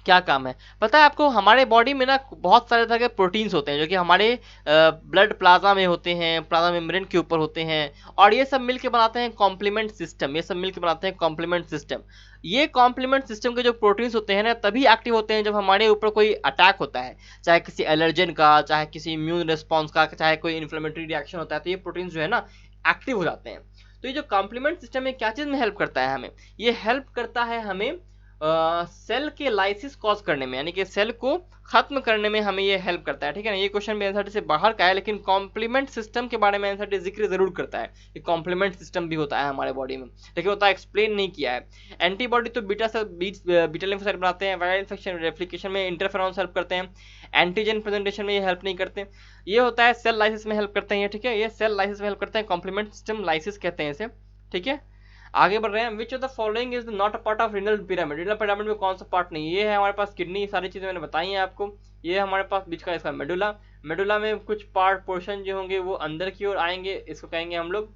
क्या काम है पता है आपको? हमारे बॉडी में ना बहुत सारे तरह के प्रोटीन्स होते हैं जो कि हमारे ब्लड प्लाज्मा में होते हैं, प्लाज्मा मेम्ब्रेन के ऊपर होते हैं, और ये सब मिलके बनाते हैं कॉम्प्लीमेंट सिस्टम। ये सब मिलके बनाते हैं कॉम्प्लीमेंट सिस्टम। ये कॉम्प्लीमेंट सिस्टम के जो प्रोटीन्स होते हैं ना तभी एक्टिव होते हैं जब हमारे ऊपर कोई अटैक होता है, चाहे किसी एलर्जन का, चाहे किसी इम्यून रिस्पॉन्स का, चाहे कोई इन्फ्लेमेटरी रिएक्शन होता है, तो ये प्रोटीन्स जो है ना एक्टिव हो जाते हैं। तो ये जो कॉम्प्लीमेंट सिस्टम है क्या चीज़ में हेल्प करता है हमें? ये हेल्प करता है हमें सेल के लाइसिस कॉज करने में, यानी कि सेल को खत्म करने में हमें ये हेल्प करता है, ठीक है ना। ये क्वेश्चन भी एनसीईआरटी से बाहर का है, लेकिन कॉम्प्लीमेंट सिस्टम के बारे में एनसीईआरटी जिक्र जरूर करता है कि कॉम्प्लीमेंट सिस्टम भी होता है हमारे बॉडी में, लेकिन होता है एक्सप्लेन नहीं किया है। एंटीबॉडी तो बीटा से बीटा लिम्फोसाइट बनाते हैं, वायरल इन्फेक्शन रेप्लिकेशन में इंटरफेरॉन्स हेल्प करते हैं, एंटीजन प्रेजेंटेशन में ये हेल्प नहीं करते। ये होता है सेल लाइसिस में हेल्प करते हैं, ठीक है, ये सेल लाइसिस में हेल्प करते हैं, कॉम्प्लीमेंट सिस्टम लाइसिस कहते हैं इसे, ठीक है। आगे बढ़ रहे हैं। विच of the following is not a part of renal pyramid? Renal pyramid में कौन सा पार्ट नहीं? ये है हमारे पास किडनी, सारी चीजें मैंने बताई हैं आपको। ये हमारे पास बीच का इसका मेडुला, मेडुला में कुछ पार्ट पोर्शन जो होंगे वो अंदर की ओर आएंगे, इसको कहेंगे हम लोग,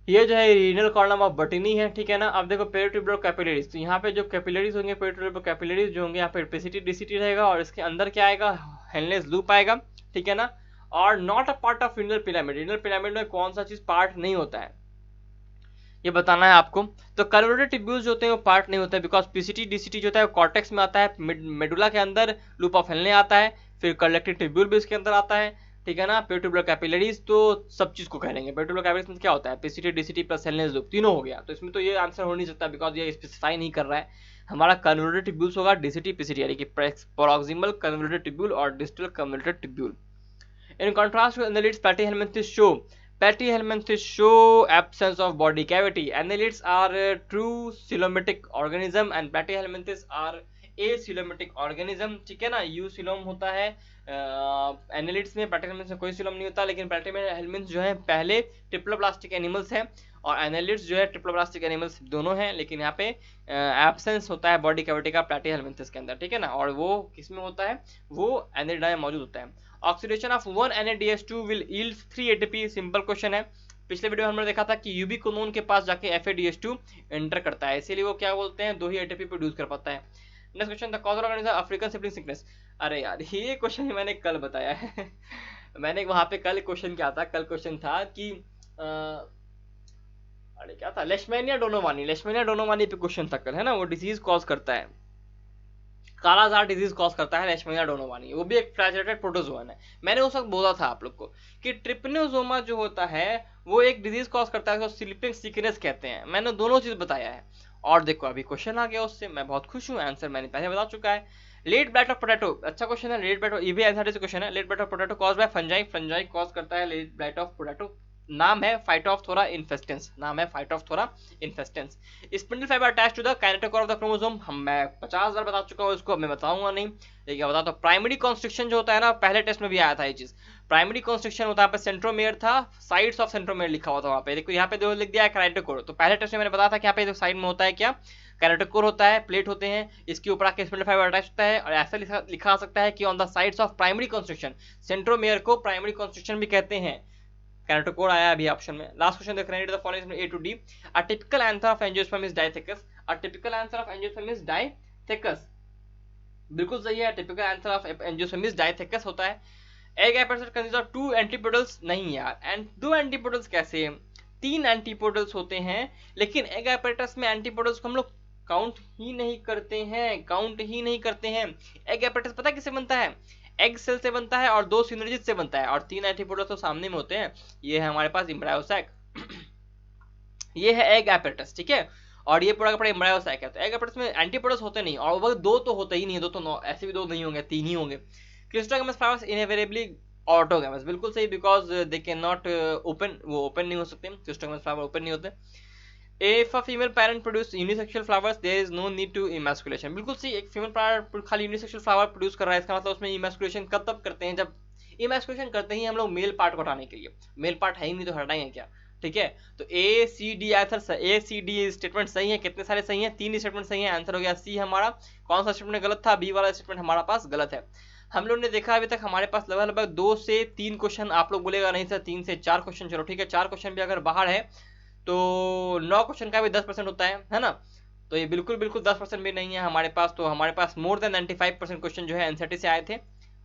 ये जो है रीनल कॉलम ऑफ बर्टिनी है, ठीक है ना। अब देखो पेरिट्यूबुलर कैपिलरीज, तो यहाँ पे जो कैपिलरीज होंगे, पेरिट्यूबुलर कैपिलरीज जो होंगे, यहाँ पे पेसिटी डीसीटी रहेगा, और इसके अंदर क्या आएगा? हेनलेस लूप आएगा, ठीक है ना। और not a part of renal pyramid, renal pyramid में कौन सा चीज पार्ट नहीं होता है ये बताना है आपको। तो कन्वर्टेड ट्यूब्यूल्स जो होते हैं वो पार्ट नहीं होते, बिकॉज पीसीटी डीसीटी जो होता है कॉर्टेक्स में आता है, मेडुला के अंदर लूप ऑफ हेनले आता है, फिर कलेक्टिव ट्यूब्यूल भी इसके अंदर आता है, ठीक है ना। पेरिट्यूबुलर कैपिलरीज तो सब चीज को कह लेंगे। पेरिट्यूबुलर कैपिलरीज में क्या होता है? PCT DCT plus Henle's loop, तीनों हो गया। तो इसमें तो ये आंसर हो नहीं सकता, बिकॉज ये स्पेसिफाई नहीं कर रहा है। हमारा कन्वर्टेड ट्यूब्यूल्स होगा डीसीटी पीसीटी, यानी कि प्रॉक्सिमल कन्वर्टेड ट्यूब्यूल और distal converted tubule. In contrast to annelids, platyhelminthes show absence of body cavity. Annelids are true coelomatic organism and platyhelminthes are acoelomatic organism, ठीक है ना। यूसिलोम होता है एनालिड्स में, प्लैटीहेल्मिन्थ्स में कोई सिलोम नहीं होता, लेकिन प्लैटीहेल्मिन्थ्स जो है पहले ट्रिप्लोब्लास्टिक एनिमल्स हैं, और एनालिड्स जो है ट्रिप्लोब्लास्टिक एनिमल्स दोनों हैं, लेकिन यहाँ पे एब्सेंस होता है बॉडी कैविटी का प्लैटीहेल्मिन्थ्स के अंदर, ठीक है ना। और वो किसमें होता है? वो एनालिडा में मौजूद होता है। Oxidation of 1 NADH2 will yield 3 ATP, simple question है। पिछले वीडियो में हमने देखा था कि यूबिक्विनोन के पास जाके FADH2 एंटर करता है, इसीलिए वो क्या बोलते हैं, 2 ही ATP प्रोड्यूस कर पाता है। Next question, the cause of African sibling sickness. अरे यार ये क्वेश्चन मैंने कल बताया है मैंने वहां पे कल क्वेश्चन क्या था, कल क्वेश्चन था कि अरे क्या था, लेशमैनिया डोनोवानी, लेशमैनिया डोनोवानी पे क्वेश्चन था कल, है ना। वो डिजीज कॉज करता है, कालाजार डिजीज कॉज करता है लेशमैनिया डोनोवानी, वो भी एक फ्लैजेलेटेड प्रोटोजोआ है। मैंने उस वक्त बोला था आप लोग को कि ट्रिपनोसोमा जो होता है वो एक डिजीज कॉज करता है, उसको स्लीपिंग सिकनेस कहते हैं। मैंने दोनों चीज बताया है, और देखो अभी क्वेश्चन आ गया उससे, मैं बहुत खुश हूँ, आंसर मैंने पहले बता चुका है। लेट ब्लाइट ऑफ पोटैटो, अच्छा क्वेश्चन है। लेट ब्लाइट, ये भी एनसीईआरटी से क्वेश्चन है। Late blight of potato cause by fungi, fungi cause करता है लेट ब्लाइट ऑफ पोटैटो। नाम है फाइटोप्थोरा इन्फेस्टेंस, नाम है phytophthora infestans. Spindle fibre attach to the kinetochore of the chromosome, मैं 50,000 बता चुका हूँ इसको, अब मैं बताऊंगा नहीं, लेकिन बता तो प्राइमरी कॉन्स्ट्रिक्शन जो होता है ना, पहले टेस्ट में भी आया था ये चीज। प्राइमरी कॉन्स्ट्रिक्शन होता है, यहाँ पे सेंट्रोमेयर था, साइड्स ऑफ सेंट्रोमेयर लिखा हुआ था वहाँ पे, देखो यहाँ पे दो लिख दिया है काइनेटोकोर। तो पहले टेस्ट में मैंने बताया था कि यहाँ पे साइड में होता है क्या, कैरेटोकोर होता है, प्लेट होते हैं, इसके ऊपर आके स्पिंडल फाइबर अटैच होता है, और ऐसा लिखा आ सकता है कि on the sides of primary constriction, centromere को प्राइमरी कंस्ट्रक्शन भी कहते हैं। कैरेटोकोर आया अभी ऑप्शन में। लास्ट क्वेश्चन देख रहे हैं, the following A to D. A typical anther of angiosperm is dithecous, a typical anther of angiosperm is dithecous, बिल्कुल सही है, typical anther of angiosperm is dithecous होता है। Egg episode consist of 2 antipodals, नहीं यार, एंड 2 एंटीपोडल्स कैसे, 3 antipodals होते हैं, लेकिन एग एपेटस में एंटीपोडल्स को हम लोग काउंट ही नहीं करते हैं, काउंट ही नहीं करते हैं। एग एपेटस पता है किससे बनता है? एग सेल से बनता है, और 2 सिनर्जिड से बनता है, और 3 एंटीपोडल्स तो सामने में होते हैं। ये है हमारे पास एम्ब्रायोसैक ये है एग एपेटस, ठीक है, और ये पूरा का पूरा एम्ब्रायोसैक है। तो एग एपेटस में एंटीपोडल्स होते नहीं, और वो 2 तो होते ही नहीं है, 2 तो ऐसे भी 2 नहीं होंगे, 3 ही होंगे। क्लिस्ट्रोगैमस फ्लावर्स इनएविटेबली ऑटोगैमस, बिल्कुल सही, because they can not open, वो ओपन नहीं हो सकते, क्लिस्ट्रोगैमस फ्लावर ओपन नहीं होते। If a female parent produce unisexual flowers, there is no need to emasculation, बिल्कुल सही, एक फीमेल पेरेंट खाली यूनिसेक्सुअल फ्लावर प्रोड्यूस कर रहा है, इसका मतलब उसमें इमेस्कुलेशन कब तब करते हैं, जब इमेस्कुलेशन करते ही हम लोग मेल पार्ट को हटाने के लिए, मेल पार्ट है ही नहीं तो हटाएंगे क्या, ठीक है। तो ए सी डी आंसर, ए सी डी स्टेटमेंट सही है, कितने सारे सही हैं, 3 स्टेटमेंट सही है, आंसर हो गया सी हमारा। कौन सा स्टेटमेंट गलत था? बी वाला स्टेटमेंट हमारा पास गलत है। हम लोग ने देखा अभी तक हमारे पास लगभग 2 से 3 क्वेश्चन, आप लोग बोलेगा नहीं सर 3 से 4 क्वेश्चन, चलो ठीक है, 4 क्वेश्चन भी अगर बाहर है तो 9 क्वेश्चन का भी 10% होता है ना। तो ये बिल्कुल बिल्कुल 10% भी नहीं है हमारे पास। तो हमारे पास मोर देन 95% क्वेश्चन जो है एनसीईआरटी से आए थे।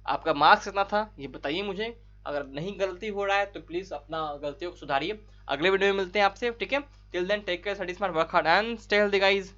आपका मार्क्स कितना था ये बताइए मुझे। अगर नहीं गलती हो रहा है तो प्लीज अपना गलतियों को सुधारिए। अगले वीडियो में मिलते हैं आपसे, ठीक है। Till then take care, study smart, work hard and stay healthy guys.